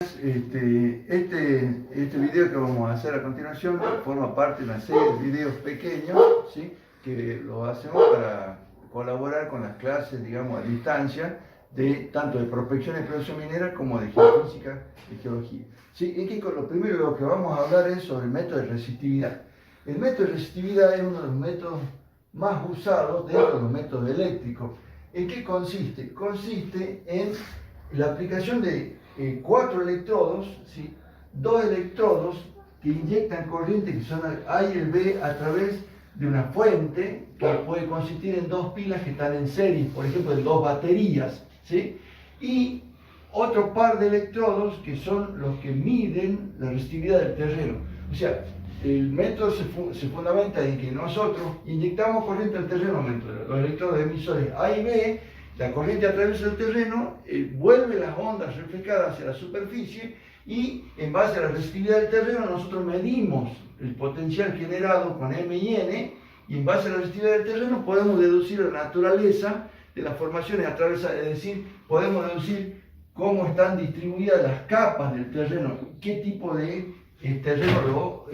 Este video que vamos a hacer a continuación forma parte de una serie de videos pequeños, ¿sí? Que lo hacemos para colaborar con las clases, digamos, a distancia, tanto de prospección y producción minera como de geofísica y geología. ¿Sí? Y que lo primero que vamos a hablar es sobre el método de resistividad. El método de resistividad es uno de los métodos más usados dentro de los métodos eléctricos. ¿En qué consiste? Consiste en la aplicación de 4 electrodos, ¿sí? 2 electrodos que inyectan corriente que son A y el B a través de una fuente que puede consistir en 2 pilas que están en serie, por ejemplo, en 2 baterías, ¿sí? Y otro par de electrodos que son los que miden la resistividad del terreno. O sea, el método se fundamenta en que nosotros inyectamos corriente al terreno, los electrodos emisores A y B. La corriente atraviesa el terreno, vuelve las ondas reflejadas hacia la superficie y en base a la resistividad del terreno nosotros medimos el potencial generado con M y N y en base a la resistividad del terreno podemos deducir la naturaleza de las formaciones atravesadas, es decir, podemos deducir cómo están distribuidas las capas del terreno, qué tipo de terreno lo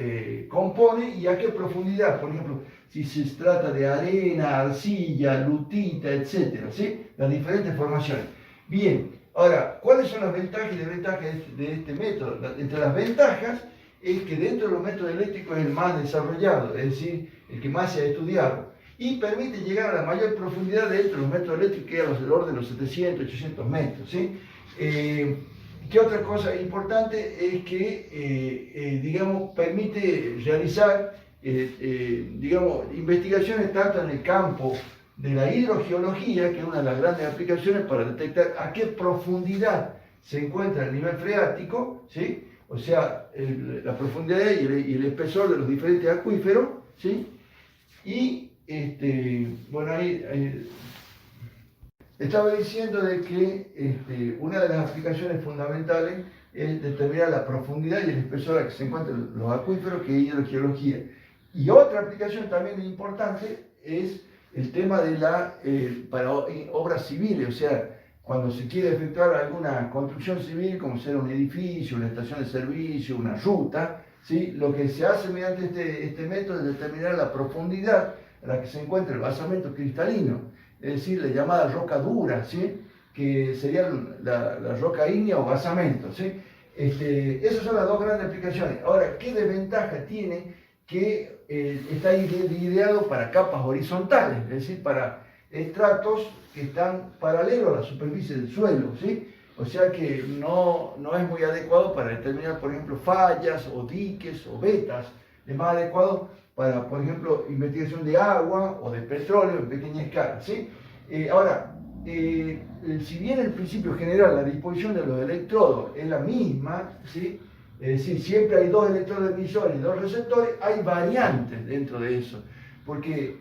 compone y a qué profundidad, por ejemplo, si se trata de arena, arcilla, lutita, etc. ¿Sí? Las diferentes formaciones. Bien, ahora, ¿cuáles son las ventajas y desventajas de este método? Entre las ventajas es que dentro de los métodos eléctricos es el más desarrollado, es decir, el que más se ha estudiado, y permite llegar a la mayor profundidad dentro de los métodos eléctricos, que es del orden de los 700, 800 metros. ¿Sí? ¿Qué otra cosa importante? Es que, digamos, permite realizar, digamos, investigaciones tanto en el campo de la hidrogeología, que es una de las grandes aplicaciones para detectar a qué profundidad se encuentra el nivel freático, ¿sí? O sea, la profundidad y el espesor de los diferentes acuíferos, ¿sí? Y, bueno, ahí estaba diciendo de que una de las aplicaciones fundamentales es determinar la profundidad y el espesor a que se encuentran los acuíferos, que es hidrogeología. Y otra aplicación también importante es el tema de para obras civiles, o sea, cuando se quiere efectuar alguna construcción civil, como ser un edificio, una estación de servicio, una ruta, ¿sí? Lo que se hace mediante este método es determinar la profundidad a la que se encuentra el basamento cristalino, es decir, la llamada roca dura, ¿sí? Que sería la roca ígnea o basamento, ¿sí? Esas son las dos grandes aplicaciones. Ahora, ¿qué desventaja tiene? Que está ideado para capas horizontales, es decir, para estratos que están paralelos a la superficie del suelo, ¿sí? O sea que no es muy adecuado para determinar, por ejemplo, fallas o diques o vetas. Es más adecuado para, por ejemplo, investigación de agua o de petróleo en pequeña escala, ¿sí? Ahora, si bien el principio general, la disposición de los electrodos es la misma, ¿sí? Es decir, siempre hay 2 electrodos emisores y 2 receptores, hay variantes dentro de eso, porque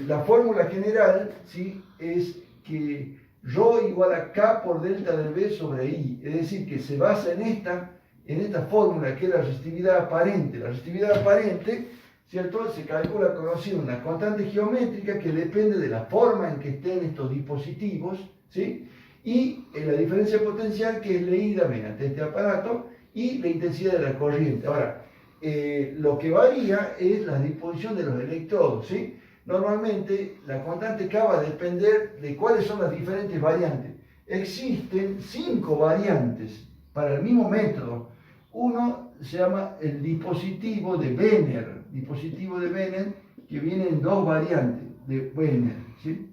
la fórmula general, ¿sí? Es que ρ igual a K por delta del B sobre I, es decir, que se basa en esta fórmula que es la resistividad aparente. La resistividad aparente, ¿cierto? Se calcula conociendo una constante geométrica que depende de la forma en que estén estos dispositivos, ¿sí? Y la diferencia potencial que es leída mediante este aparato y la intensidad de la corriente. Ahora, lo que varía es la disposición de los electrodos, ¿sí? Normalmente la constante K va a depender de cuáles son las diferentes variantes. Existen 5 variantes para el mismo método. Uno se llama el dispositivo de Wiener, que viene en 2 variantes de Wiener, ¿sí?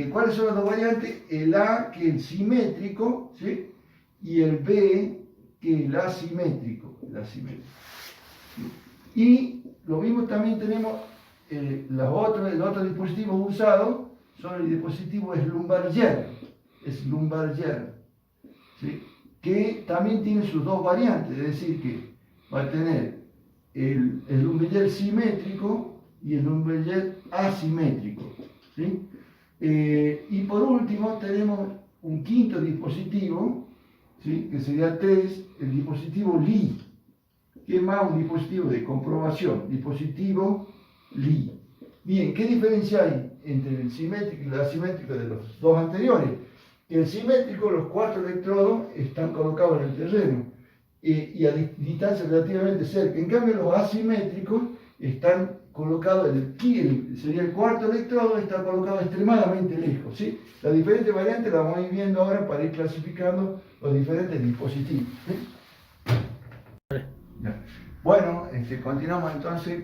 ¿Cuáles son las 2 variantes? El A, que es el simétrico, ¿sí? Y el B, que es el asimétrico. Y lo mismo también tenemos los otros dispositivos usados, son el dispositivo Schlumberger, ¿sí? Que también tiene sus 2 variantes, es decir, que va a tener el Schlumberger simétrico y el Schlumberger asimétrico, ¿sí? Y por último tenemos un quinto dispositivo, ¿sí? Que sería 3, el dispositivo Lie, que es más un dispositivo de comprobación, dispositivo Lie. Bien, ¿qué diferencia hay entre el simétrico y el asimétrico de los 2 anteriores? El simétrico, los 4 electrodos están colocados en el terreno y a distancia relativamente cerca. En cambio, los asimétricos están colocados, sería el 4º electrodo, está colocado extremadamente lejos, ¿sí? Las diferentes variantes las vamos a ir viendo ahora para ir clasificando los diferentes dispositivos, ¿sí? Bueno, continuamos entonces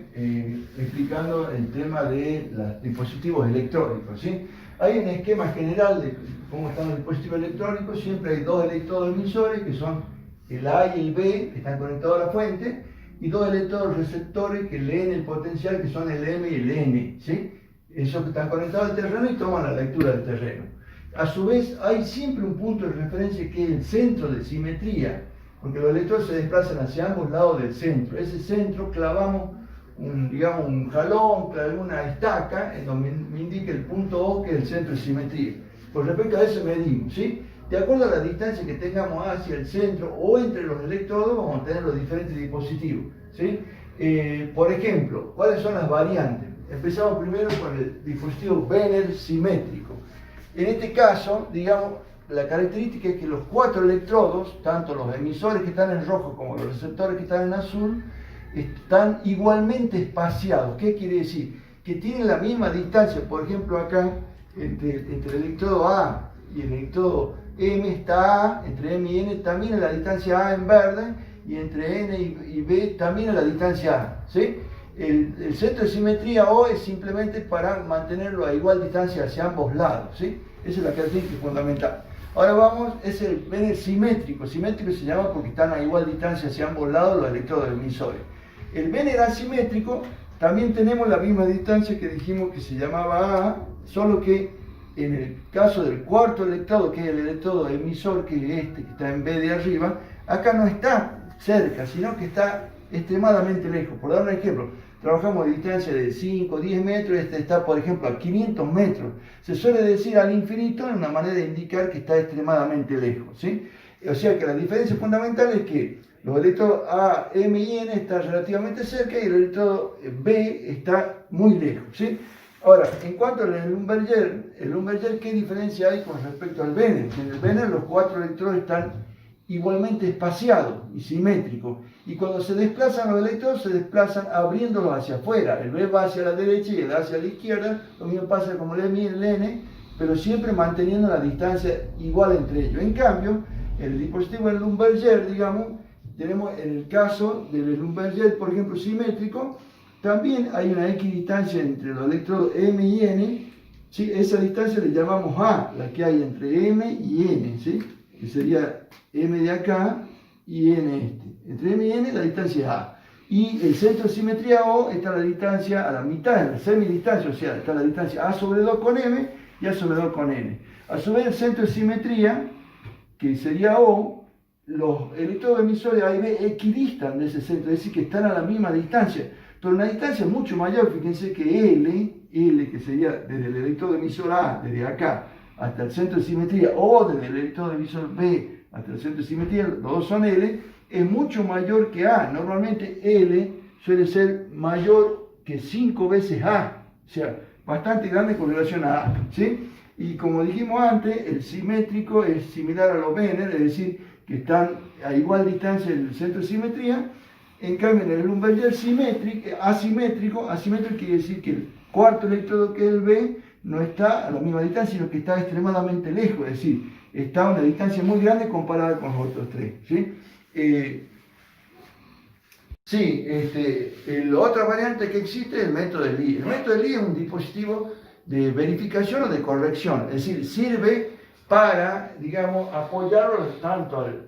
explicando el tema de los dispositivos electrónicos, ¿sí? Hay un esquema general de cómo están los dispositivos electrónicos. Siempre hay 2 electrodos emisores, que son el A y el B, que están conectados a la fuente, y 2 electrodos receptores que leen el potencial, que son el M y el N, ¿sí? Esos que están conectados al terreno y toman la lectura del terreno. A su vez, hay siempre un punto de referencia que es el centro de simetría, porque los electrodos se desplazan hacia ambos lados del centro. Ese centro clavamos un jalón, una estaca, en donde me indica el punto O, que es el centro de simetría. Con respecto a eso medimos, ¿sí? De acuerdo a la distancia que tengamos hacia el centro o entre los electrodos, vamos a tener los diferentes dispositivos, ¿sí? Por ejemplo, ¿cuáles son las variantes? Empezamos primero con el dispositivo Benner simétrico. En este caso, digamos, la característica es que los 4 electrodos, tanto los emisores que están en rojo como los receptores que están en azul, están igualmente espaciados. ¿Qué quiere decir? Que tienen la misma distancia. Por ejemplo, acá, entre el electrodo A y el electrodo M está A, entre M y N también es la distancia A en verde, y entre N y B también es la distancia A, ¿sí? El centro de simetría O es simplemente para mantenerlo a igual distancia hacia ambos lados, ¿sí? Esa es la característica fundamental. Ahora vamos, es el Benner simétrico. Simétrico se llama porque están a igual distancia hacia ambos lados los electrodos emisores. El Benner asimétrico también tenemos la misma distancia que dijimos que se llamaba A, solo que en el caso del 4º electrodo, que es el electrodo emisor, que es este que está en B de arriba, acá no está cerca, sino que está extremadamente lejos. Por dar un ejemplo, trabajamos a distancia de 5 o 10 metros, este está, por ejemplo, a 500 metros. Se suele decir al infinito en una manera de indicar que está extremadamente lejos, ¿sí? O sea que la diferencia fundamental es que los electrodos A, M y N están relativamente cerca y el electrodo B está muy lejos, ¿sí? Ahora, en cuanto al Lumberger, ¿qué diferencia hay con respecto al Benner? En el Benner los 4 electrodos están igualmente espaciados y simétricos, y cuando se desplazan los electrodos se desplazan abriéndolos hacia afuera. El B va hacia la derecha y el A hacia la izquierda. Lo mismo pasa como el M y el N, pero siempre manteniendo la distancia igual entre ellos. En cambio, el dispositivo del Lumberger, digamos, tenemos en el caso del Lumberger, por ejemplo, simétrico, también hay una equidistancia entre los electrodos M y N, ¿sí? Esa distancia le llamamos A, la que hay entre M y N, ¿sí? Que sería M de acá y N este. Entre M y N la distancia es A. Y el centro de simetría O está a la distancia, a la mitad, en la semidistancia, o sea, está la distancia A sobre 2 con M y A sobre 2 con N. A su vez, el centro de simetría, que sería O, los electrodos emisores A y B equidistan de ese centro, es decir, que están a la misma distancia, pero una distancia mucho mayor. Fíjense que L, que sería desde el electrodo emisor A, desde acá, hasta el centro de simetría, o desde el electrodo emisor B hasta el centro de simetría, los dos son L, es mucho mayor que A. Normalmente L suele ser mayor que 5 veces A, o sea, bastante grande con relación a A, ¿sí? Y como dijimos antes, el simétrico es similar a los Benner, es decir, que están a igual distancia del centro de simetría. En cambio, en el Lumberger asimétrico quiere decir que el 4º electrodo, que es el B, no está a la misma distancia, sino que está extremadamente lejos, es decir, está a una distancia muy grande comparada con los otros 3, ¿sí? La otra variante que existe es el método de Lie. El método de Lie es un dispositivo de verificación o de corrección, es decir, sirve para, digamos, apoyarlo tanto al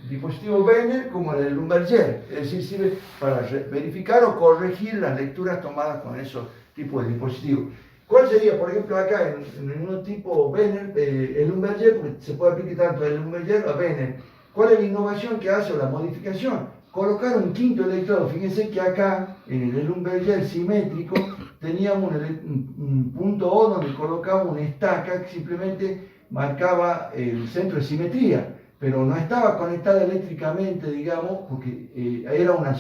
dispositivo Benner como al Lumberger, es decir, sirve para verificar o corregir las lecturas tomadas con esos tipos de dispositivos. ¿Cuál sería, por ejemplo, acá en un tipo Benner, el Lumberger, porque se puede aplicar tanto el Lumberger a Benner? ¿Cuál es la innovación que hace o la modificación? Colocar un 5º electrodo. Fíjense que acá, en el Lumberger simétrico, teníamos un punto O donde colocamos una estaca que simplemente marcaba el centro de simetría, pero no estaba conectada eléctricamente, digamos, porque era un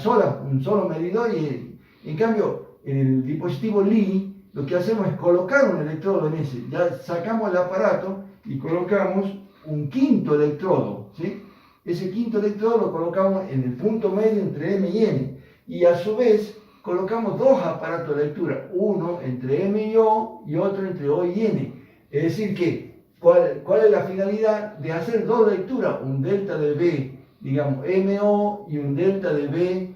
solo medidor, y en cambio, en el dispositivo Lie, lo que hacemos es colocar un electrodo en ese. Ya sacamos el aparato y colocamos un quinto electrodo, ¿sí? Ese quinto electrodo lo colocamos en el punto medio entre M y N, y a su vez colocamos dos aparatos de lectura, uno entre M y O y otro entre O y N. Es decir que, ¿cuál es la finalidad de hacer dos lecturas? Un delta de B, digamos, MO, y un delta de B,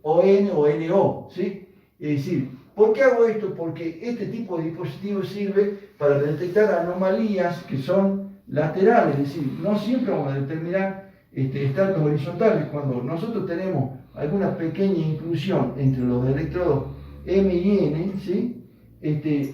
ON o NO, ¿sí? Es decir, ¿por qué hago esto? Porque este tipo de dispositivo sirve para detectar anomalías que son laterales, es decir, no siempre vamos a determinar estratos horizontales. Cuando nosotros tenemos alguna pequeña inclusión entre los electrodos M y N, ¿sí?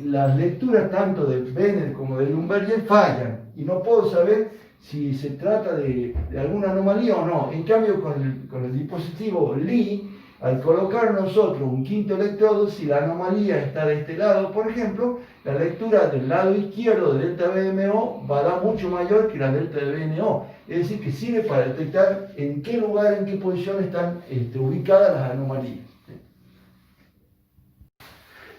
Las lecturas tanto de Benner como de Lumberger fallan y no puedo saber si se trata de alguna anomalía o no. En cambio, con el dispositivo Lee, al colocar nosotros un quinto electrodo, si la anomalía está de este lado, por ejemplo, la lectura del lado izquierdo de delta BMO va a dar mucho mayor que la delta de BNO. Es decir, que sirve para detectar en qué lugar, en qué posición están ubicadas las anomalías.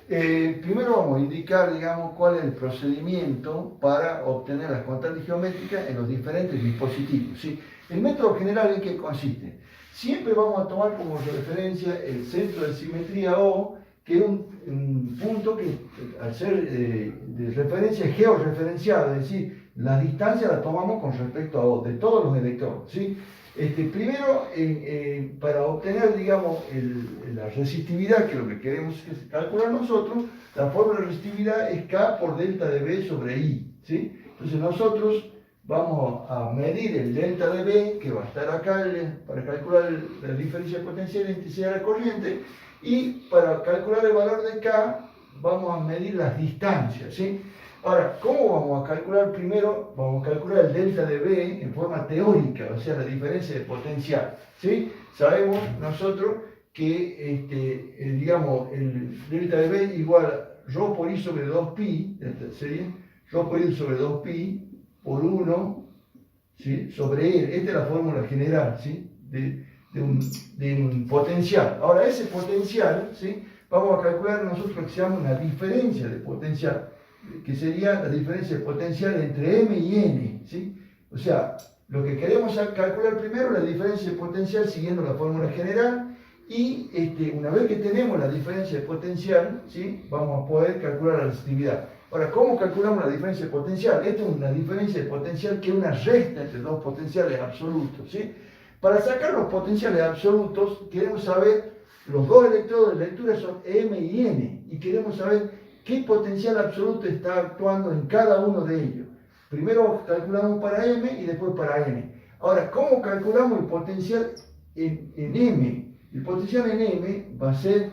Primero vamos a indicar, digamos, cuál es el procedimiento para obtener las constantes geométricas en los diferentes dispositivos, ¿sí? El método general, ¿en qué consiste? Siempre vamos a tomar como referencia el centro de simetría O, que es un punto que, al ser de referencia georreferenciado, es decir, la distancia la tomamos con respecto a O, de todos los electrones, ¿sí? Primero, para obtener, digamos, la resistividad, que es lo que queremos calcular nosotros, la fórmula de resistividad es K por delta de B sobre I, ¿sí? Entonces nosotros vamos a medir el delta de B, que va a estar acá para calcular la diferencia potencial e intensidad de la corriente, y para calcular el valor de K vamos a medir las distancias, ¿sí? Ahora, ¿cómo vamos a calcular? Primero vamos a calcular el delta de B en forma teórica, o sea, la diferencia de potencial, ¿sí? Sabemos nosotros que, digamos, el delta de B igual a ρ por I sobre 2pi, sería ρ por I sobre 2pi por 1, ¿sí? Sobre E. Esta es la fórmula general, ¿sí? de un potencial. Ahora, ese potencial, ¿sí? Vamos a calcular nosotros lo que se llama una diferencia de potencial, que sería la diferencia de potencial entre M y N, ¿sí? O sea, lo que queremos calcular primero es la diferencia de potencial siguiendo la fórmula general, y una vez que tenemos la diferencia de potencial, ¿sí? Vamos a poder calcular la resistividad. Ahora, ¿cómo calculamos la diferencia de potencial? Esta es una diferencia de potencial que es una resta entre dos potenciales absolutos, ¿sí? Para sacar los potenciales absolutos, queremos saber, los dos electrodos de lectura son M y N, y queremos saber qué potencial absoluto está actuando en cada uno de ellos. Primero calculamos para M y después para N. Ahora, ¿cómo calculamos el potencial en M? El potencial en M va a ser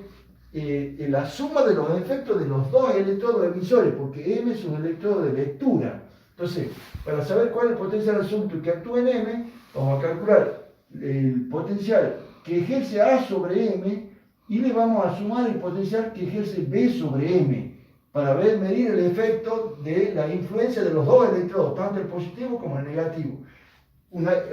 la suma de los efectos de los dos electrodos emisores, porque M es un electrodo de lectura. Entonces, para saber cuál es el potencial absoluto que actúa en M, vamos a calcular el potencial que ejerce A sobre M y le vamos a sumar el potencial que ejerce B sobre M, para medir el efecto de la influencia de los dos electrodos, tanto el positivo como el negativo.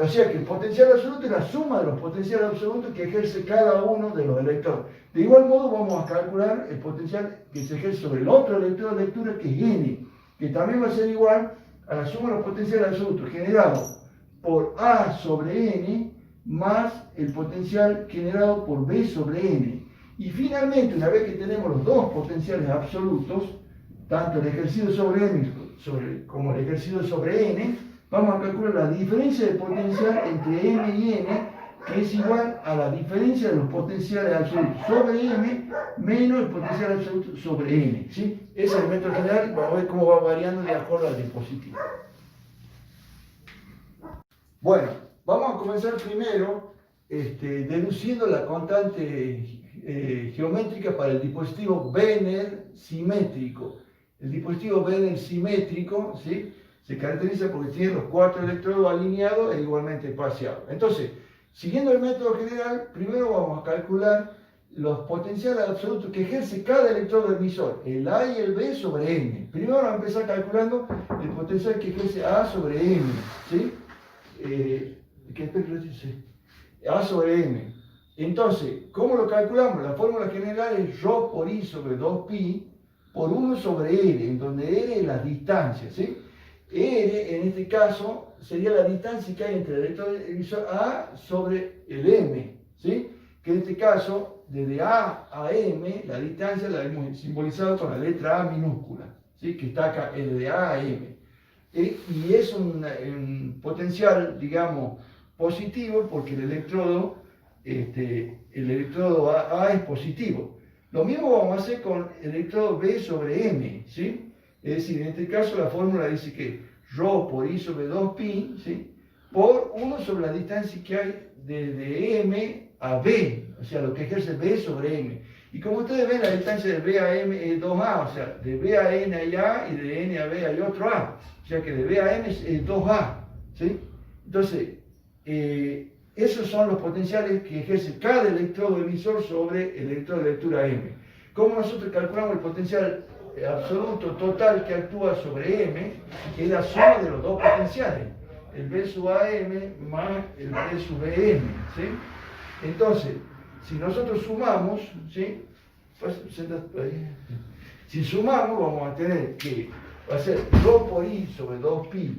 O sea que el potencial absoluto es la suma de los potenciales absolutos que ejerce cada uno de los electrodos. De igual modo vamos a calcular el potencial que se ejerce sobre el otro electrodo de lectura, que es N, que también va a ser igual a la suma de los potenciales absolutos generados por A sobre N más el potencial generado por B sobre N. Y finalmente, una vez que tenemos los dos potenciales absolutos, tanto el ejercido sobre M como el ejercido sobre N, vamos a calcular la diferencia de potencial entre M y N, que es igual a la diferencia de los potenciales absolutos sobre M menos el potencial absoluto sobre N, ¿sí? Ese es el método general. Vamos a ver cómo va variando de acuerdo al dispositivo. Bueno, vamos a comenzar primero deduciendo la constante geométrica para el dispositivo Benner simétrico. El dispositivo Benner simétrico, ¿sí?, se caracteriza porque tiene los cuatro electrodos alineados e igualmente espaciados. Entonces, siguiendo el método general, primero vamos a calcular los potenciales absolutos que ejerce cada electrodo emisor, el A y el B sobre M. Primero vamos a empezar calculando el potencial que ejerce A sobre M, ¿sí? A sobre M. Entonces, ¿cómo lo calculamos? La fórmula general es ρ por I sobre 2pi por 1 sobre L, en donde L es la distancia, ¿sí? R en este caso sería la distancia que hay entre el electrodo emisor A sobre el M, ¿sí? Que en este caso, desde A a M, la distancia la hemos simbolizado con la letra A minúscula, ¿sí? Que está acá, es de A a M. Y es un potencial, digamos, positivo porque el electrodo A es positivo. Lo mismo vamos a hacer con el electrodo B sobre M, ¿sí? Es decir, en este caso la fórmula dice que ρ por I sobre 2pi, ¿sí? Por 1 sobre la distancia que hay desde M a B, o sea, lo que ejerce B sobre M. Y como ustedes ven, la distancia de B a M es 2A, o sea, de B a N hay A y de N a B hay otro A. O sea que de B a M es 2A, ¿sí? Entonces, esos son los potenciales que ejerce cada electrodo emisor sobre el electrodo de lectura M. ¿Cómo nosotros calculamos el potencial absoluto total que actúa sobre M? Es la suma de los dos potenciales, el B sub AM más el B sub BM, ¿sí? Entonces, si nosotros sumamos, ¿sí? Pues, si sumamos, vamos a tener que va a ser ρ por I sobre 2pi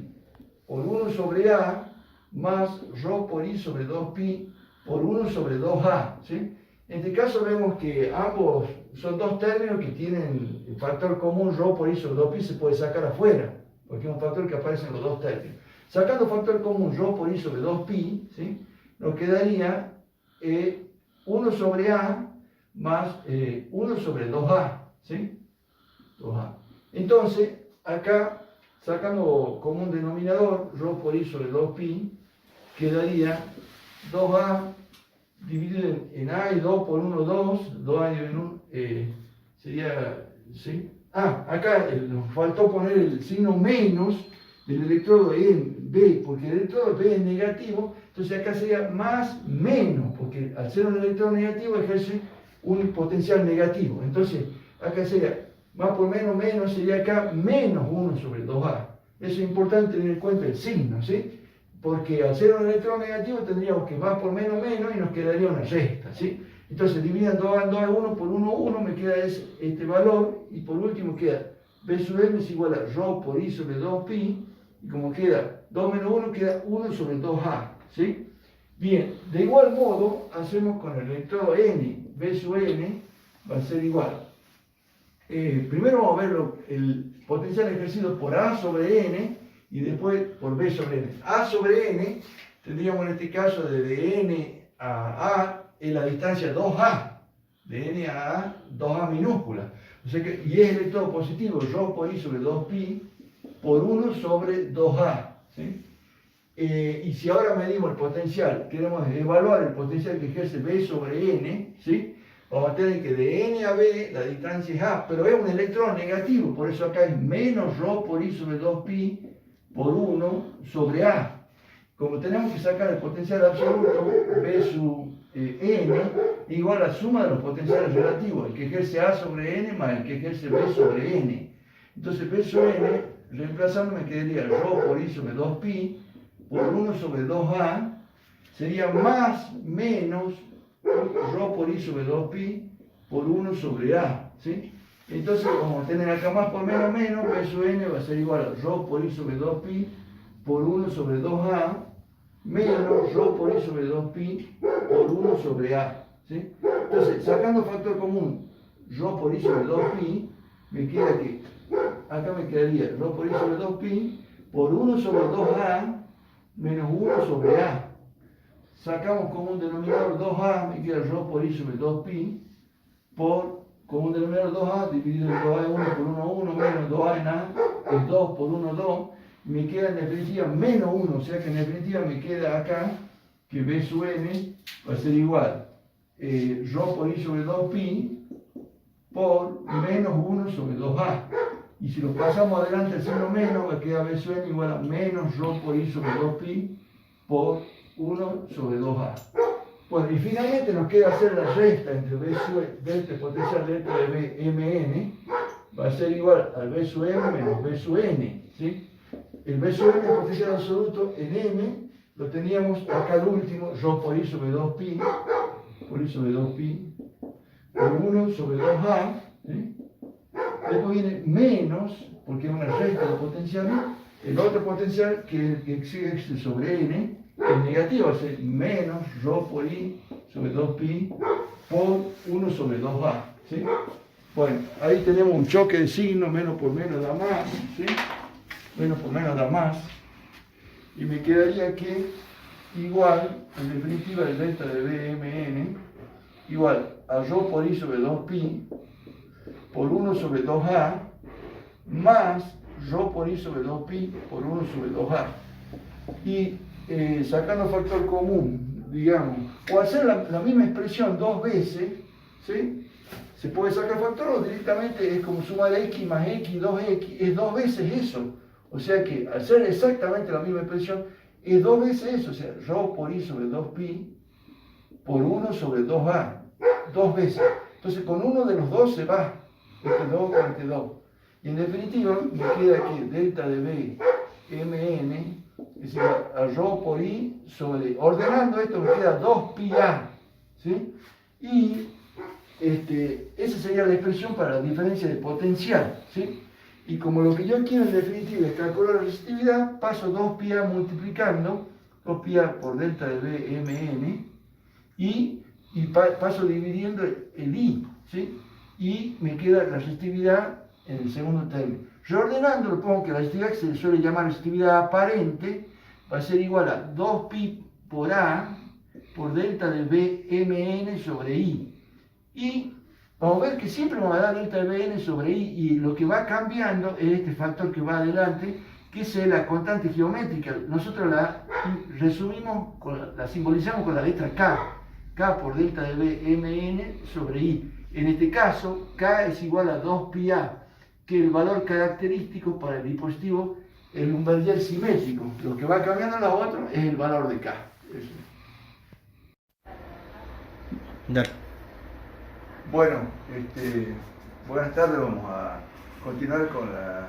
por 1 sobre A más ρ por I sobre 2pi por 1 sobre 2A, ¿sí? En este caso vemos que ambos son dos términos que tienen el factor común ρ por I sobre 2pi se puede sacar afuera, porque es un factor que aparece en los dos términos. Sacando factor común ρ por I sobre 2pi, ¿sí? Nos quedaría 1 sobre A más 1 sobre 2A, ¿sí? 2A. Entonces, acá, sacando como un denominador, ρ por I sobre 2pi, quedaría 2A dividido en A y 2 por 1, 2, 2A dividido en 1, sería, ¿sí? Acá nos faltó poner el signo menos del electrodo B, porque el electrodo B es negativo, entonces acá sería más menos, porque al ser un electrodo negativo ejerce un potencial negativo. Entonces, acá sería más por menos, menos sería acá menos 1 sobre 2A. Eso es importante tener en cuenta el signo, ¿sí? Porque al ser un electrón negativo tendríamos que más por menos, menos y nos quedaría una resta, ¿sí? Entonces dividan 2A en 2A 1 por 1, 1, me queda este valor y por último queda B sub M es igual a ρ por I sobre 2pi y como queda 2 menos 1 queda 1 sobre 2A, ¿sí? Bien, de igual modo hacemos con el electrodo N, B sub N va a ser igual. Primero vamos a ver el potencial ejercido por A sobre N y después por B sobre N. A sobre N tendríamos en este caso desde N a A en la distancia 2A. De N a A, 2A minúscula. O sea que, y es el electrodo positivo, ρ por I sobre 2pi por 1 sobre 2A. ¿Sí? Y si ahora medimos el potencial, queremos evaluar el potencial que ejerce B sobre N, ¿sí? Vamos a tener que de N a B la distancia es A, pero es un electrón negativo, por eso acá es menos ρ por I sobre 2pi por 1 sobre A. Como tenemos que sacar el potencial absoluto, B sub N igual a la suma de los potenciales relativos, el que ejerce A sobre N más el que ejerce B sobre N. Entonces B sobre N, reemplazando me quedaría ρ por I sobre 2pi por 1 sobre 2A, sería más menos ρ por I sobre 2pi por 1 sobre A, ¿sí? Entonces vamos a tener acá más por menos menos, B sub N va a ser igual a ρ por I sobre 2pi por 1 sobre 2A menos ρ por I sobre 2pi por 1 sobre A, ¿sí? Entonces, sacando factor común ρ por I sobre 2pi, me queda que acá me quedaría ρ por I sobre 2pi por 1 sobre 2A menos 1 sobre A. Sacamos como un denominador 2A, me queda ρ por I sobre 2pi por, como un denominador 2A dividido en 2A en 1 por 1, 1 menos 2A en A es 2 por 1, 2. Me queda en definitiva menos 1, o sea que en definitiva me queda acá que B sub N va a ser igual ρ por I sobre 2pi por menos 1 sobre 2A. Y si lo pasamos adelante al signo menos, me queda B sub N igual a menos ρ por I sobre 2pi por 1 sobre 2A. Bueno, y finalmente nos queda hacer la resta entre B sub N, de este potencial dentro de B, Mn, va a ser igual al B sub M menos B sub N, ¿sí? El B sub N, el potencial absoluto, en M, lo teníamos acá al último, ρ por I sobre 2pi, por I sobre 2pi, por 1 sobre 2A, ¿sí? Después viene menos, porque es una resta de potenciales, El otro potencial que es el que existe sobre n es negativo, va a ser menos ρ por i sobre 2pi por 1 sobre 2a. ¿Sí? Bueno, ahí tenemos un choque de signos, menos por menos da más, ¿sí? Menos por menos da más. Y me quedaría que igual, en definitiva, el delta de Bmn igual a ρ por i sobre 2pi por 1 sobre 2a más ρ por i sobre 2pi por 1 sobre 2a. Y sacando factor común, digamos, o hacer la misma expresión dos veces, ¿sí? Se puede sacar factor o directamente es como sumar x más x, 2x, es dos veces eso. O sea que al ser exactamente la misma expresión, es dos veces eso, o sea, ρ por i sobre 2pi por 1 sobre 2a, dos veces. Entonces con uno de los dos se va, este 2 con este 2. Y en definitiva me queda aquí delta de B mn es igual a ρ por i sobre, ordenando esto me queda 2πa, ¿sí? Y esa sería la expresión para la diferencia de potencial, ¿sí? Y como lo que yo quiero en definitiva es calcular la resistividad, paso 2πa multiplicando, 2πa por delta de B mn, y paso dividiendo el i, ¿sí? Y me queda la resistividad en el segundo término. Reordenándolo, pongo que la resistividad que se suele llamar resistividad aparente va a ser igual a 2pi por a por delta de Bmn sobre i. Y vamos a ver que siempre me va a dar delta de Bn sobre i, y lo que va cambiando es este factor que va adelante, que es la constante geométrica. Nosotros la resumimos, la simbolizamos con la letra k, k por delta de Bmn sobre i. En este caso, k es igual a 2πa, que el valor característico para el dispositivo el Lumberger simétrico. Lo que va cambiando en los otros es el valor de k. Dale. Bueno, buenas tardes, vamos a continuar con la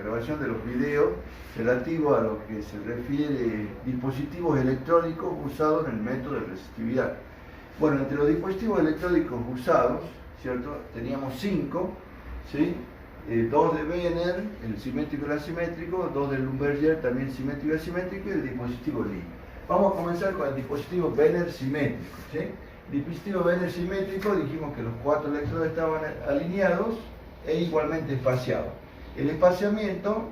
grabación de los videos relativos a lo que se refiere dispositivos electrónicos usados en el método de resistividad. Bueno, entre los dispositivos electrónicos usados, ¿cierto? Teníamos 5, ¿sí? 2 de Wiener, el simétrico y el asimétrico, 2 de Lumberger, también simétrico y asimétrico, y el dispositivo Lie. Vamos a comenzar con el dispositivo Wiener simétrico, ¿sí? El dispositivo Wiener simétrico, dijimos que los 4 electrodos estaban alineados e igualmente espaciados. El espaciamiento,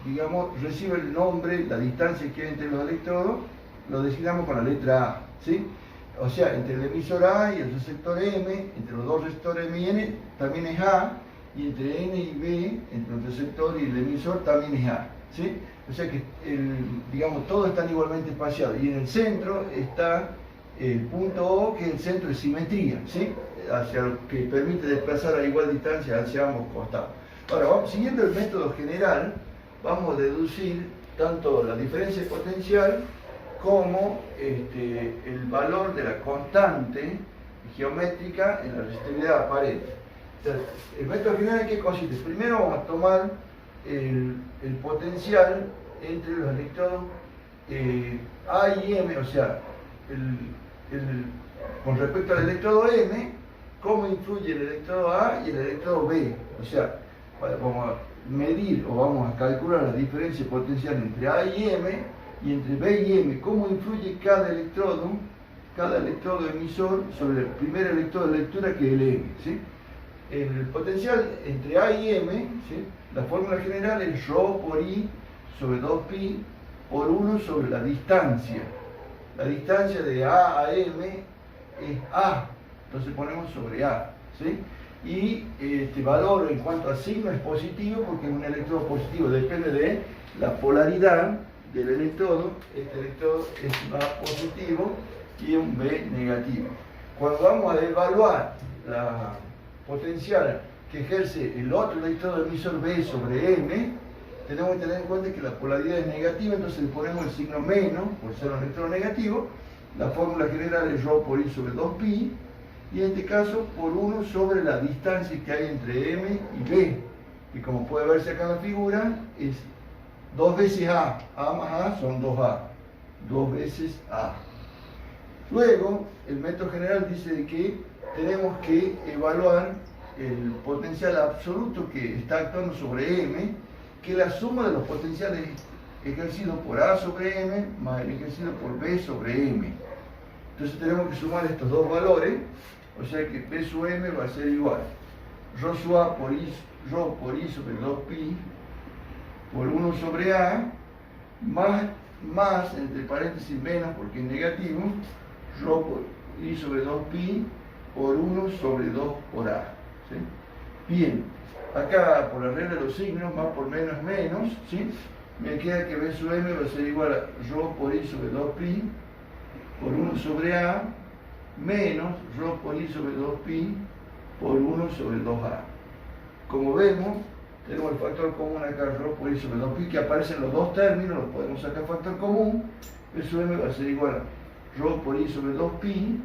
digamos, recibe el nombre, la distancia que hay entre los electrodos, lo designamos con la letra A, ¿sí? O sea, entre el emisor A y el receptor M, entre los dos receptores M y N, también es A, y entre N y B, entre el receptor y el emisor, también es A, ¿sí? O sea que, digamos, todos están igualmente espaciados, y en el centro está el punto O, que es el centro de simetría, ¿sí? Hacia lo que permite desplazar a igual distancia hacia ambos costados. Ahora, siguiendo el método general, vamos a deducir tanto la diferencia de potencial como el valor de la constante geométrica en la resistividad aparente. Entonces, el método general, ¿en qué consiste? Primero vamos a tomar el potencial entre los electrodos A y M, o sea, con respecto al electrodo M, cómo influye el electrodo A y el electrodo B. O sea, vamos a medir o vamos a calcular la diferencia potencial entre A y M y entre B y M, cómo influye cada electrodo emisor sobre el primer electrodo de lectura, que es el M, ¿sí? El potencial entre A y M, ¿sí? La fórmula general es ρ por I sobre 2pi por 1 sobre la distancia. La distancia de A a M es A, entonces ponemos sobre A, ¿sí? Y este valor en cuanto a signo es positivo porque es un electrodo positivo, depende de la polaridad del electrodo. Este electrodo es un A positivo y un B negativo. Cuando vamos a evaluar la potencial que ejerce el otro electrodo emisor B sobre M, tenemos que tener en cuenta que la polaridad es negativa, entonces le ponemos el signo menos por ser un electrodo negativo. La fórmula general es ρ por I sobre 2pi, y en este caso por 1 sobre la distancia que hay entre M y B, que como puede verse acá en la figura es 2 veces A más A son 2A, 2 veces A. Luego, el método general dice que tenemos que evaluar el potencial absoluto que está actuando sobre M, que es la suma de los potenciales ejercidos por A sobre M más el ejercido por B sobre M. Entonces tenemos que sumar estos dos valores, o sea que B sub M va a ser igual ρ sub A por I sobre 2pi por 1 sobre A más, entre paréntesis menos porque es negativo, ρ por I sobre 2pi por 1 sobre 2 por A. ¿Sí? Bien, acá por la regla de los signos, más por menos es menos, ¿sí? Me queda que B sub M va a ser igual a ρ por I sobre 2pi por 1 sobre A menos ρ por I sobre 2pi por 1 sobre 2A. Como vemos, tenemos el factor común acá, ρ por I sobre 2pi, que aparecen los dos términos, los podemos sacar factor común. B sub M va a ser igual a ρ por I sobre 2pi,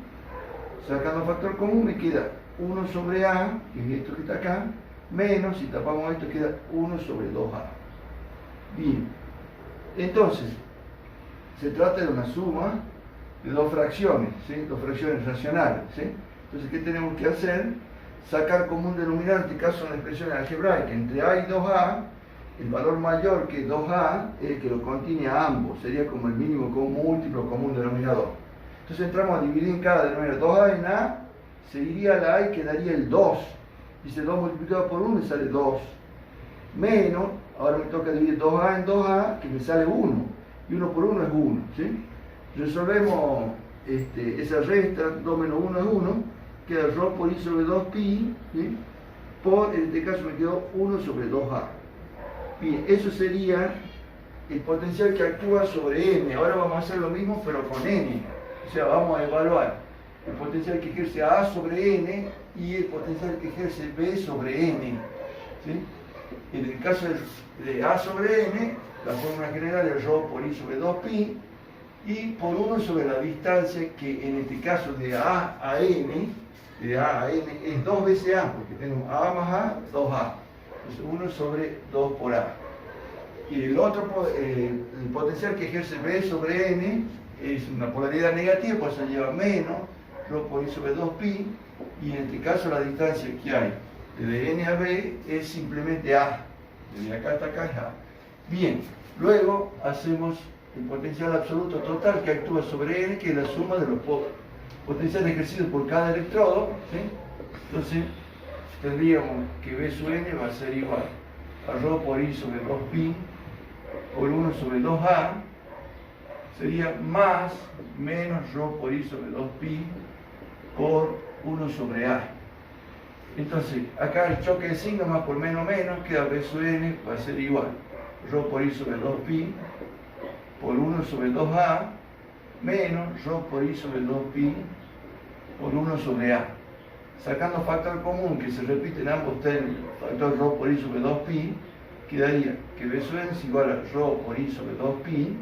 sacando factor común me queda 1 sobre A, que es esto que está acá, menos, si tapamos esto queda 1 sobre 2A. Bien, entonces, se trata de una suma de dos fracciones, ¿sí? Dos fracciones racionales, ¿sí? Entonces, ¿qué tenemos que hacer? Sacar como un denominador, en este caso una expresión algebraica, entre A y 2A, el valor mayor que 2A es el que lo contiene a ambos, sería como el mínimo común múltiplo común denominador. Entonces entramos a dividir en cada denominador, 2A en A, se iría a la A y quedaría el 2. Dice 2 multiplicado por 1 me sale 2. Menos, ahora me toca dividir 2A en 2A, que me sale 1. Y 1 por 1 es 1, ¿sí? Resolvemos esa resta, 2 menos 1 es 1, queda ρ por I sobre 2pi, ¿sí? Por, en este caso me quedó 1 sobre 2A. Bien, eso sería el potencial que actúa sobre M. Ahora vamos a hacer lo mismo pero con N. O sea, vamos a evaluar el potencial que ejerce A sobre N y el potencial que ejerce B sobre N. ¿Sí? En el caso de A sobre N, la fórmula general es ρ por I sobre 2pi y por 1 sobre la distancia que en este caso de A a N, es 2 veces A, porque tenemos A más A, 2A. Entonces 1 sobre 2 por A. Y el otro, el potencial que ejerce B sobre N es una polaridad negativa, por eso lleva menos ρ por I sobre 2pi, y en este caso la distancia que hay de N a B es simplemente A. Desde acá hasta acá es A. Bien, luego hacemos el potencial absoluto total que actúa sobre N, que es la suma de los potenciales ejercidos por cada electrodo, ¿sí? Entonces, tendríamos que B sub N va a ser igual a ρ por I sobre 2pi por 1 sobre 2A, sería más menos ρ por I sobre 2pi por 1 sobre A. Entonces, acá el choque de signos más por menos queda B sub N va a ser igual ρ por I sobre 2pi por 1 sobre 2A menos ρ por I sobre 2pi por 1 sobre A. Sacando factor común que se repite en ambos términos, factor ρ por I sobre 2pi, quedaría que B sub N es igual a ρ por I sobre 2pi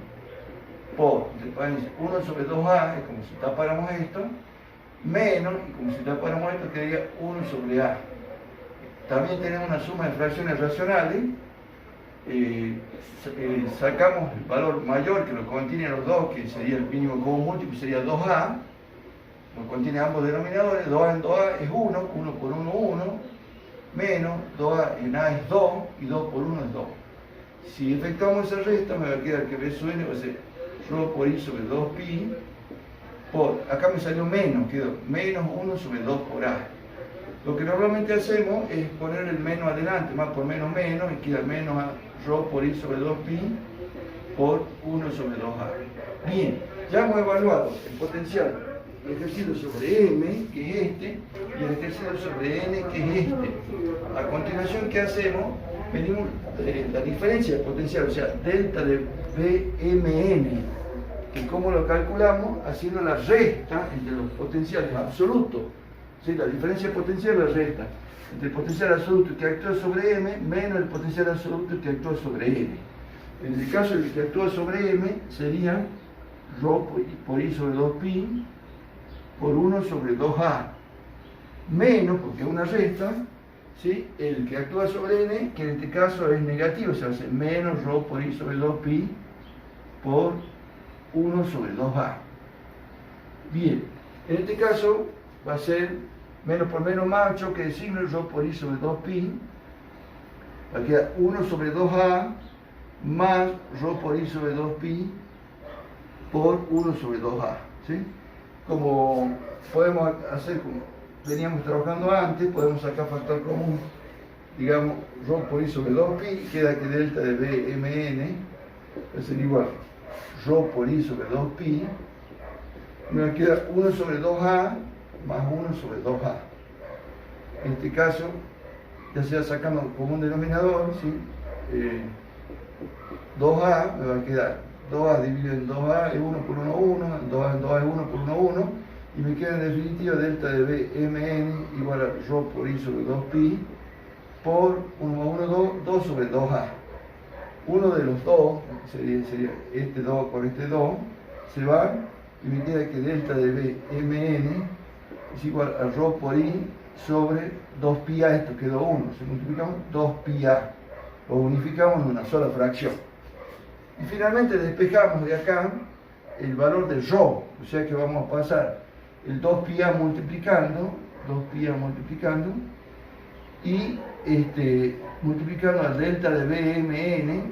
por 1 sobre 2A, es como si tapáramos esto, menos, y como si tapáramos esto quedaría 1 sobre A. También tenemos una suma de fracciones racionales, sacamos el valor mayor que lo contiene los dos, que sería el mínimo común múltiplo, sería 2A, lo contiene ambos denominadores, 2A en 2A es 1, 1 por 1, 1, menos 2A en A es 2, y 2 por 1 es 2. Si efectuamos esa resta, me va a quedar que B sub N va a ser ρ por I sobre 2pi, por, acá me salió menos, quedó menos 1 sobre 2 por A. Lo que normalmente hacemos es poner el menos adelante, más por menos, y queda menos a ρ por I sobre 2pi por 1 sobre 2A. Bien, ya hemos evaluado el potencial ejercido sobre M, que es este, y el ejercido sobre N, que es este. A continuación, ¿qué hacemos? Medimos la diferencia de potencial, o sea, delta de BMN, que cómo lo calculamos, haciendo la resta entre los potenciales absolutos. ¿Sí? La diferencia de potencial la resta entre el potencial absoluto que actúa sobre M menos el potencial absoluto que actúa sobre N. En el caso del que actúa sobre M sería ρ por I sobre 2pi por 1 sobre 2A, menos, porque es una resta, ¿sí? El que actúa sobre N, que en este caso es negativo, se hace menos ρ por I sobre 2pi por 1 sobre 2A. Bien, en este caso va a ser menos por menos más, choque de signos, ρ por I sobre 2pi Va a quedar 1 sobre 2A más ρ por I sobre 2pi por 1 sobre 2A. ¿Sí? Como podemos hacer, como veníamos trabajando antes, podemos sacar factor común, digamos, ρ por I sobre 2pi, queda que delta de BMN va a ser igual ρ por I sobre 2pi, me va a quedar 1 sobre 2A más 1 sobre 2A. En este caso, ya sea sacando como un denominador, ¿sí? 2A me va a quedar 2A dividido en 2A es 1 por 1, 1, 2A en 2A es 1 por 1, 1, y me queda en definitiva delta de BMN igual a ρ por I sobre 2pi por 1 más 1, 2, 2 sobre 2A. Uno de los dos, sería este 2 por este 2, se va y me queda que delta de BMN es igual a ρ por I sobre 2πa, esto quedó 1, se multiplicamos 2πa, lo unificamos en una sola fracción. Y finalmente despejamos de acá el valor de ρ, o sea que vamos a pasar el 2πa multiplicando, y multiplicando al delta de BMN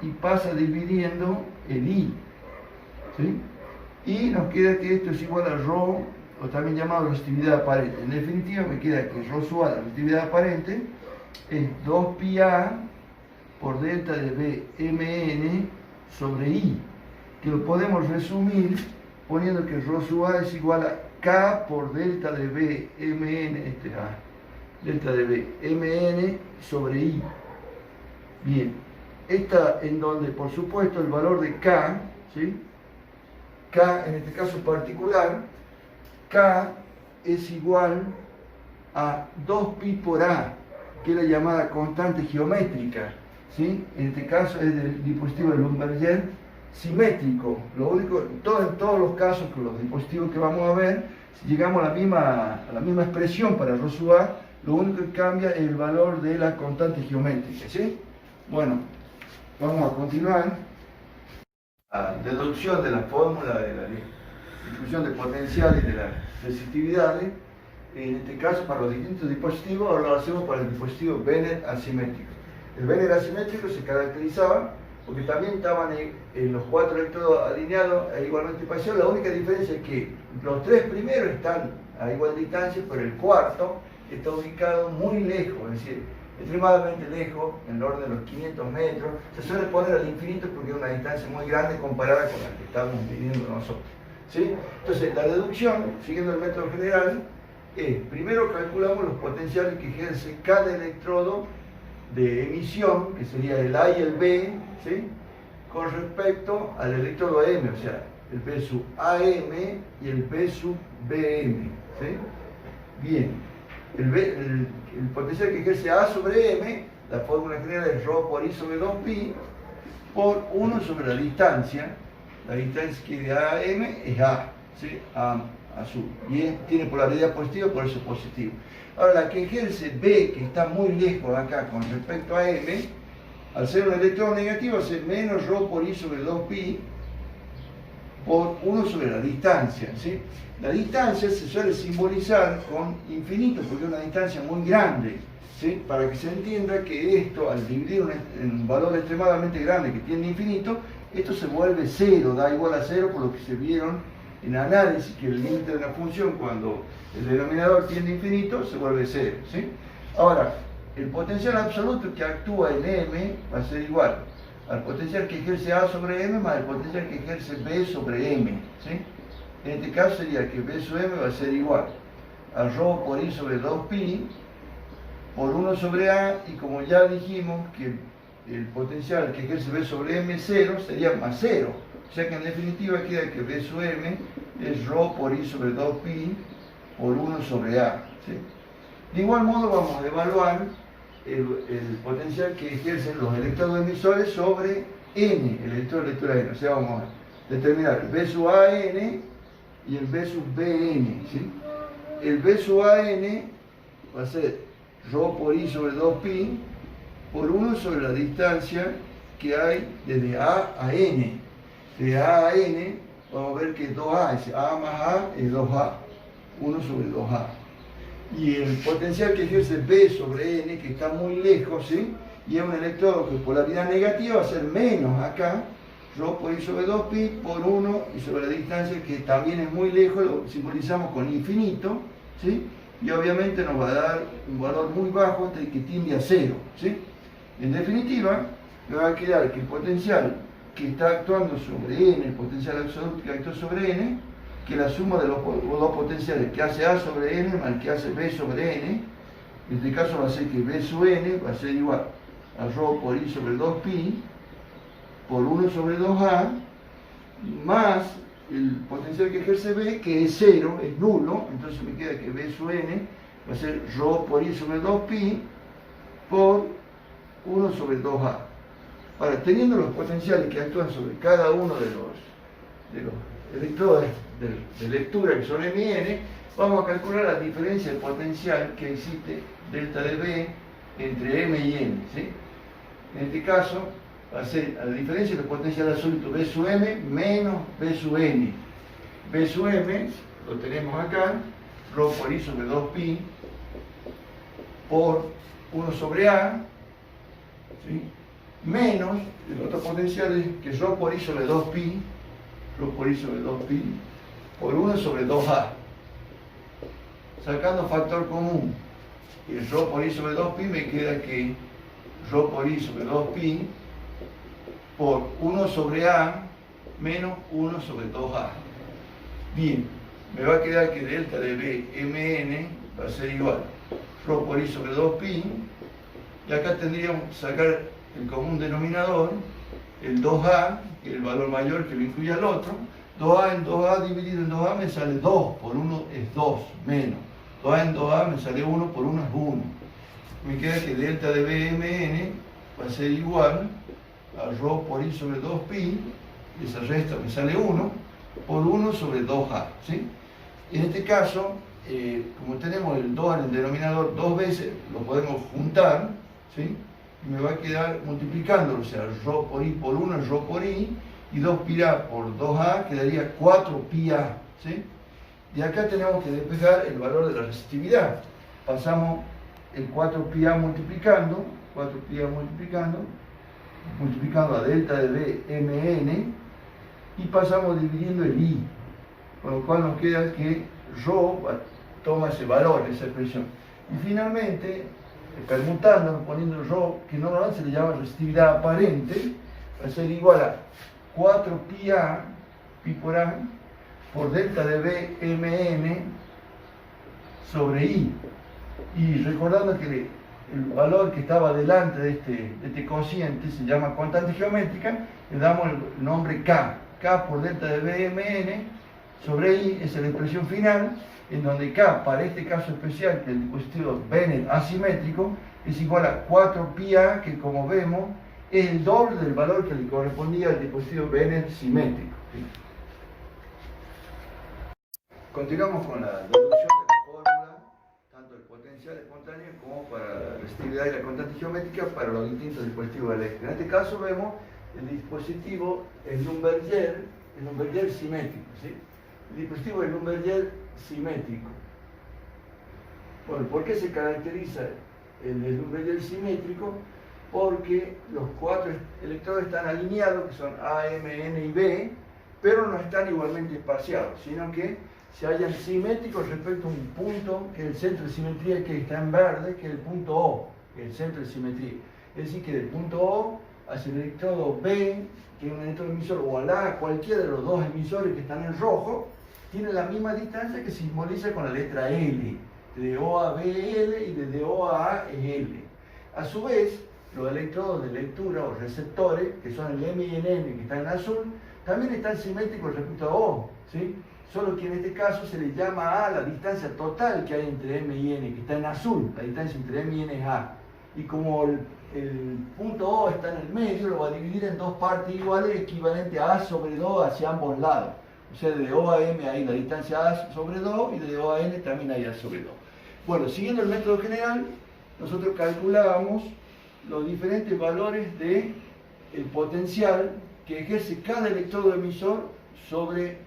y pasa dividiendo el I. ¿Sí? Y nos queda que esto es igual a ρ, o también llamado resistividad aparente. En definitiva me queda que ρ sub A, la resistividad aparente, es 2πa por delta de BMN sobre I, que lo podemos resumir poniendo que ρ sub A es igual a K por delta de BMN, delta de BMN sobre I. Bien, esta en donde por supuesto el valor de K, ¿sí? K en este caso particular, K es igual a 2pi por A, que es la llamada constante geométrica, ¿sí? En este caso es del dispositivo de Lumberger simétrico. Lo único, en todos los casos con los dispositivos que vamos a ver, si llegamos a la misma expresión para ρ sub A, lo único que cambia es el valor de la constante geométrica, ¿sí? Bueno, vamos a continuar. La deducción de la fórmula de la distribución de potenciales y de las resistividades, en este caso para los distintos dispositivos, ahora lo hacemos para el dispositivo Wernher asimétrico. El Wernher asimétrico se caracterizaba porque también estaban en los 4 electrodos alineados e igualmente espaciados. La única diferencia es que los 3 primeros están a igual distancia, pero el cuarto está ubicado muy lejos, es decir, extremadamente lejos, en el orden de los 500 metros. Se suele poner al infinito porque es una distancia muy grande comparada con la que estamos midiendo nosotros, ¿sí? Entonces, la deducción, siguiendo el método general, es, primero calculamos los potenciales que ejerce cada electrodo de emisión, que sería el A y el B, ¿sí? Con respecto al electrodo M, o sea, el P sub AM y el P sub BM, ¿sí? Bien. El potencial que ejerce A sobre M, la fórmula general es ρ por I sobre 2pi por 1 sobre la distancia que de A a M es A, ¿sí? A azul, y tiene polaridad positiva, por eso es positivo. Ahora, la que ejerce B, que está muy lejos acá con respecto a M, al ser un electrón negativo, hace menos ρ por I sobre 2pi por 1 sobre la distancia, ¿sí? La distancia se suele simbolizar con infinito porque es una distancia muy grande, ¿sí? Para que se entienda que esto, al dividir en un valor extremadamente grande que tiende a infinito, esto se vuelve cero, da igual a cero, por lo que se vieron en análisis, que el límite de una función cuando el denominador tiende a infinito se vuelve cero, ¿sí? Ahora, el potencial absoluto que actúa en M va a ser igual al potencial que ejerce A sobre M más el potencial que ejerce B sobre M, ¿sí? En este caso sería que B sub M va a ser igual a ρ por I sobre 2pi por 1 sobre A, y como ya dijimos que el potencial que ejerce B sobre M es 0, sería más 0. O sea que en definitiva queda que B sub M es ρ por I sobre 2pi por 1 sobre A, ¿sí? De igual modo vamos a evaluar el potencial que ejercen los electrodos emisores sobre N, el electrodo lectura N. O sea, vamos a determinar el B sub AN y el B sub BN, ¿sí? El B sub AN va a ser ρ por I sobre 2pi por 1 sobre la distancia que hay desde A a N. De A a N vamos a ver que 2A, es A más A es 2A, 1 sobre 2A. Y el potencial que ejerce B sobre N, que está muy lejos, ¿sí? y es un electrodo que polaridad negativa va a ser menos acá, ρ por I sobre 2pi por 1 y sobre la distancia que también es muy lejos, lo simbolizamos con infinito, ¿sí? Y obviamente nos va a dar un valor muy bajo que tiende a 0, ¿sí? En definitiva, me va a quedar que el potencial que está actuando sobre n, el potencial absoluto que actúa sobre n, que la suma de los dos potenciales que hace A sobre n más que hace B sobre n, en este caso va a ser que B sub n va a ser igual a ρ por I sobre 2pi por 1 sobre 2A más el potencial que ejerce B, que es 0, es nulo, entonces me queda que B sub n va a ser ρ por I sobre 2pi por 1 sobre 2A. Ahora, teniendo los potenciales que actúan sobre cada uno de los electrodos de lectura que son M y N, vamos a calcular la diferencia de potencial que existe delta de B entre M y N, ¿sí? En este caso va a ser la diferencia del potencial absoluto B sub M menos B sub N. B sub M lo tenemos acá, ρ por I sobre 2pi por 1 sobre A, ¿sí? Menos el otro potencial es que ρ por I sobre 2pi, ρ por I sobre 2pi por 1 sobre 2A. Sacando factor común, el ρ por I sobre 2pi me queda que ρ por I sobre 2pi por 1 sobre A menos 1 sobre 2A. Bien, me va a quedar que delta de B mn va a ser igual ρ por I sobre 2pi, y acá tendríamos que sacar el común denominador, el 2A, que es el valor mayor que lo incluye al otro. 2A en 2A dividido en 2A me sale 2, por 1 es 2, menos 2A en 2A me sale 1, por 1 es 1. Me queda que delta de BMN va a ser igual a ρ por I sobre 2pi, y esa resta me sale 1, por 1 sobre 2A, ¿sí? En este caso, como tenemos el 2 en el denominador dos veces, lo podemos juntar, ¿sí? Y me va a quedar multiplicándolo, o sea, ρ por I por 1 es ρ por I, y 2πA por 2A quedaría 4πA, ¿sí? Y acá tenemos que despejar el valor de la resistividad. Pasamos el 4πA multiplicando a delta de B mn, y pasamos dividiendo el I, con lo cual nos queda que ρ toma ese valor, esa expresión. Y finalmente, permutando, poniendo el ρ, que normalmente se le llama resistividad aparente, va a ser igual a 4πA, pi por A, por delta de B mn sobre I. Y recordando que el valor que estaba delante de este cociente se llama constante geométrica, le damos el nombre K. K por delta de B mn sobre I es la expresión final, en donde K, para este caso especial, que el dispositivo Bennett asimétrico, es igual a 4πA, que como vemos, es el doble del valor que le correspondía al dispositivo Bennett simétrico. ¿Sí? Continuamos con la deducción de la fórmula, tanto del potencial espontáneo como para la resistividad y la constante geométrica para los distintos dispositivos eléctricos. En este caso vemos el dispositivo Schlumberger simétrico, ¿sí? El dispositivo Schlumberger simétrico. Bueno, ¿por qué se caracteriza el Schlumberger simétrico? Porque los cuatro electrodos están alineados, que son A, M, N y B, pero no están igualmente espaciados, sino que se hallan simétricos respecto a un punto que es el centro de simetría, que está en verde, que es el punto O, que es el centro de simetría. Es decir, que del punto O hacia el electrodo B, que es un electrodo emisor, o al A, cualquiera de los dos emisores que están en rojo, tiene la misma distancia que se simboliza con la letra L. De O a B es L y de O a A es L. A su vez, los electrodos de lectura o receptores, que son el M y el N, que están en azul, también están simétricos respecto a O, ¿sí? Solo que en este caso se le llama A la distancia total que hay entre M y N, que está en azul, la distancia entre M y N es A. Y como el punto O está en el medio, lo va a dividir en dos partes iguales, equivalente a A sobre 2 hacia ambos lados. O sea, de O a M hay la distancia A sobre 2 y de O a N también hay A sobre 2. Bueno, siguiendo el método general, nosotros calculábamos los diferentes valores del potencial que ejerce cada electrodo emisor sobre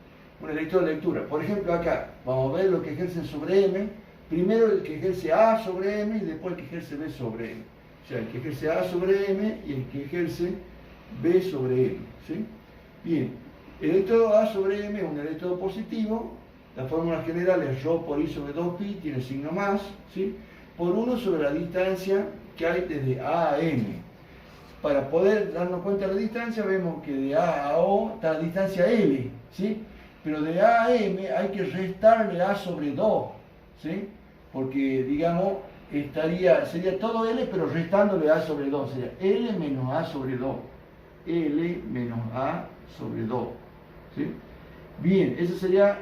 un electrodo de lectura. Por ejemplo, acá vamos a ver lo que ejerce sobre M, primero el que ejerce A sobre M y después el que ejerce B sobre M. O sea, el que ejerce A sobre M y el que ejerce B sobre M, ¿sí? Bien, el electrodo A sobre M es un electrodo positivo. La fórmula general es ρ por I sobre 2pi, tiene signo más, ¿sí? Por 1 sobre la distancia que hay desde A a M. Para poder darnos cuenta de la distancia, vemos que de A a O está la distancia L, ¿sí? Pero de A a M hay que restarle A sobre 2, ¿sí? Porque, digamos, sería todo L, pero restándole A sobre 2, sería L menos A sobre 2. L menos A sobre 2, ¿sí? Bien, ese sería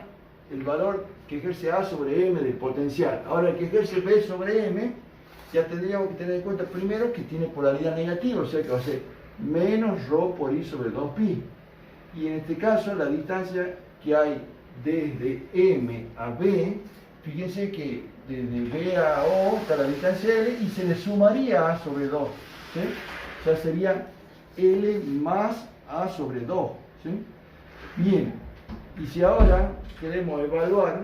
el valor que ejerce A sobre M del potencial. Ahora, el que ejerce B sobre M, ya tendríamos que tener en cuenta primero que tiene polaridad negativa, o sea que va a ser menos ρ por I sobre 2pi. Y en este caso, la distancia que hay desde M a B, fíjense que desde B a O está la distancia L y se le sumaría A sobre 2, ¿sí? O sea, sería L más A sobre 2, ¿sí? Bien, y si ahora queremos evaluar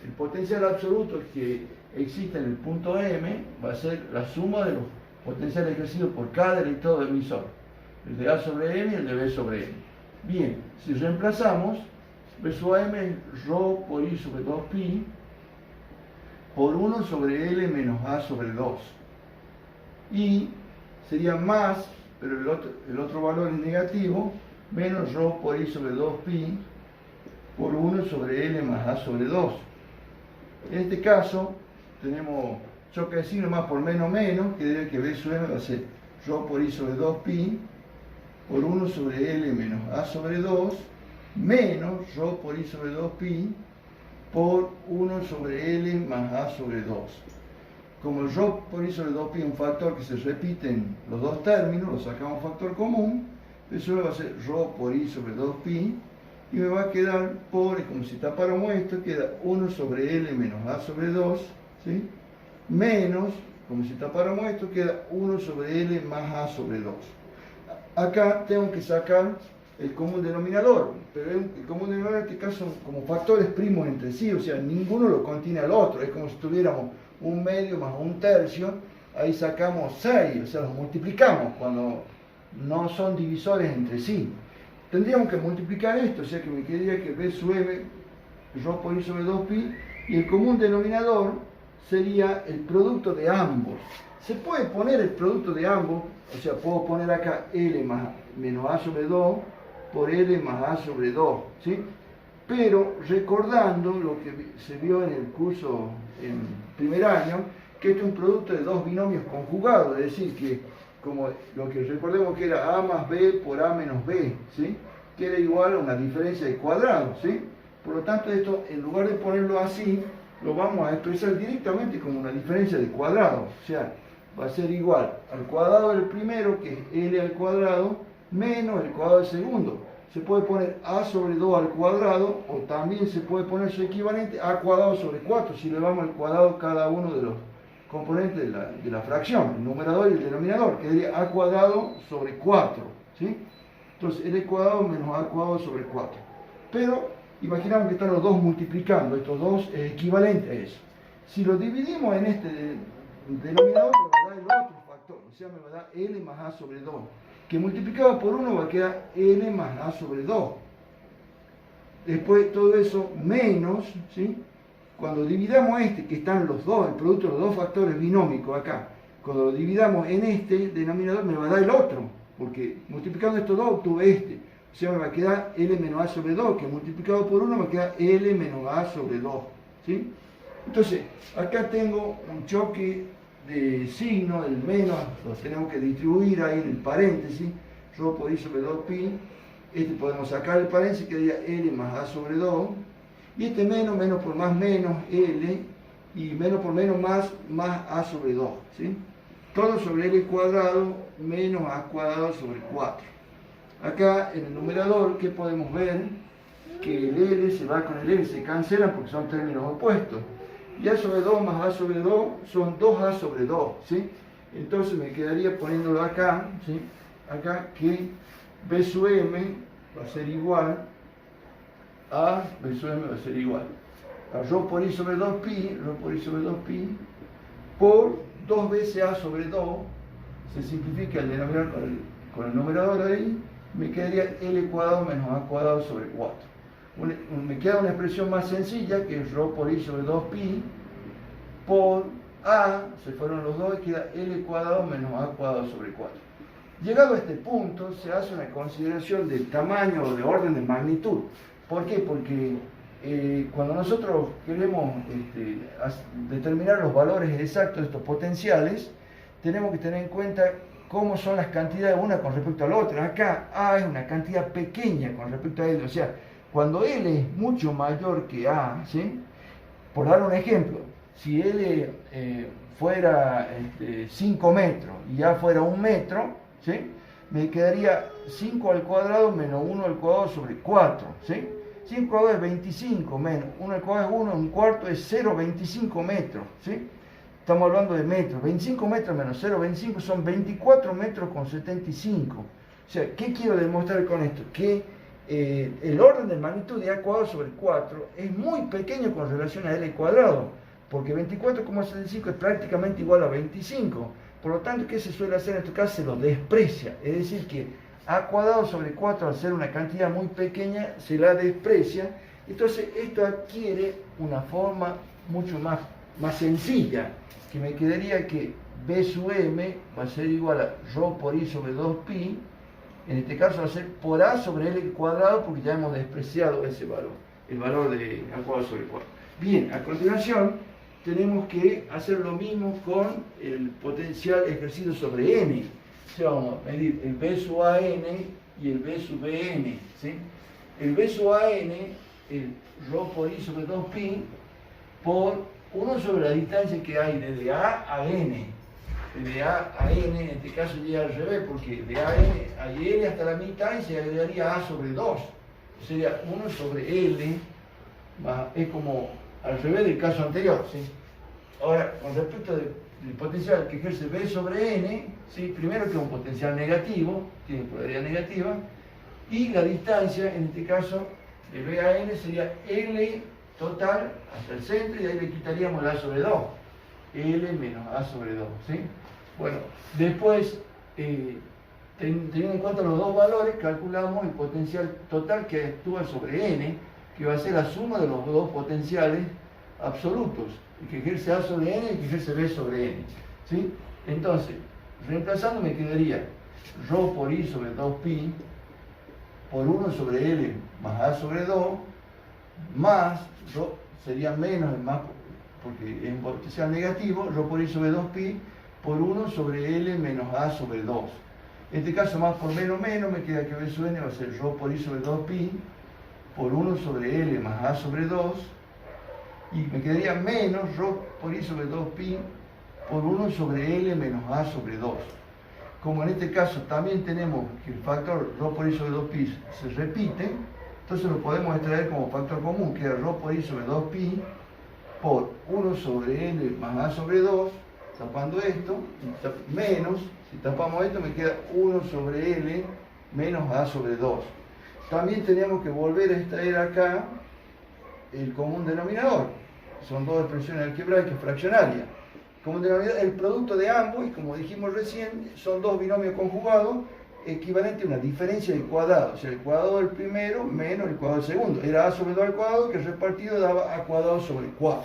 el potencial absoluto que existe en el punto M, va a ser la suma de los potenciales ejercidos por cada electrodo emisor, el de A sobre M y el de B sobre M. Bien, si reemplazamos, B sub M es ρ por I sobre 2pi por 1 sobre L menos A sobre 2. Y sería más, pero el otro valor es negativo, menos ρ por I sobre 2pi por 1 sobre L más A sobre 2. En este caso, tenemos choque de signo más por menos, que diría que B sub M va a ser ρ por I sobre 2pi por 1 sobre L menos A sobre 2 menos ρ por I sobre 2pi por 1 sobre L más A sobre 2. Como el ρ por I sobre 2pi es un factor que se repite en los dos términos, lo sacamos factor común, eso va a ser ρ por I sobre 2pi y me va a quedar por, como si tapáramos esto, queda 1 sobre L menos A sobre 2, ¿sí? Menos, como si tapáramos esto, queda 1 sobre L más A sobre 2. Acá tengo que sacar el común denominador, pero el común denominador en este caso son como factores primos entre sí, o sea, ninguno lo contiene al otro, es como si tuviéramos un medio más un tercio, ahí sacamos 6, o sea, los multiplicamos cuando no son divisores entre sí. Tendríamos que multiplicar esto, o sea que me quedaría que B sub M, ρ por I sobre 2pi, y el común denominador sería el producto de ambos. Se puede poner el producto de ambos, o sea, puedo poner acá L más menos A sobre 2 por L más A sobre 2, ¿sí? Pero recordando lo que se vio en el curso en primer año, que esto es un producto de dos binomios conjugados, es decir, que como lo que recordemos que era A más B por A menos B, ¿sí? Que era igual a una diferencia de cuadrado, ¿sí? Por lo tanto, esto, en lugar de ponerlo así, lo vamos a expresar directamente como una diferencia de cuadrado, o sea, va a ser igual al cuadrado del primero, que es L al cuadrado, menos el cuadrado del segundo. Se puede poner A sobre 2 al cuadrado, o también se puede poner su equivalente A cuadrado sobre 4, si le vamos al cuadrado cada uno de los componentes de la fracción, el numerador y el denominador, que sería A cuadrado sobre 4, ¿sí? Entonces, L cuadrado menos A cuadrado sobre 4. Pero, imaginamos que están los dos multiplicando, estos dos es equivalente a eso. Si lo dividimos en este denominador, me va a dar el otro factor, o sea, me va a dar L más A sobre 2, que multiplicado por 1 va a quedar L más A sobre 2. Después todo eso menos, ¿sí? Cuando dividamos este, que están los dos, el producto de los dos factores binómicos acá, cuando lo dividamos en este denominador me va a dar el otro, porque multiplicando estos dos obtuve este. O sea, me va a quedar L menos A sobre 2, que multiplicado por 1 me queda L menos A sobre 2, ¿sí? Entonces, acá tengo un choque de signo, el menos, lo tenemos que distribuir ahí en el paréntesis, ρ por I sobre 2pi, este podemos sacar el paréntesis, que quedaría L más A sobre 2, y este menos, menos por más menos, L, y menos por menos más, más A sobre 2, ¿sí? Todo sobre L cuadrado menos A cuadrado sobre 4. Acá en el numerador, ¿qué podemos ver? Que el L se va con el L, se cancelan porque son términos opuestos. Y A sobre 2 más A sobre 2 son 2A sobre 2, ¿sí? Entonces me quedaría poniéndolo acá, ¿sí? Acá que B sub M va a ser igual a B sub M va a ser igual a ρ por I sobre 2pi, ρ por I sobre 2pi, por 2 veces A sobre 2 se simplifica el denominador con el numerador ahí, me quedaría L cuadrado menos A cuadrado sobre 4. Me queda una expresión más sencilla que es ρ por I sobre 2pi por A, se fueron los dos y queda L cuadrado menos A cuadrado sobre 4. Llegado a este punto se hace una consideración del tamaño o de orden de magnitud. ¿Por qué? Porque cuando nosotros queremos determinar los valores exactos de estos potenciales, tenemos que tener en cuenta cómo son las cantidades una con respecto a la otra. Acá A es una cantidad pequeña con respecto a L, o sea, cuando L es mucho mayor que A, ¿sí? Por dar un ejemplo, si L fuera 5 metros y A fuera 1 metro, ¿sí? Me quedaría 5 al cuadrado menos 1 al cuadrado sobre 4, ¿sí? 5 al cuadrado es 25 menos 1 al cuadrado es 1, un cuarto es 0,25 metros, ¿sí? Estamos hablando de metros. 25 metros menos 0,25 son 24 metros con 75. O sea, ¿qué quiero demostrar con esto? Que el orden de magnitud de A cuadrado sobre 4 es muy pequeño con relación a L cuadrado, porque 24,75 es prácticamente igual a 25. Por lo tanto, ¿qué se suele hacer en este caso? Se lo desprecia. Es decir, que A cuadrado sobre 4, al ser una cantidad muy pequeña, se la desprecia. Entonces, esto adquiere una forma mucho más sencilla, que me quedaría que B sub m va a ser igual a ρ por I sobre 2pi, en este caso va a ser por A sobre L cuadrado, porque ya hemos despreciado ese valor, el valor de A cuadrado sobre 4. Bien, a continuación tenemos que hacer lo mismo con el potencial ejercido sobre n. O sea, vamos a medir el B sub AN y el B sub BN, ¿sí? El B sub AN, el ρ por I sobre 2pi, por 1 sobre la distancia que hay desde A a N. Desde A a N, en este caso llega al revés, porque de A a N hay L hasta la mitad y se agregaría A sobre 2. Sería 1 sobre L, es como al revés del caso anterior, ¿sí? Ahora, con respecto del potencial que ejerce B sobre N, ¿sí? Primero que es un potencial negativo, tiene polaridad negativa, y la distancia, en este caso, de B a N sería L total hasta el centro, y ahí le quitaríamos el A sobre 2, L menos A sobre 2, ¿sí? Bueno, después, teniendo en cuenta los dos valores, calculamos el potencial total que actúa sobre N, que va a ser la suma de los dos potenciales absolutos, el que ejerce A sobre N y el que ejerce B sobre N, ¿sí? Entonces, reemplazando me quedaría ρ por I sobre 2pi por 1 sobre L más A sobre 2, más, sería menos, más, porque es un potencial negativo, ρ por I sobre 2pi por 1 sobre L menos A sobre 2. En este caso, más por menos, me queda que B sub n va a ser ρ por I sobre 2pi por 1 sobre L más A sobre 2, y me quedaría menos ρ por I sobre 2pi por 1 sobre L menos A sobre 2. Como en este caso también tenemos que el factor ρ por I sobre 2pi se repite, entonces lo podemos extraer como factor común, que es ρ por I sobre 2pi por 1 sobre L más A sobre 2, tapando esto, menos, si tapamos esto me queda 1 sobre L menos A sobre 2. También tenemos que volver a extraer acá el común denominador. Son dos expresiones algebraicas fraccionarias. Común denominador, el producto de ambos, y como dijimos recién, son dos binomios conjugados equivalente a una diferencia de cuadrado. O sea, el cuadrado del primero menos el cuadrado del segundo. Era A sobre 2 al cuadrado, que repartido daba A cuadrado sobre 4.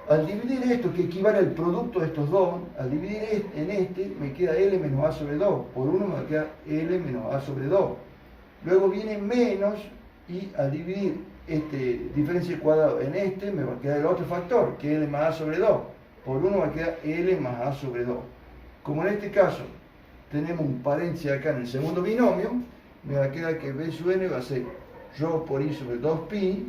Al dividir esto, que equivale al producto de estos dos, al dividir en este, me queda L menos A sobre 2. Por 1 me queda L menos A sobre 2. Luego viene menos, y al dividir diferencia de cuadrado en este, me va a quedar el otro factor, que es L más A sobre 2. Por 1 va a quedar L más A sobre 2. Como en este caso tenemos un paréntesis acá en el segundo binomio, me va a quedar que B sub n va a ser ρ por I sobre 2pi,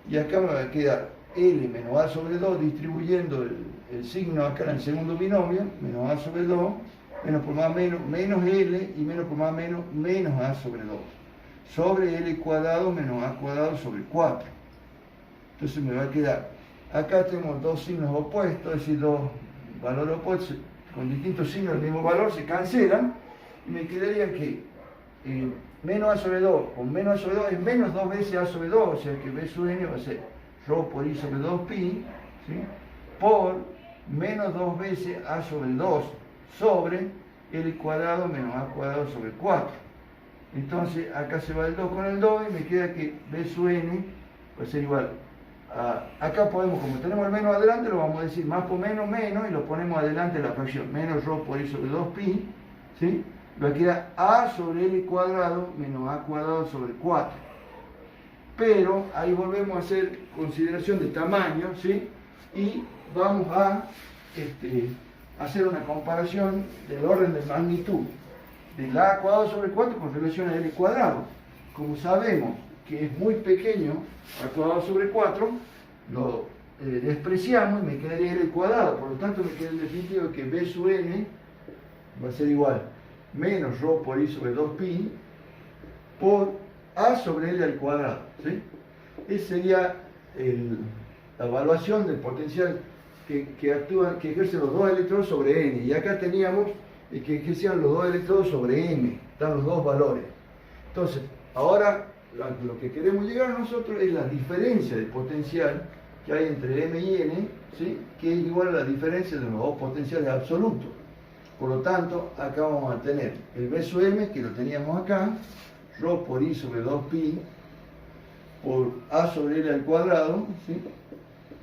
y acá me va a quedar L menos A sobre 2, distribuyendo el signo acá en el segundo binomio, menos A sobre 2, menos por más menos, menos L, y menos por más menos, menos A sobre 2, sobre L cuadrado menos A cuadrado sobre 4. Entonces me va a quedar, acá tenemos dos signos opuestos, es decir, dos valores opuestos, con distintos signos del mismo valor, se cancelan, y me quedaría que menos A sobre 2 con menos A sobre 2 es menos 2 veces A sobre 2, o sea que B sub n va a ser ρ por I sobre 2pi, ¿sí? Por menos 2 veces A sobre 2, sobre L cuadrado menos A cuadrado sobre 4. Entonces acá se va el 2 con el 2 y me queda que B sub n va a ser igual a, acá podemos, como tenemos el menos adelante, lo vamos a decir más por menos, menos, y lo ponemos adelante en la fracción, menos ρ por i sobre 2pi, ¿sí? Va a quedar A sobre L cuadrado menos A cuadrado sobre 4. Pero ahí volvemos a hacer consideración de tamaño, ¿sí? Y vamos a hacer una comparación del orden de magnitud del A cuadrado sobre 4 con relación a L cuadrado. Como sabemos que es muy pequeño A cuadrado sobre 4, lo despreciamos y me quedaría L cuadrado. Por lo tanto, me queda el definitivo que B sub n va a ser igual menos ρ por i sobre 2pi por A sobre L al cuadrado, ¿sí? Esa sería la evaluación del potencial que ejercen los dos electrodos sobre n. Y acá teníamos que ejercían los dos electrodos sobre m. Están los dos valores. Entonces, ahora lo que queremos llegar nosotros es la diferencia de potencial que hay entre m y n, ¿sí? Que es igual a la diferencia de los dos potenciales absolutos. Por lo tanto, acá vamos a tener el B sub m, que lo teníamos acá, ρ por i sobre 2pi por A sobre L al cuadrado, ¿sí?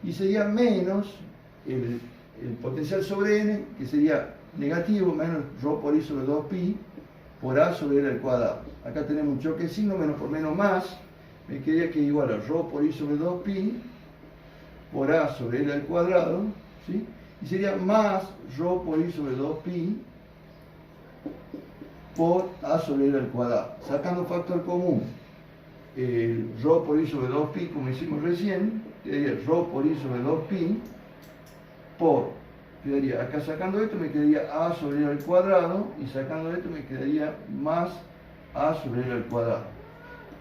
Y sería menos el potencial sobre n, que sería negativo, menos ρ por i sobre 2pi por A sobre L al cuadrado. Acá tenemos un choque de signo, menos por menos más, me quedaría que es igual a ρ por i sobre 2pi por A sobre L al cuadrado, ¿sí? Y sería más ρ por i sobre 2pi por A sobre L al cuadrado. Sacando factor común, el ρ por i sobre 2pi, como hicimos recién, quedaría ρ por i sobre 2pi por, quedaría, acá sacando esto me quedaría A sobre L al cuadrado, y sacando esto me quedaría más A sobre L al cuadrado.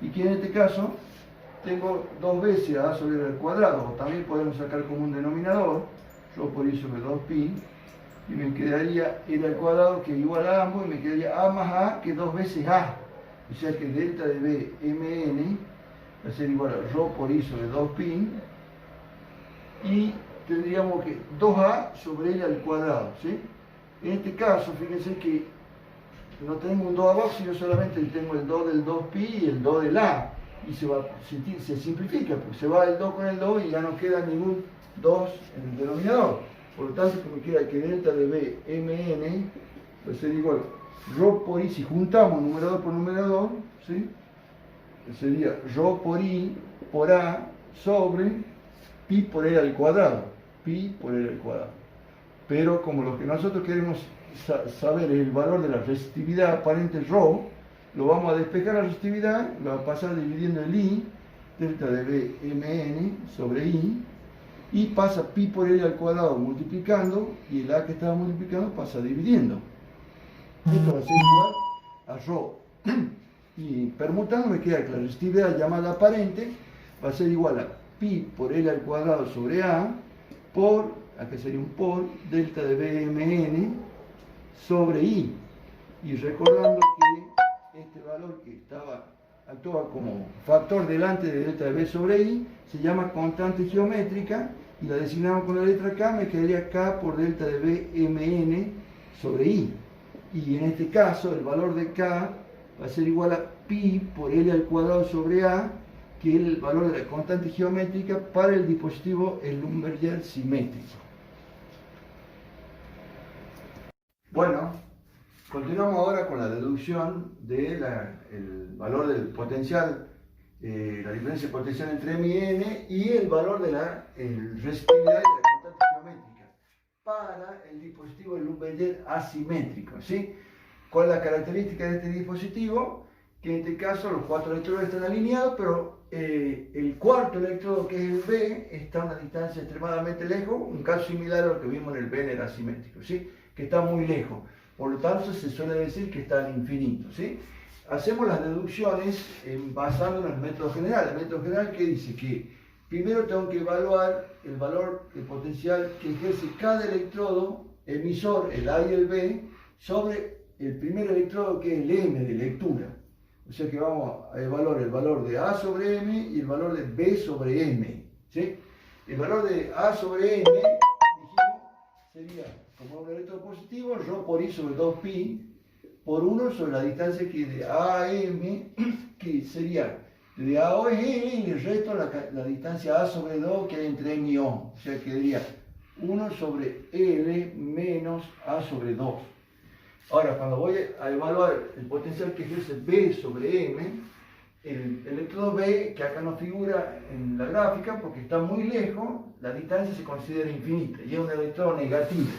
Y que en este caso tengo dos veces A sobre L al cuadrado, o también podemos sacar como un denominador, ρ por i sobre 2pi, y me quedaría L al cuadrado, que es igual a ambos, y me quedaría A más A, que es dos veces A. O sea que delta de B mn va a ser igual a ρ por i sobre 2pi, y tendríamos que 2A sobre L al cuadrado, ¿sí? En este caso, fíjense que no tenemos un 2 abajo, sino solamente tengo el 2 del 2pi y el 2 del A. Y se simplifica, porque se va el 2 con el 2 y ya no queda ningún 2 en el denominador. Por lo tanto, me queda que delta de B mn va a ser igual ρ por i, si juntamos numerador por numerador, ¿sí? Sería ρ por i por A sobre pi por L al cuadrado. Pi por L al cuadrado. Pero como lo que nosotros queremos saber es el valor de la resistividad aparente ρ, lo vamos a despejar la resistividad, lo va a pasar dividiendo el i, delta de B mn sobre i, y pasa pi por L al cuadrado multiplicando, y el A que estaba multiplicando pasa dividiendo. Esto va a ser igual a ρ. Y permutando me queda que la resistividad llamada aparente va a ser igual a pi por L al cuadrado sobre A por, acá sería un por, delta de B mn sobre i. Y recordando que este valor que actuaba como factor delante de delta de B sobre i se llama constante geométrica, y la designamos con la letra K, me quedaría K por delta de B mn sobre i. Y en este caso el valor de K va a ser igual a pi por L al cuadrado sobre A, que es el valor de la constante geométrica para el dispositivo Schlumberger simétrico. Bueno, continuamos ahora con la deducción del valor del potencial, la diferencia potencial entre M y N, y el valor de la resistividad de la constante geométrica para el dispositivo Schlumberger asimétrico, ¿sí? ¿Cuál es la característica de este dispositivo? Que en este caso los 4 electrodos están alineados, pero el cuarto electrodo, que es el B, está a una distancia extremadamente lejos, un caso similar a lo que vimos en el Benner asimétrico, ¿sí? Que está muy lejos. Por lo tanto, se suele decir que está al infinito, ¿sí? Hacemos las deducciones basándonos en el método general. El método general que dice que primero tengo que evaluar el valor de potencial que ejerce cada electrodo emisor, el A y el B, sobre el primer electrodo, que es el M de lectura. O sea que vamos a evaluar el valor de A sobre M y el valor de B sobre M, ¿sí? El valor de A sobre M, dijimos, sería, como un electrón positivo, ρ por I sobre 2pi por 1 sobre la distancia que de AM, que sería de AO es L y le resto la distancia A sobre 2 que hay entre M y O. O sea, quedaría 1 sobre L menos A sobre 2. Ahora, cuando voy a evaluar el potencial que ejerce B sobre M, el electrodo B, que acá no figura en la gráfica porque está muy lejos, la distancia se considera infinita y es un electrodo negativo.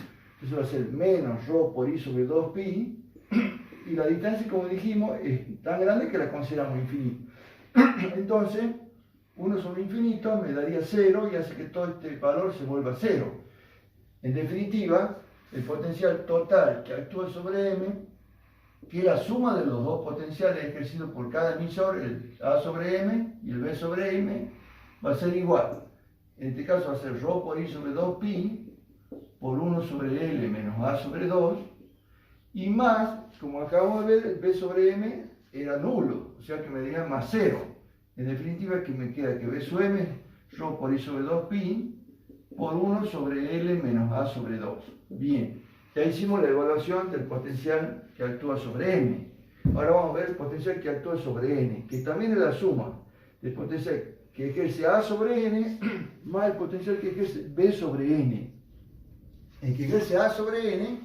Entonces va a ser menos ρ por I sobre 2pi y la distancia, como dijimos, es tan grande que la consideramos infinita. Entonces, 1 sobre infinito me daría 0 y hace que todo este valor se vuelva 0. En definitiva, el potencial total que actúa sobre M, que es la suma de los dos potenciales ejercidos por cada emisor, el A sobre M y el B sobre M, va a ser igual. En este caso va a ser ρ por I sobre 2pi por 1 sobre L menos A sobre 2, y más, como acabamos de ver, el B sobre M era nulo, o sea que me daría más 0. En definitiva, que me queda que B sub M, ρ por I sobre 2pi por 1 sobre L menos A sobre 2. Bien, ya hicimos la evaluación del potencial que actúa sobre M. Ahora vamos a ver el potencial que actúa sobre N, que también es la suma del potencial que ejerce A sobre N más el potencial que ejerce B sobre N. El que ejerce A sobre N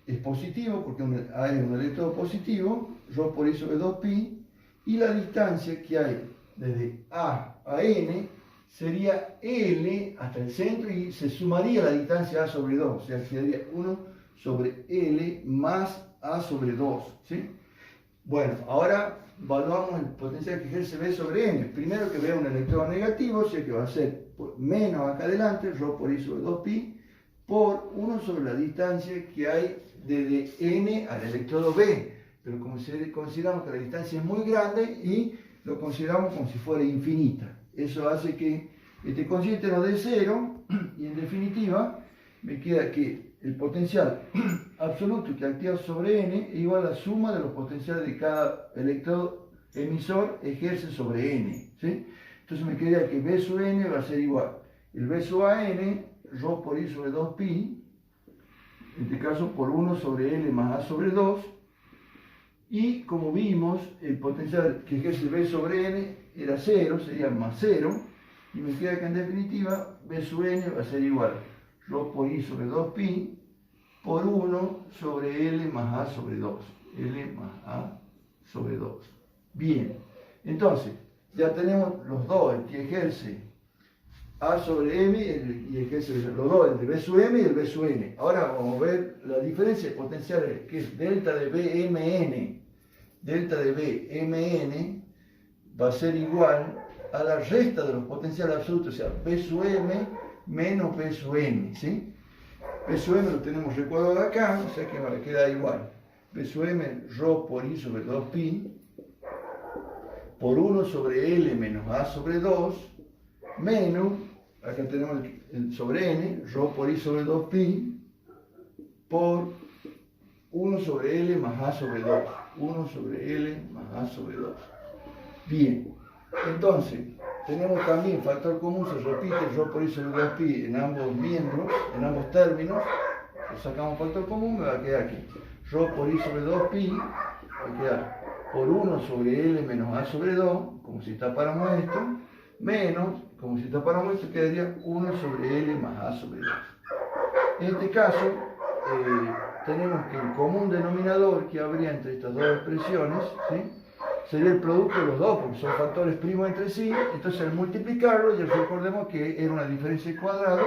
es positivo porque A es un electrodo positivo, ρ por I sobre 2pi, y la distancia que hay desde A a N sería L hasta el centro y se sumaría la distancia A sobre 2, o sea, quedaría 1 sobre L más A sobre 2, ¿sí? Bueno, ahora evaluamos el potencial que ejerce B sobre N. Primero que vea un electrodo negativo, o sea que va a ser menos acá adelante, ρ por I sobre 2pi, por 1 sobre la distancia que hay desde N al electrodo B. Pero consideramos que la distancia es muy grande y lo consideramos como si fuera infinita. Eso hace que este cociente nos dé 0 y en definitiva me queda que el potencial absoluto que actúa sobre N es igual a la suma de los potenciales de cada electrodo emisor ejerce sobre N, ¿sí? Entonces me queda que B sub N va a ser igual el B sub AN, ρ por I sobre 2pi, en este caso por 1 sobre L más A sobre 2, y como vimos el potencial que ejerce B sobre N era 0, sería más 0, y me queda que en definitiva B sub N va a ser igual ρ por I sobre 2pi por 1 sobre L más A sobre 2. L más A sobre 2. Bien, entonces ya tenemos los dos, el que ejerce A sobre M y ejerce los dos, el de B sub M y el B sub N. Ahora vamos a ver la diferencia de potenciales, que es delta de BMN. Delta de BMN va a ser igual a la resta de los potenciales absolutos, o sea, B sub M menos B sub N, ¿sí? B sub M lo tenemos recuadrado acá, o sea que va a quedar igual. B sub M, ρ por I sobre 2pi, por 1 sobre L menos A sobre 2, menos, acá tenemos el sobre N, ρ por I sobre 2pi, por 1 sobre L más A sobre 2. 1 sobre L más A sobre 2. Bien, entonces, tenemos también factor común, se repite ρ por I sobre 2pi en ambos miembros, en ambos términos. Lo sacamos factor común, me va a quedar aquí. ρ por I sobre 2pi va a quedar por 1 sobre L menos A sobre 2, como si tapáramos esto, menos, como si tapáramos esto, quedaría 1 sobre L más A sobre 2. En este caso, tenemos que el común denominador que habría entre estas dos expresiones, ¿sí?, sería el producto de los dos, porque son factores primos entre sí. Entonces al multiplicarlo, ya recordemos que era una diferencia al cuadrado,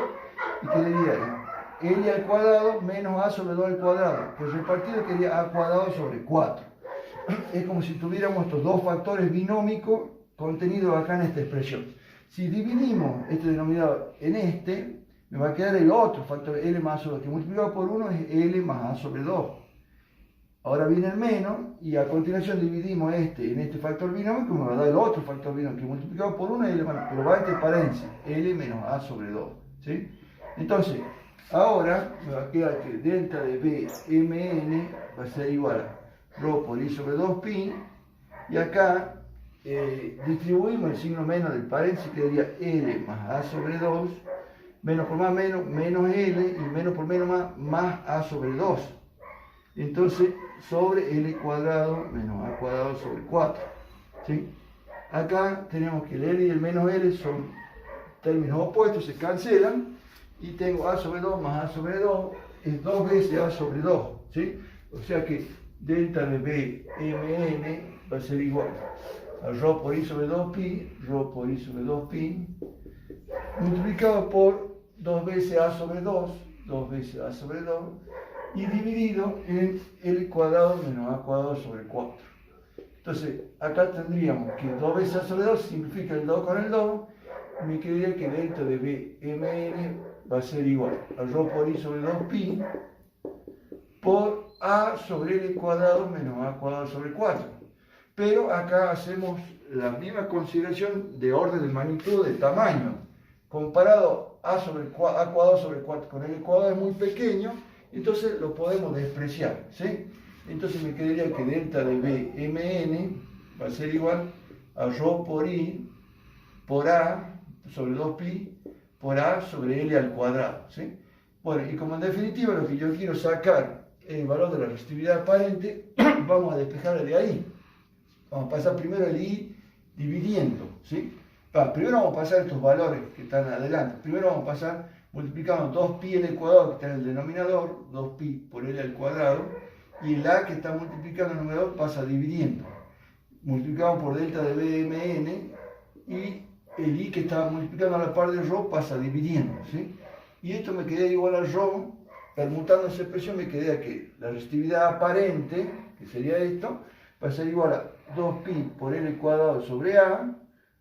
y quedaría L al cuadrado menos A sobre 2 al cuadrado, que repartido quedaría A cuadrado sobre 4. Es como si tuviéramos estos dos factores binómicos contenidos acá en esta expresión. Si dividimos este denominador en este, me va a quedar el otro factor L más A sobre 2, que multiplicado por 1 es L más A sobre 2. Ahora viene el menos, y a continuación dividimos este en este factor binómico, me va a dar el otro factor binómico, que multiplicado por 1 es L más, pero va entre paréntesis, L menos A sobre 2. ¿Sí? Entonces, ahora me va a quedar que delta de BMN va a ser igual a ρ por I sobre 2pi, y acá distribuimos el signo menos del paréntesis, quedaría L más A sobre 2, menos por más menos, menos L, y menos por menos más A sobre 2. Entonces, sobre L cuadrado menos A cuadrado sobre 4. ¿Sí? Acá tenemos que el L y el menos L son términos opuestos, se cancelan, y tengo A sobre 2 más A sobre 2, es 2 veces A sobre 2. ¿Sí? O sea que delta de B mn va a ser igual a ρ por I sobre 2pi, ρ por I sobre 2pi, multiplicado por 2 veces A sobre 2, 2 veces A sobre 2, y dividido en L cuadrado menos A cuadrado sobre 4. Entonces, acá tendríamos que 2 veces A sobre 2 simplifica el 2 con el 2, y me quedaría que delta de B mn va a ser igual a ρ por I sobre 2pi por A sobre L cuadrado menos A cuadrado sobre 4. Pero acá hacemos la misma consideración de orden de magnitud, de tamaño. Comparado A cuadrado sobre 4 con L cuadrado es muy pequeño, entonces lo podemos despreciar, ¿sí? Entonces me quedaría que delta de B mn va a ser igual a ρ por I por A sobre 2pi por A sobre L al cuadrado, ¿sí? Bueno, y como en definitiva lo que yo quiero sacar es el valor de la resistividad aparente, vamos a despejar de ahí. Vamos a pasar primero el I dividiendo, ¿sí? Primero vamos a pasar estos valores que están adelante. Primero vamos a pasar multiplicando 2pi L cuadrado que está en el denominador, 2pi por L al cuadrado, y el A que está multiplicando en el numerador pasa dividiendo. Multiplicamos por delta de BMN, y el I que está multiplicando a la par de ρ pasa dividiendo, ¿sí? Y esto me queda igual a ρ, permutando esa expresión me queda que la resistividad aparente, que sería esto, va a ser igual a 2pi por L cuadrado sobre A,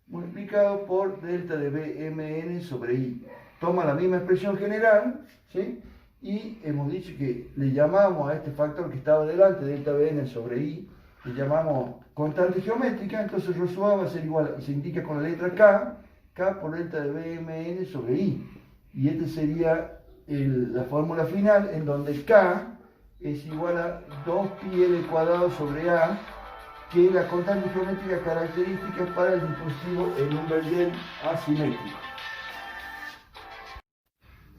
multiplicado por delta de BMN sobre I. Toma la misma expresión general, ¿sí? Y hemos dicho que le llamamos a este factor que estaba delante, delta BN sobre I, le llamamos constante geométrica, entonces ρ sub A va a ser igual, se indica con la letra K por delta de BMN sobre I. Y esta sería la fórmula final, en donde K es igual a 2pi L cuadrado sobre A, que es la constante geométrica característica para el dispositivo Ellenberger asimétrico.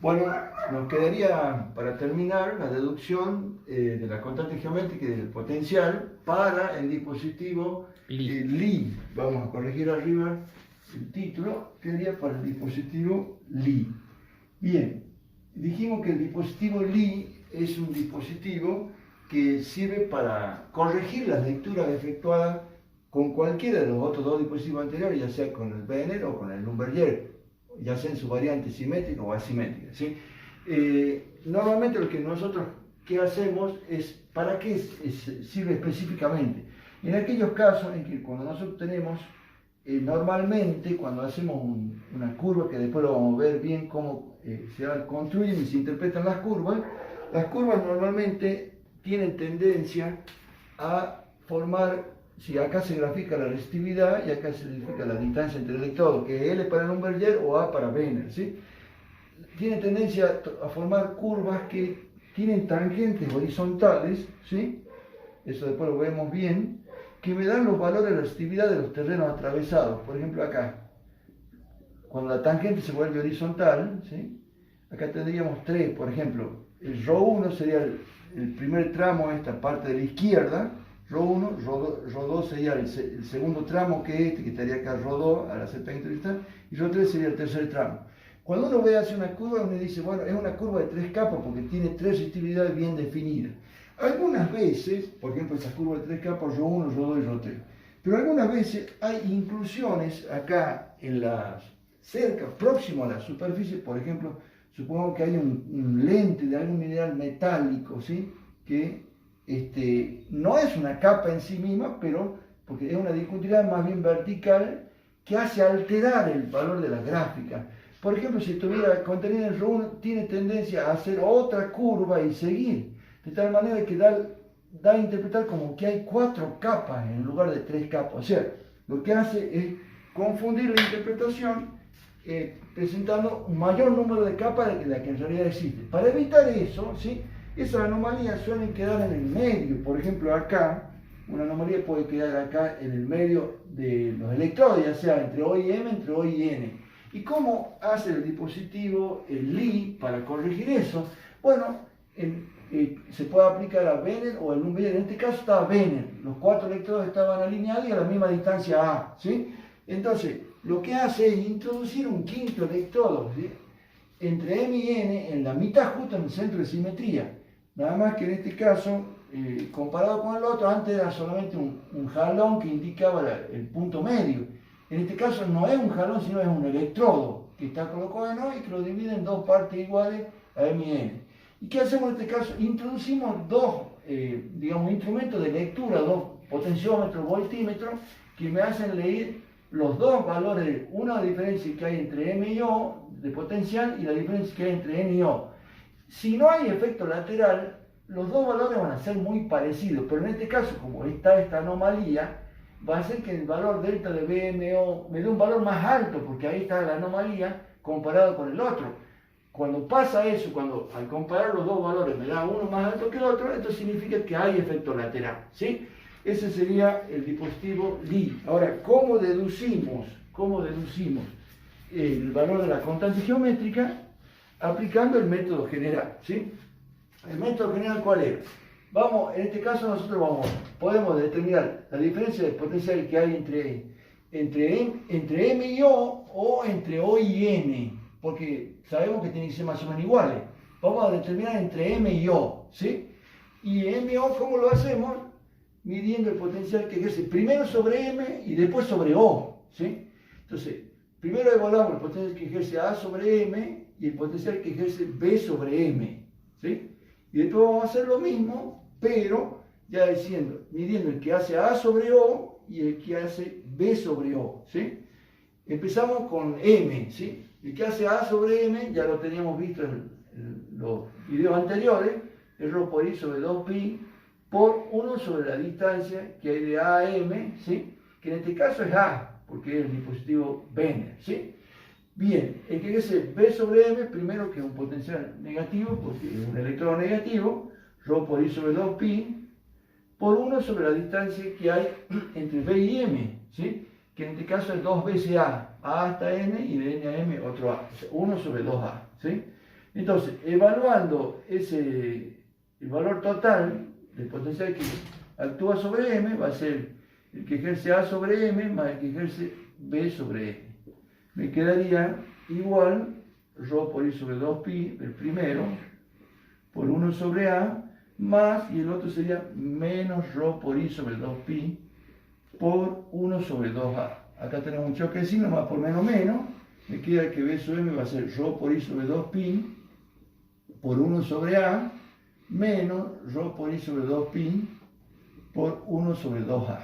Bueno, nos quedaría para terminar la deducción de la constante geométrica y del potencial para el dispositivo Lie. Vamos a corregir arriba el título, quedaría para el dispositivo Lie. Bien, dijimos que el dispositivo Lie es un dispositivo que sirve para corregir las lecturas efectuadas con cualquiera de los otros dos dispositivos anteriores, ya sea con el BNR o con el Lumberger, ya sea en su variante simétrica o asimétrica, ¿sí? Normalmente lo que nosotros hacemos es, ¿para qué sirve específicamente? En aquellos casos en que cuando nosotros tenemos, normalmente cuando hacemos una curva, que después lo vamos a ver bien cómo se construyen y se interpretan las curvas normalmente tienen tendencia a formar, si acá se grafica la resistividad y acá se grafica la distancia entre electrodos, que es L para Lumberger o A para Wiener, ¿sí? Tienen tendencia a formar curvas que tienen tangentes horizontales, ¿sí? Eso después lo vemos bien, que me dan los valores de resistividad de los terrenos atravesados. Por ejemplo acá, cuando la tangente se vuelve horizontal, ¿sí? Acá tendríamos 3, por ejemplo, el ρ1 sería el primer tramo, esta parte de la izquierda, ρ1, ρ2 sería el segundo tramo, que es este, que estaría acá ρ2 a la z interdigital, y ρ3 sería el tercer tramo. Cuando uno ve hacia una curva, uno dice, bueno, es una curva de 3 capas porque tiene 3 resistividades bien definidas. Algunas veces, por ejemplo, estas curvas de 3 capas, ρ1, ρ2 y ρ3, pero algunas veces hay inclusiones acá en las cerca, próximo a la superficie, por ejemplo, supongamos que hay un lente de algún mineral metálico, ¿sí? Que no es una capa en sí misma, pero porque es una discontinuidad más bien vertical que hace alterar el valor de la gráfica. Por ejemplo, si estuviera contenida en ρ1, tiene tendencia a hacer otra curva y seguir, de tal manera que da a interpretar como que hay 4 capas en lugar de 3 capas. O sea, lo que hace es confundir la interpretación presentando un mayor número de capas de la que en realidad existe. Para evitar eso, ¿sí? Esas anomalías suelen quedar en el medio. Por ejemplo, acá, una anomalía puede quedar acá en el medio de los electrodos, ya sea entre O y M, entre O y N. ¿Y cómo hace el dispositivo, el Lie, para corregir eso? Bueno, se puede aplicar a Vener o el Vener. En este caso estaba Vener. Los 4 electrodos estaban alineados y a la misma distancia A, ¿sí? Entonces, lo que hace es introducir un quinto electrodo, ¿sí?, entre M y N en la mitad, justo en el centro de simetría. Nada más que en este caso, comparado con el otro, antes era solamente un jalón que indicaba el punto medio. En este caso no es un jalón, sino es un electrodo que está colocado en O y que lo divide en 2 partes iguales a M y N. ¿Y qué hacemos en este caso? Introducimos 2, digamos, instrumentos de lectura, 2 potenciómetros, voltímetros, que me hacen leer los 2 valores, una diferencia que hay entre M y O de potencial y la diferencia que hay entre N y O. Si no hay efecto lateral, los 2 valores van a ser muy parecidos, pero en este caso, como está esta anomalía, va a hacer que el valor delta de BMO me dé un valor más alto, porque ahí está la anomalía comparado con el otro. Cuando pasa eso, cuando al comparar los 2 valores me da uno más alto que el otro, esto significa que hay efecto lateral, ¿sí? Ese sería el dispositivo Lie. Ahora, ¿cómo deducimos el valor de la constante geométrica? Aplicando el método general, ¿sí? ¿El método general cuál es? Vamos, en este caso nosotros podemos determinar la diferencia de potencial que hay entre M y O entre O y N, porque sabemos que tienen que ser más o menos iguales. Vamos a determinar entre M y O, ¿sí? Y M y O, ¿cómo lo hacemos? Midiendo el potencial que ejerce primero sobre M y después sobre O, ¿sí? Entonces, primero evaluamos el potencial que ejerce A sobre M y el potencial que ejerce B sobre M, ¿sí? Y después vamos a hacer lo mismo, pero ya midiendo el que hace A sobre O y el que hace B sobre O, ¿sí? Empezamos con M, ¿sí? El que hace A sobre M, ya lo teníamos visto en los videos anteriores, es ρ por I sobre 2pi por 1 sobre la distancia que hay de A a M, ¿sí? Que en este caso es A, porque es el dispositivo Vener, ¿sí? Bien, el que es B sobre M, primero que es un potencial negativo, porque es un electrón negativo, ρ por I sobre 2pi, por 1 sobre la distancia que hay entre B y M, ¿sí? Que en este caso es 2 veces A hasta N y de N a M otro A, o sea, 1 sobre 2A, ¿sí? Entonces, evaluando el valor total del potencial que actúa sobre M, va a ser el que ejerce A sobre M más el que ejerce B sobre M. Me quedaría igual ρ por I sobre 2pi, el primero, por 1 sobre A, más, y el otro sería menos ρ por I sobre 2pi, por 1 sobre 2A. Acá tenemos un choque de signo, más por menos, me queda que B sobre M va a ser ρ por I sobre 2pi, por 1 sobre A, menos ρ por I sobre 2pi, por 1 sobre 2A.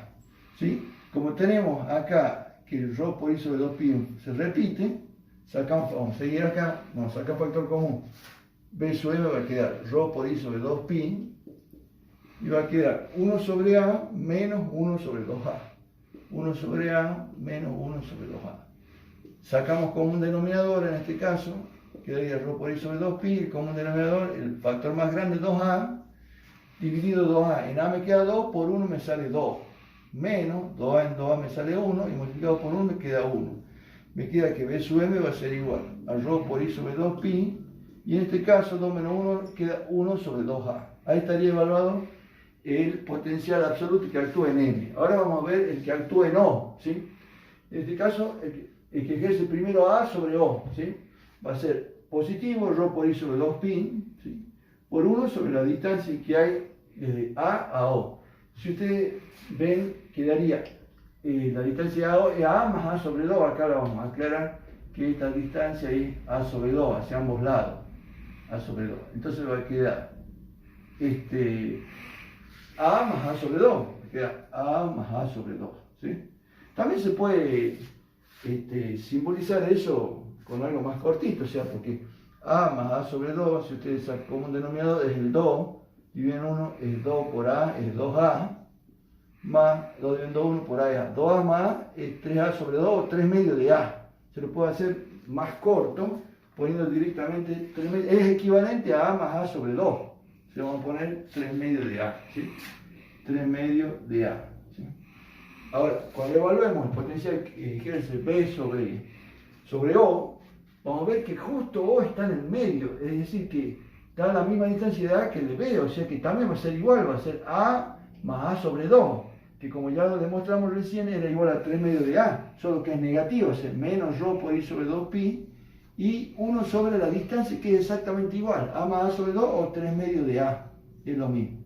¿Sí? Como tenemos acá que el ρ por I sobre 2pi se repite, vamos a seguir acá, vamos a sacar factor común. B sobre M va a quedar ρ por I sobre 2pi y va a quedar 1 sobre A menos 1 sobre 2A. 1 sobre A menos 1 sobre 2A. Sacamos común denominador en este caso, quedaría ρ por I sobre 2pi, el común denominador, el factor más grande 2A, dividido 2A. En A me queda 2, por 1 me sale 2. Menos 2A en 2A me sale 1 y multiplicado por 1 me queda 1. Me queda que B sub M va a ser igual a ρ por I sobre 2pi y en este caso 2 menos 1 queda 1 sobre 2A. Ahí estaría evaluado el potencial absoluto que actúa en M. Ahora vamos a ver el que actúa en O, ¿sí? En este caso el que ejerce primero A sobre O, ¿sí? Va a ser positivo ρ por I sobre 2pi, ¿sí? Por 1 sobre la distancia que hay desde A a O. Si ustedes ven, quedaría la distancia de A es A más A sobre 2. Acá la vamos a aclarar que esta distancia es A sobre 2, hacia ambos lados. A sobre 2. Entonces va a quedar A más A sobre 2. Queda A más A sobre 2. ¿Sí? También se puede simbolizar eso con algo más cortito, o sea, porque A más A sobre 2, si ustedes sacan como un denominador, es el 2. Dividen 1 es 2 por A, es 2A, más 2 dividiendo 1 por A es A. 2A más A es 3A sobre 2 o 3 medios de A. Se lo puede hacer más corto, poniendo directamente 3 medios. Es equivalente a A más A sobre 2. Se vamos a poner 3 medios de A. ¿Sí? 3 medios de A. ¿Sí? Ahora, cuando evaluemos el potencial que ejerce B sobre O, vamos a ver que justo O está en el medio, es decir, que está a la misma distancia de A que el de B, o sea que también va a ser igual, va a ser A más A sobre 2, que como ya lo demostramos recién era igual a 3 medios de A, solo que es negativo, es menos ρ por I sobre 2pi, y 1 sobre la distancia que es exactamente igual, A más A sobre 2 o 3 medios de A, es lo mismo.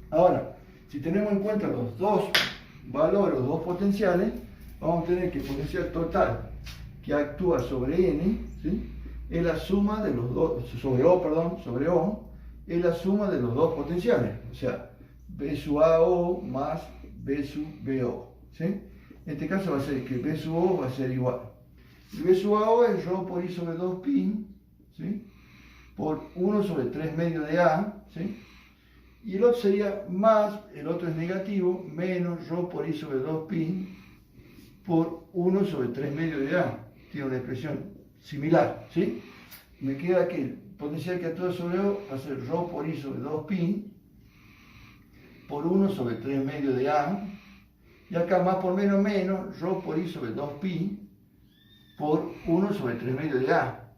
Ahora, si tenemos en cuenta los dos valores, los dos potenciales, vamos a tener que el potencial total que actúa sobre N, ¿sí?, es la suma de los dos, sobre O, es la suma de los dos potenciales, o sea, B sub AO más B sub BO, ¿sí? En este caso va a ser que B sub O va a ser igual. Y B sub AO es ρ por I sobre 2pi, ¿sí?, por 1 sobre 3 medios de A, ¿sí? Y el otro sería más, el otro es negativo, menos ρ por I sobre 2pi por 1 sobre 3 medios de A. Tiene una expresión similar, ¿sí? Me queda que el potencial que actúa sobre O va a ser ρ por I sobre 2pi por 1 sobre 3 medios de A. Y acá más por menos menos, ρ por I sobre 2pi por 1 sobre 3 medios de A.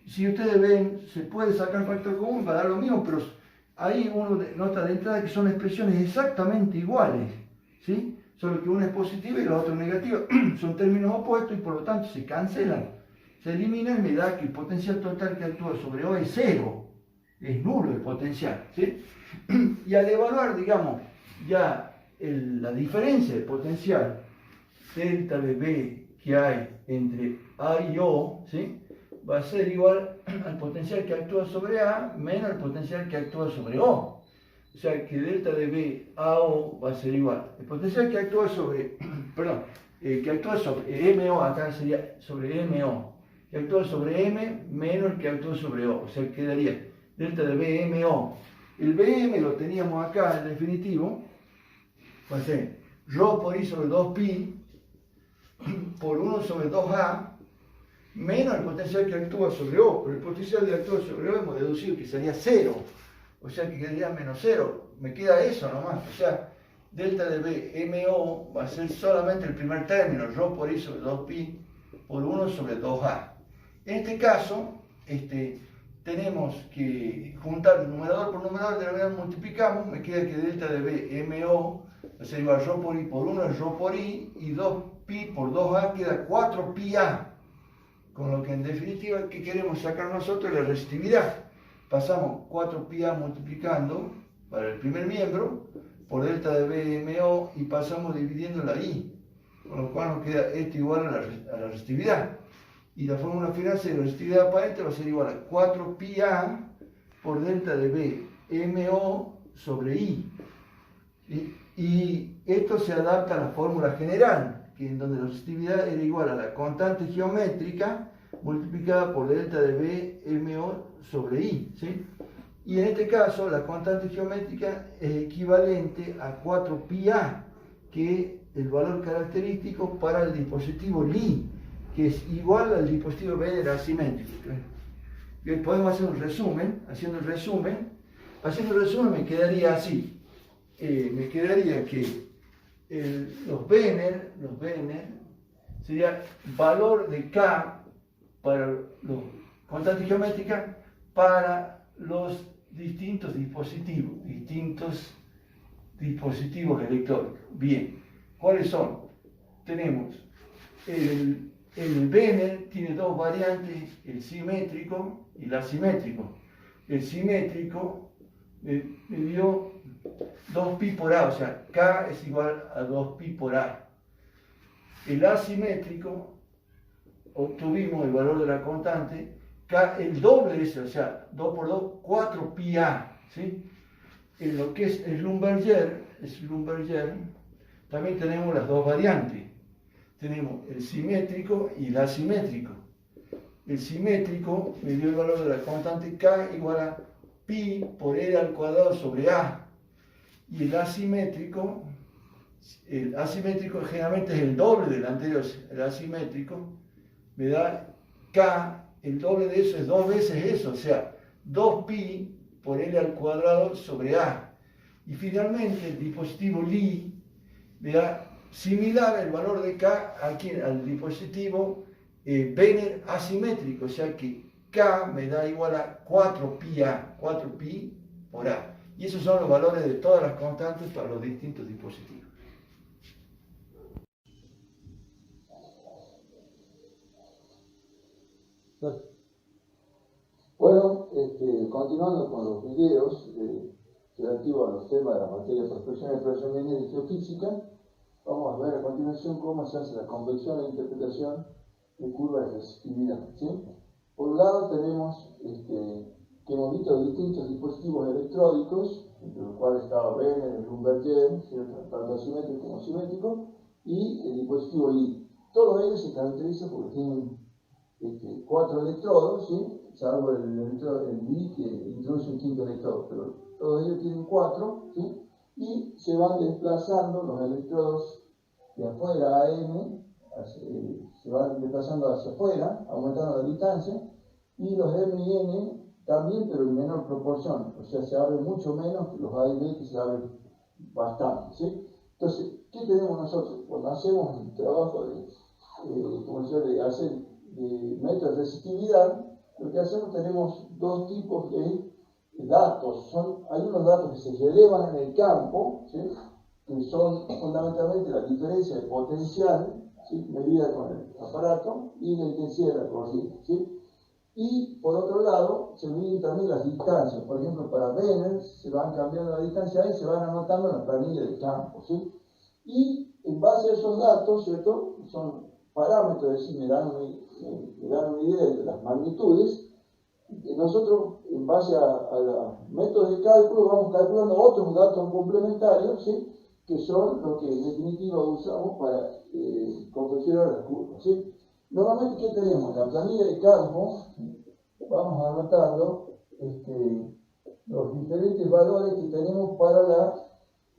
Si ustedes ven, se puede sacar factor común para dar lo mismo, pero ahí uno nota de entrada que son expresiones exactamente iguales, ¿sí? Solo que una es positiva y la otra es negativa. Son términos opuestos y por lo tanto se cancelan, se eliminan y me da que el potencial total que actúa sobre O es cero, es nulo el potencial, ¿sí? Y al evaluar, digamos, ya la diferencia de potencial delta de B que hay entre A y O, ¿sí?, va a ser igual al potencial que actúa sobre A menos el potencial que actúa sobre O. O sea que delta de B a O va a ser igual. El potencial que actúa sobre, perdón, que actúa sobre MO, acá sería sobre MO, que actúa sobre M menos el que actúa sobre O. O sea, quedaría delta de BMO. El BM lo teníamos acá en definitivo, va a ser ρ por I sobre 2pi por 1 sobre 2A menos el potencial que actúa sobre O, pero el potencial que actúa sobre O hemos deducido que sería 0, o sea que quedaría menos 0, me queda eso nomás, o sea, delta de B MO va a ser solamente el primer término, ρ por I sobre 2pi por 1 sobre 2A. En este caso, tenemos que juntar numerador por numerador, denominador multiplicamos, me queda que delta de B MO va a ser igual a ρ por I por 1 es ρ por I, y 2pi por 2A queda 4πA. Con lo que en definitiva, ¿qué queremos sacar nosotros? La resistividad. Pasamos 4πA multiplicando para el primer miembro por delta de BMO y pasamos dividiendo la I. Con lo cual nos queda esto igual a la resistividad. Y la fórmula final de la resistividad aparente va a ser igual a 4πA por delta de BMO sobre I. Y esto se adapta a la fórmula general, que en donde la resistividad era igual a la constante geométrica multiplicada por delta de BMO sobre I, ¿sí? Y en este caso la constante geométrica es equivalente a 4πA, que es el valor característico para el dispositivo Lie, que es igual al dispositivo Wheeler asimétrico. Y podemos hacer un resumen. Haciendo el resumen me quedaría así. Me quedaría que los Wiener sería valor de K para los constantes geométricas para los distintos dispositivos electrónicos. Bien, ¿cuáles son? Tenemos el Wiener tiene dos variantes, el simétrico y el asimétrico. El simétrico me dio 2pi por A, o sea, K es igual a 2pi por A. El asimétrico, obtuvimos el valor de la constante, K, el doble de ese, o sea, 2 por 2, 4πA, ¿sí? En lo que es el Schlumberger, también tenemos las dos variantes. Tenemos el simétrico y el asimétrico. El simétrico me dio el valor de la constante K igual a pi por R al cuadrado sobre A. Y el asimétrico generalmente es el doble del anterior, el asimétrico, me da K, el doble de eso es 2 veces eso, o sea, 2pi por L al cuadrado sobre A. Y finalmente el dispositivo Lie me da similar el valor de K aquí al dispositivo Benner asimétrico, o sea que K me da igual a 4πA, 4pi por A. Y esos son los valores de todas las constantes para los distintos dispositivos. Bueno, continuando con los videos relativos a los temas de la materia de prospección y expresión lineal y geofísica, vamos a ver a continuación cómo se hace la convección e interpretación de curvas de resistividad, ¿sí? Por un lado tenemos que hemos visto distintos dispositivos electrónicos, entre los cuales estaba Benner, el Lumberger, tanto asimétrico como simétrico, y el dispositivo I. Todos ellos se caracterizan porque tienen 4 electrodos, ¿sí? Salvo el I que introduce un quinto electrodo, pero todos ellos tienen 4, ¿sí? Y se van desplazando los electrodos de afuera a N, se van desplazando hacia afuera, aumentando la distancia, y los M y N también, pero en menor proporción, o sea, se abren mucho menos que los A y B, que se abren bastante, ¿sí? Entonces, ¿qué tenemos nosotros? Cuando hacemos el trabajo de hacer métodos de resistividad, lo que hacemos, tenemos dos tipos de datos. Hay unos datos que se relevan en el campo, ¿sí? Que son fundamentalmente la diferencia de potencial, ¿sí? Medida con el aparato, y la intensidad de la corriente, ¿sí? Y por otro lado, se miden también las distancias. Por ejemplo, para Benner se van cambiando la distancia y se van anotando en la planilla del campo, ¿sí? Y en base a esos datos, ¿cierto? Son parámetros, es decir, me dan una idea de las magnitudes. Nosotros, en base a los métodos de cálculo, vamos calculando otros datos complementarios, ¿sí? Que son los que en definitiva usamos para confeccionar las curvas, ¿sí? Normalmente, ¿qué tenemos? En la planilla de campo vamos anotando los diferentes valores que tenemos para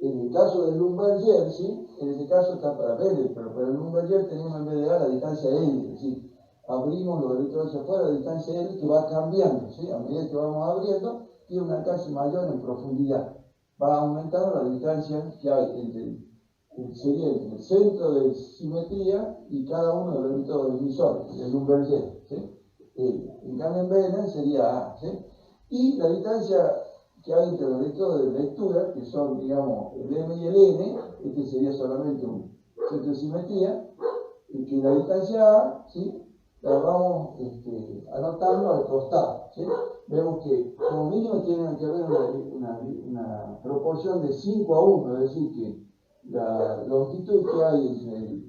en el caso del Lumberger, ¿sí? En este caso está para Benner, pero para el Lumberger tenemos en vez de A la distancia L, es decir, abrimos los electrodos hacia afuera, la distancia L que va cambiando, ¿sí? A medida que vamos abriendo, tiene un alcance mayor en profundidad. Va aumentando la distancia que hay entre el centro de simetría y cada uno de los electrodos emisores, el Lumberger, ¿sí? En cambio en Benner sería A, ¿sí? Y la distancia que hay entre los electrodos de lectura, que son, digamos, el M y el N, este sería solamente un centro de simetría, y que la distancia A, ¿sí? La vamos anotando al costado, ¿sí? Vemos que como mínimo tiene que haber una proporción de 5 a 1, es decir, que la longitud que hay entre el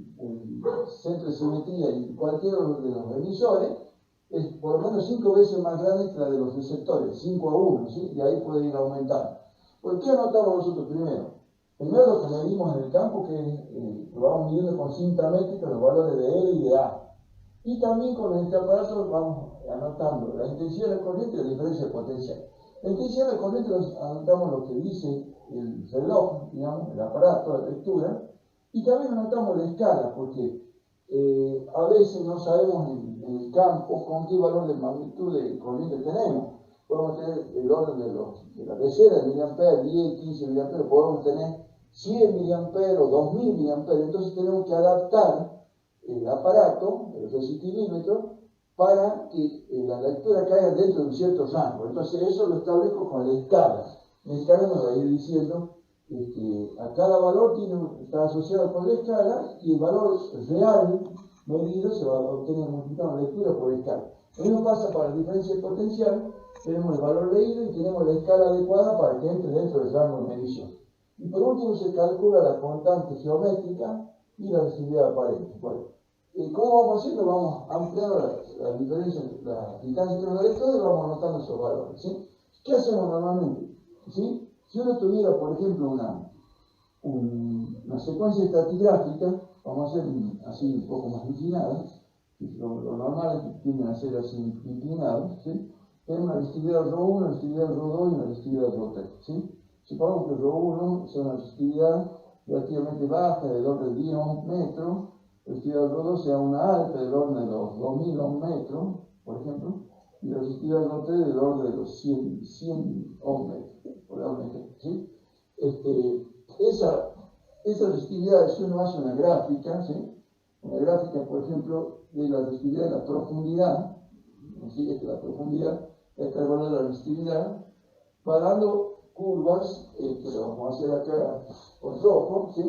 centro de simetría y cualquiera de los emisores es por lo menos 5 veces más grande que la de los receptores, 5 a 1, ¿sí? Y ahí puede ir aumentando. ¿Por qué anotamos nosotros primero? Primero lo que medimos en el campo, que lo vamos midiendo con cinta métrica, los valores de L y de A. Y también con este aparato vamos anotando la intensidad de la corriente y la diferencia de potencial. La intensidad de la corriente anotamos lo que dice el reloj, digamos, el aparato de lectura, y también anotamos la escala, porque a veces no sabemos en el campo con qué valor de magnitud de corriente tenemos. Podemos tener el orden de la decena de miliamperes, 10, 15 miliamperes, podemos tener 100 miliamperes o 2000 miliamperes, entonces tenemos que adaptar el aparato, el resistivímetro, para que la lectura caiga dentro de un cierto rango. Entonces eso lo establezco con la escala. La escala nos va a ir diciendo a cada valor está asociado con la escala y el valor real medido se va a obtener multiplicando la lectura por escala. Lo mismo pasa para la diferencia de potencial. Tenemos el valor leído y tenemos la escala adecuada para que entre dentro del rango de medición. Y por último se calcula la constante geométrica y la resistividad aparente. Bueno, ¿cómo vamos haciendo? Vamos ampliando la distancia entre los electrodos y vamos anotando esos valores, ¿sí? ¿Qué hacemos normalmente? ¿Sí? Si uno tuviera, por ejemplo, una secuencia estratigráfica, vamos a hacer así un poco más inclinada, lo normal es que tienden a ser así inclinados, ¿sí? Tenemos una resistividad ρ1, una resistividad ρ2 y una resistividad ρ3, ¿sí? Supongamos que ρ1 es una resistividad relativamente baja, del orden de 10 metros, la resistividad ρ2 sea una alta, del orden de los 2000 metros, por ejemplo, y la resistividad ρ3 del orden de los 100 metros, por dar un ejemplo, ¿sí? Esas resistividades, si uno hace una gráfica, ¿sí? Una gráfica, por ejemplo, de la resistividad de la profundidad, ¿sí? Esta es la profundidad, esta es el valor de la resistividad, parando curvas, que lo vamos a hacer acá con rojo, ¿sí?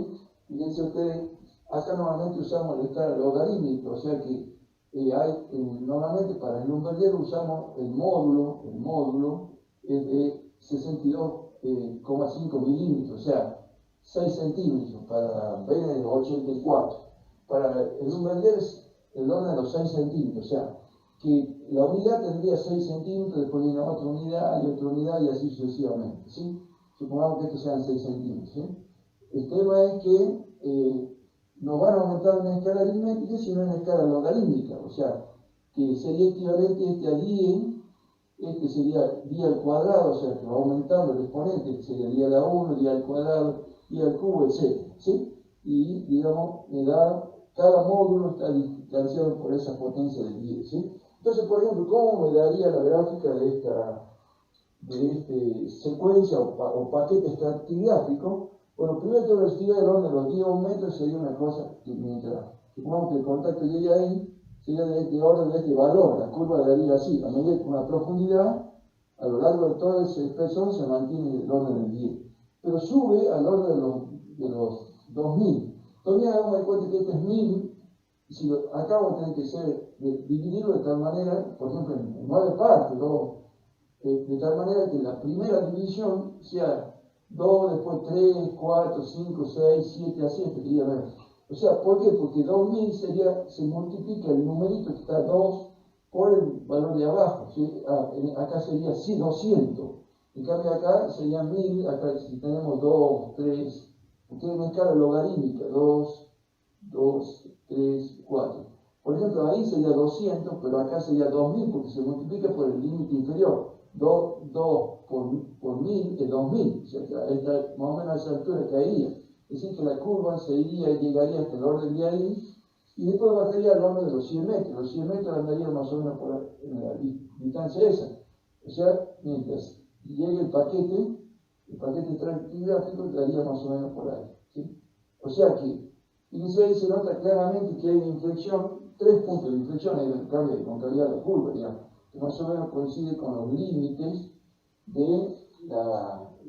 Fíjense ustedes, acá normalmente usamos la escala logarítmica, o sea que normalmente para el lumbardiero usamos el módulo es de 62,5 milímetros, o sea, 6 centímetros, para Vene de 84. Para el lumbardiero es el orden de los 6 centímetros, o sea, que la unidad tendría 6 centímetros, después viene otra unidad y así sucesivamente, ¿sí? Supongamos que estos sean 6 centímetros, ¿sí? El tema es que no van a aumentar en escala aritmética, sino en escala logarítmica, o sea, que sería equivalente este a 10, este sería día al cuadrado, o sea, que va aumentando el exponente, que sería día a la 1, día al cuadrado, día al cubo, etc., ¿sí? Y, digamos, cada módulo está distanciado por esa potencia de 10, ¿sí? Entonces, por ejemplo, ¿cómo me daría la gráfica de esta secuencia o paquete estratigráfico? Bueno, primero tengo la resistividad del orden de los 10 ohmmetros, sería una cosa que mientras supongamos que el contacto llegue ahí, sería de este orden, de este valor. La curva daría así, a medida que una profundidad, a lo largo de todo ese espesor se mantiene el orden del 10. Pero sube al orden de los 2000. Todavía hagamos de cuenta que este es 1000, y si acá vamos a tener que dividirlo de tal manera, por ejemplo, en 9 partes, de tal manera que la primera división sea 2, después 3, 4, 5, 6, 7, así quería ver. O sea, ¿por qué? Porque 2000 se multiplica el numerito que está 2 por el valor de abajo, ¿sí? Acá sería 200. En cambio acá sería 1000, acá si tenemos 2, 3, porque es una escala logarítmica, 2, 3, 4. Por ejemplo, ahí sería 200, pero acá sería 2000 porque se multiplica por el límite inferior. 2 por 1000 es 2000, o sea que esta, más o menos a esa altura caería. Es decir, que la curva llegaría hasta el orden de ahí y después bajaría al orden de los 100 metros. Los 100 metros andarían más o menos en la distancia esa. O sea, mientras llegue el paquete estratigráfico daría más o menos por ahí, ¿sí? O sea que, fíjense ahí se nota claramente que hay una inflexión, 3 puntos de inflexión, hay un cambio de contrariedad de la curva, digamos, que más o menos coincide con los límites de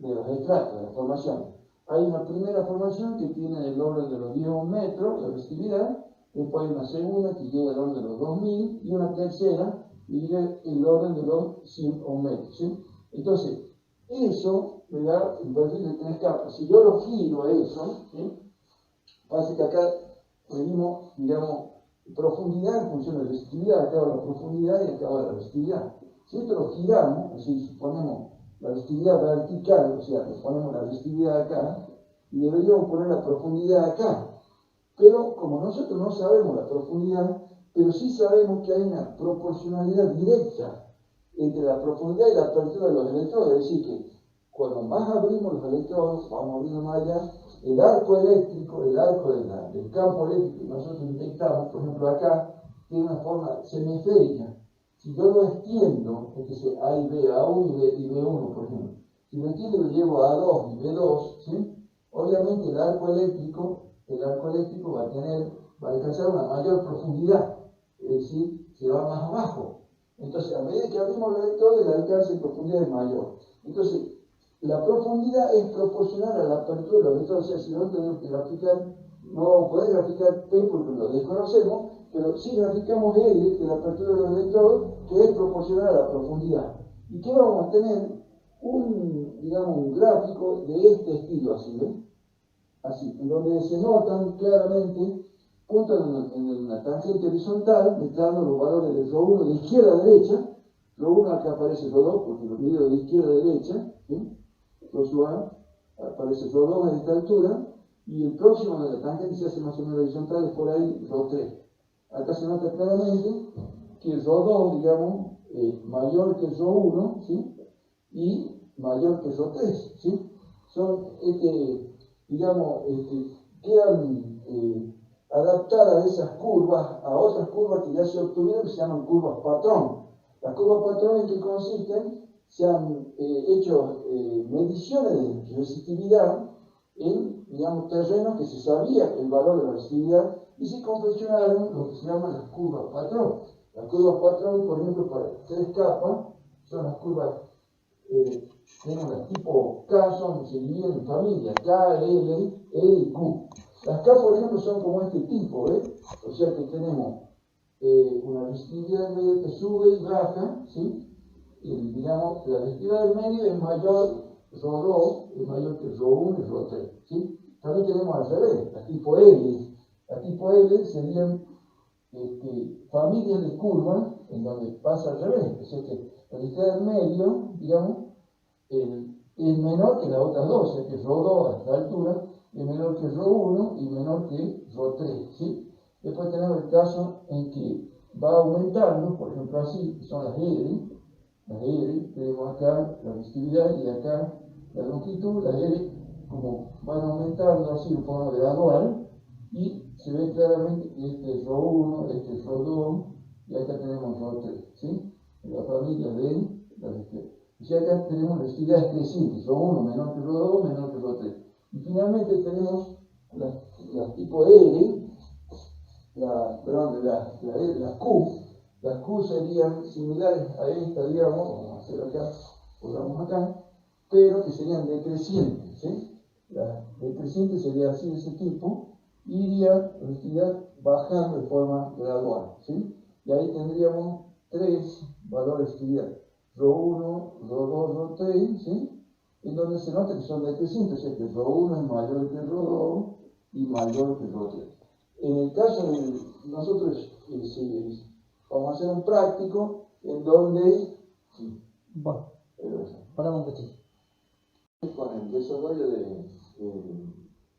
los estratos, de la formación. Hay una primera formación que tiene el orden de los 10 ohmmetros, la resistividad, después hay una segunda que llega al orden de los 2000 y una tercera que llega el orden de los 100 ohmmetros, ¿sí? Entonces, eso me da un perfil de 3 capas. Si yo lo giro a eso, ¿sí? Pasa que acá medimos, digamos, profundidad en función de resistividad, acá va la profundidad y acá va la resistividad. Si esto lo giramos, así ponemos la resistividad vertical, o sea, le ponemos la resistividad acá, y deberíamos poner la profundidad acá. Pero como nosotros no sabemos la profundidad, pero sí sabemos que hay una proporcionalidad directa entre la profundidad y la apertura de los electrodos, es decir, que cuando más abrimos los electrodos, vamos abriendo más allá, el arco eléctrico, del campo eléctrico que nosotros detectamos, por ejemplo acá, tiene una forma semisférica. Si yo lo extiendo, A y B, A1 y B1, por ejemplo, si lo extiendo y lo llevo a A2 y B2, ¿sí? Obviamente el arco eléctrico va a alcanzar una mayor profundidad, es decir, se va más abajo. Entonces, a medida que abrimos los electrodos, el alcance de profundidad es mayor. Entonces, la profundidad es proporcional a la apertura de los electrodos. O sea, si no tenemos que graficar, no vamos a poder graficar P porque lo desconocemos, pero sí graficamos L, que es la apertura de los electrodos, que es proporcional a la profundidad. ¿Y qué vamos a tener? Un gráfico de este estilo, así, ¿ven? Así, en donde se notan claramente puntos en la tangente horizontal, mezclando los valores de ρ1 de izquierda a derecha, ρ1 acá aparece ρ2 porque lo mido de izquierda a derecha, ¿sí? ρ aparece ρ2 a esta altura, y el próximo de la tangente se hace más o menos horizontal, es por ahí ρ3. Acá se nota claramente que el ρ2, digamos, es mayor que el ρ1, ¿sí? Y mayor que el ρ3, ¿sí? Son, quedan adaptadas esas curvas a otras curvas que ya se obtuvieron, que se llaman curvas patrón. Las curvas patrón en que consisten, se han hecho mediciones de resistividad en, digamos, terrenos que se sabía el valor de la resistividad y se confeccionaron lo que se llaman las curvas patrón. Las curvas patrón, por ejemplo, para 3 capas, son las curvas, tenemos las tipo K, se dividen en familias, K, L, E y Q. Las K, por ejemplo, son como este tipo, o sea que tenemos una resistividad medio que sube y baja, ¿sí? Y, digamos, la resistividad del medio es mayor, Rho2 es mayor que Rho1 y Rho3, ¿sí? También tenemos al revés, la tipo L. La tipo L serían familias de curvas en donde pasa al revés, o sea que la resistividad del medio, digamos, es menor que las otras dos, o sea que Rho2 a esta altura es menor que Rho1 y menor que Rho3, ¿sí? Después tenemos el caso en que va aumentando, por ejemplo así, que son las R, tenemos acá la resistividad y acá la longitud, las R como van aumentando así de forma gradual y se ve claramente que este es Rho1, este es Rho2 y acá tenemos Rho3, ¿sí? En la familia de la resistividad. Y acá tenemos resistividades crecientes, Rho1 menor que Rho2, menor que Rho3. Y finalmente tenemos las tipo L, las Q. Las Q serían similares a esta, digamos, vamos a hacer acá, pongamos acá, pero que serían decrecientes, ¿sí? La decreciente sería así de ese tipo, y iría la resistividad bajando de forma gradual, ¿sí? Y ahí tendríamos 3 valores de resistividad, Rho1, Rho2, Rho3, ¿sí? En donde se nota que son decrecientes, o sea que Rho1 es mayor que Rho2 y mayor que Rho3. En el caso de nosotros, vamos a hacer un práctico en donde, sí, Bueno, paramos un poquito. con el desarrollo de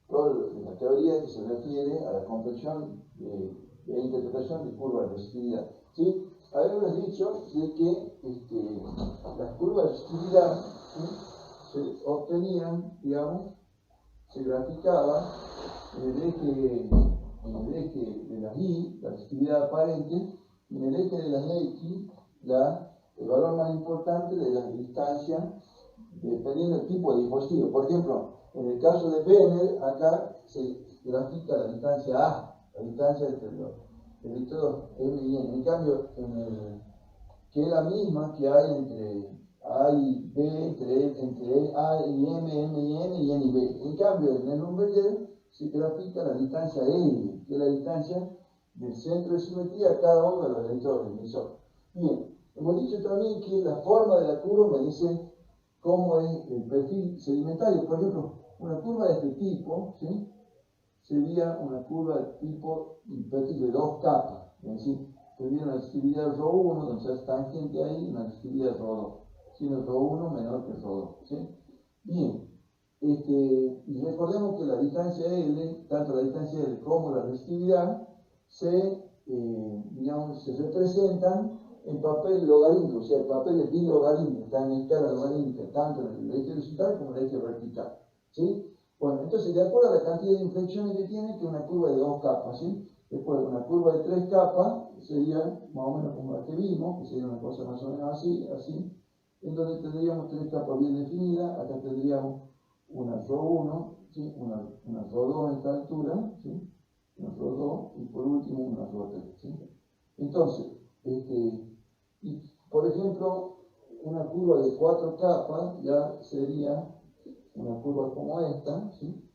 toda la teoría que se refiere a la confección de interpretación de curvas de resistividad. ¿Sí? Habíamos dicho de que las curvas de resistividad, ¿sí?, se obtenían, digamos, se graficaba en el eje de las Y, la resistividad aparente, y en el eje de las X, el valor más importante de las distancias, dependiendo del tipo de dispositivo. Por ejemplo, en el caso de Benner, acá se grafica la distancia A, la distancia entre los electrodos M y N. En cambio, que es la misma que hay entre A y B, entre A y M, M y N y N y B. En cambio, en el Lumberger se grafica la distancia L, que es la distancia del centro de simetría a cada uno de los electrodos del emisor. Bien, hemos dicho también que la forma de la curva me dice cómo es el perfil sedimentario. Por ejemplo, una curva de este tipo, ¿sí?, sería una curva de tipo perfil de 2 capas, es decir, tendría una resistividad Rho1, donde se hace tangente ahí, una resistividad Rho2, siendo Rho1 menor que Rho2, ¿sí? Bien, y recordemos que la distancia L, tanto la distancia L como la resistividad, digamos, se representan en papel logarítmico, o sea, el papel es bilogarítmico, está en escala logarítmica, tanto en el eje horizontal como en el eje vertical, ¿sí? Bueno, entonces, de acuerdo a la cantidad de inflexiones que tiene, que una curva de 2 capas, ¿sí? Después, una curva de 3 capas sería más o menos como la que vimos, que sería una cosa más o menos así, en donde tendríamos 3 capas bien definidas. Acá tendríamos una Rho1, ¿sí?, una Rho2 a esta altura, ¿sí?, una Rho2, y por último una Rho3, ¿sí? Entonces, y por ejemplo, una curva de 4 capas ya sería una curva como esta, ¿sí?,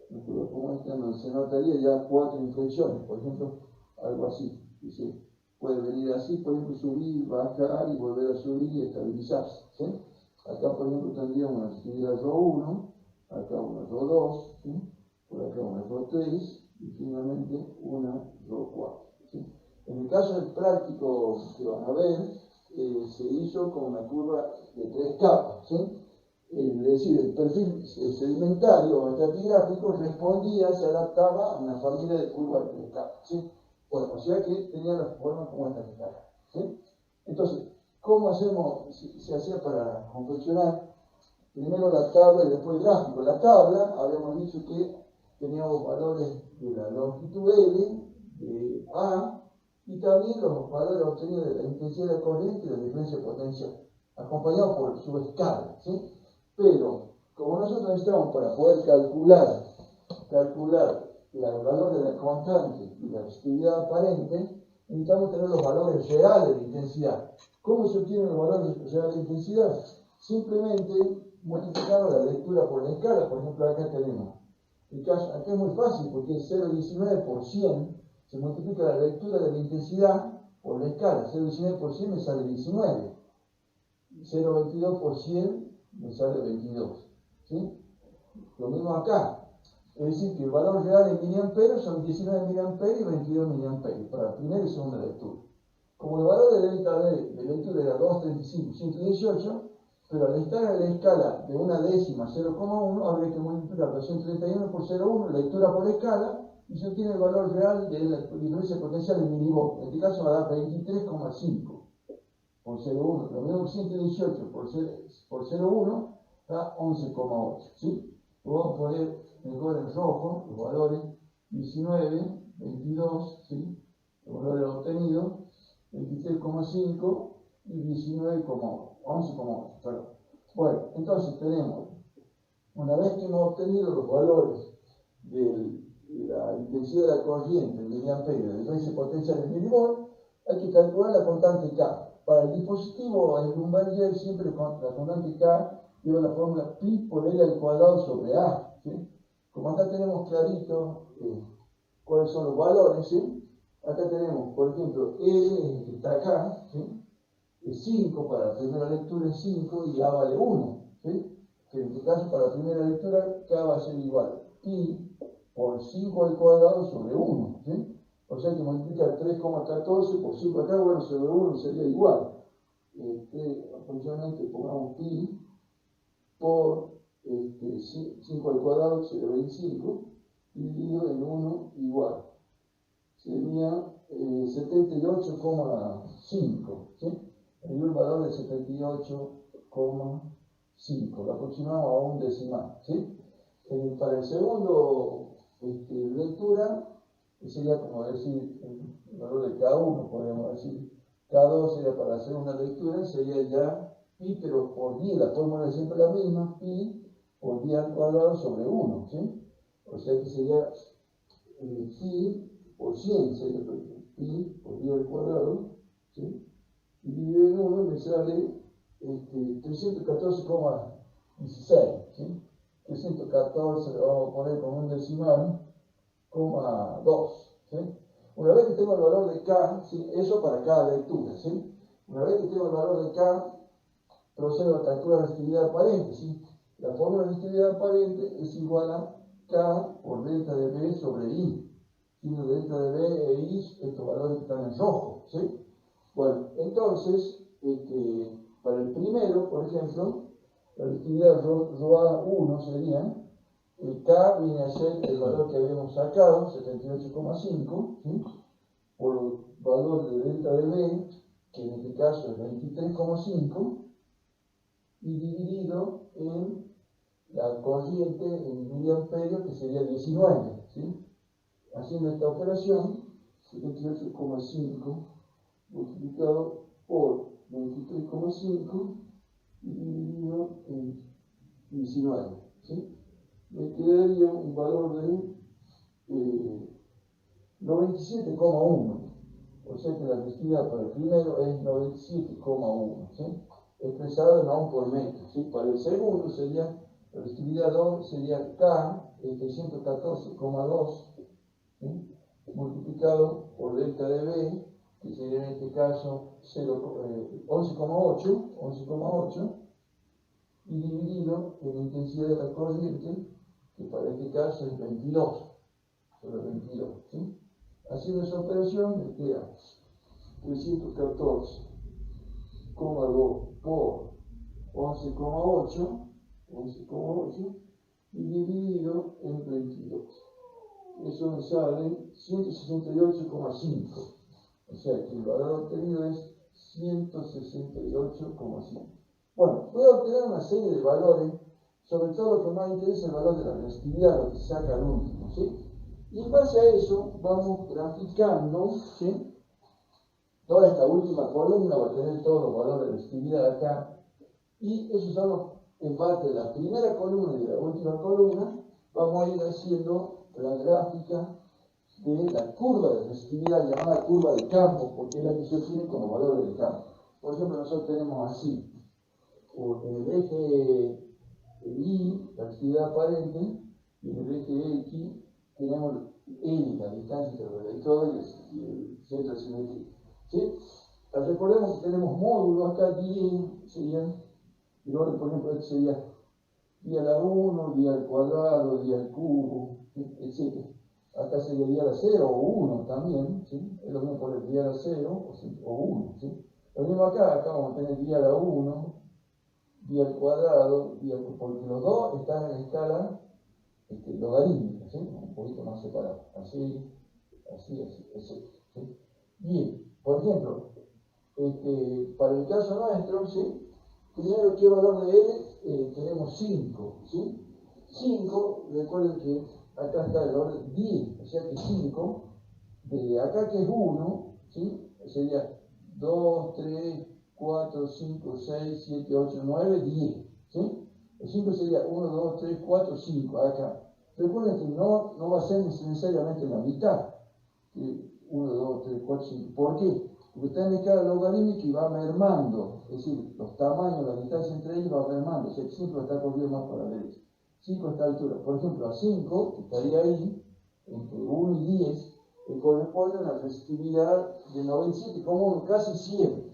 una curva como esta, donde se notaría ya 4 inflexiones, por ejemplo, algo así, ¿sí? Puede venir así, por ejemplo, subir, bajar y volver a subir y estabilizarse, ¿sí? Acá, por ejemplo, tendríamos una resistividad Rho1, acá una Rho2, ¿sí?, por acá una Rho3 y finalmente una Rho4, ¿sí? En el caso del práctico que van a ver, se hizo con una curva de 3 capas, ¿sí? Es decir, el perfil sedimentario o estratigráfico respondía, se adaptaba a una familia de curvas de 3 capas, ¿sí? Bueno, o sea que tenía la forma como esta que está acá, ¿sí? Entonces, ¿cómo hacemos? Se hacía para confeccionar primero la tabla y después el gráfico. La tabla, habíamos dicho que teníamos valores de la longitud L, de A, y también los valores obtenidos de la intensidad de corriente y la diferencia potencial, acompañados por su escala, ¿sí? Pero como nosotros necesitamos para poder calcular el valor de la constante y la resistividad aparente, necesitamos tener los valores reales de intensidad. ¿Cómo se obtienen los valores reales de intensidad? Simplemente multiplicando la lectura por la escala. Por ejemplo, acá tenemos el caso, acá es muy fácil porque 0,19 por 100 se multiplica la lectura de la intensidad por la escala. 0,19 por 100 me sale 19. 0,22 por 100 me sale 22. ¿Sí? Lo mismo acá. Es decir, que el valor real en miliamperios son 19 miliamperios y 22 miliamperios para primera y segunda lectura. Como el valor de delta B de lectura era 235, 118, pero al estar en la escala de una décima 0,1, habría que multiplicar 231 por 0,1, lectura por escala, y se obtiene el valor real de la diferencia potencial en milivolts. En este caso va a dar 23,5 por 0,1. Lo mismo que 118 por 0,1 da 11,8. ¿Sí? Vamos a poner mejor en rojo los valores 19, 22, ¿sí? Los valores obtenidos, 23,5 y 11,8. Perdón. Bueno, entonces tenemos, una vez que hemos obtenido los valores de la intensidad de la corriente en miliamperio, de la diferencia potencial en milivolt, hay que calcular la constante K. Para el dispositivo en Lumberger siempre la constante K lleva la fórmula pi por L al cuadrado sobre A. ¿Sí? Como acá tenemos clarito cuáles son los valores, ¿sí? Acá tenemos, por ejemplo, L que está acá, ¿sí? Es 5 para la primera lectura, es 5 y A vale 1. ¿Sí? Que en este caso para la primera lectura K va a ser igual pi por 5 al cuadrado sobre 1. ¿Sí? O sea que multiplicar 3,14 por 5 acá, bueno, sobre 1 sería igual. Aproximadamente pongamos pi por 5 al cuadrado, 0,25, dividido en 1 igual. Sería 78,5. ¿Sí? Me dio el valor de 78,5. Lo aproximamos a un decimal. ¿Sí? Para el segundo lectura, sería como decir el valor de K1, podríamos decir. K2 sería para la segunda lectura, sería ya pi, pero por 10, la fórmula es siempre la misma, pi por 10 al cuadrado sobre 1. ¿Sí? O sea que sería pi por 100, sería pi por 10 al cuadrado, ¿sí? Y dividido en 1 me sale 314,16, ¿sí? 314 lo vamos a poner como un decimal, 2, ¿sí? Una vez que tengo el valor de K, ¿sí? Eso para cada lectura, ¿sí? Una vez que tengo el valor de K, procedo a calcular la resistividad aparente, ¿sí? La fórmula de resistividad aparente es igual a K por delta de B sobre I, siendo delta de B e I estos valores que están en rojo, ¿sí? Bueno, entonces, para el primero, por ejemplo, la resistividad ρA1 sería, K viene a ser el valor que habíamos sacado, 78,5, ¿sí? Por el valor de delta de B, que en este caso es 23,5, y dividido en la corriente en miliamperios, que sería 19, ¿sí? Haciendo esta operación, 78,5 multiplicado por 23,5 y dividido en 19, ¿sí? Me quedaría un valor de 97,1. O sea que la resistividad para el primero es 97,1, ¿sí? Expresado en ohm por metro, ¿sí? Para el segundo sería, la resistividad 2 sería K, 314,2, ¿sí? Multiplicado por delta de B, que sería en este caso 11,8, y dividido en la intensidad de la corriente, que para este caso es 22, sobre 22, ¿sí? Haciendo esa operación me queda 314,2 por 11,8 y dividido en 22. Eso me sale 168,5. O sea que el valor obtenido es 168,5. Bueno, voy a obtener una serie de valores, sobre todo lo que más interesa es el valor de la resistividad, lo que se saca al último, ¿sí? Y en base a eso vamos graficando, ¿sí? Toda esta última columna va a tener todos los valores de resistividad acá, y esos son en base de la primera columna y de la última columna, vamos a ir haciendo la gráfica de la curva de resistividad llamada curva de campo, porque es la que se obtiene con los valores de campo. Por ejemplo, nosotros tenemos así, en el eje Y, la resistividad aparente, y en el eje X tenemos L, la distancia entre el electrodo y el centro de simetría. ¿Sí? Recordemos que tenemos módulos acá, 10 serían, y luego, por ejemplo, este sería pi a la 1, pi al cuadrado, pi al cubo, etc. Acá sería pi a la 0 o 1 también, ¿sí? Es lo mismo poner pi a la 0 o 1, ¿sí? Lo mismo acá vamos a tener pi a la 1, pi al cuadrado, porque los dos están en escala logarítmica, ¿sí? Un poquito más separado, así, etc. ¿Sí? Bien, por ejemplo, para el caso nuestro, ¿sí? Primero, ¿qué valor de L? Tenemos 5, ¿sí? 5, recuerden que acá está el orden 10, o sea que 5, de acá que es 1, ¿sí? Sería 2, 3, 4, 5, 6, 7, 8, 9, 10, ¿sí? El 5 sería 1, 2, 3, 4, 5, acá. Recuerden que no va a ser necesariamente la mitad, 1, 2, 3, 4, 5. ¿Por qué? Porque está en escala logarítmica y va mermando, es decir, los tamaños, la distancia entre ellos va mermando, o sea que 5 está corrido más para la derecha. 5 a esta altura. Por ejemplo, a 5, que estaría ahí, entre 1 y 10, le corresponde una resistividad de 97, como casi 100.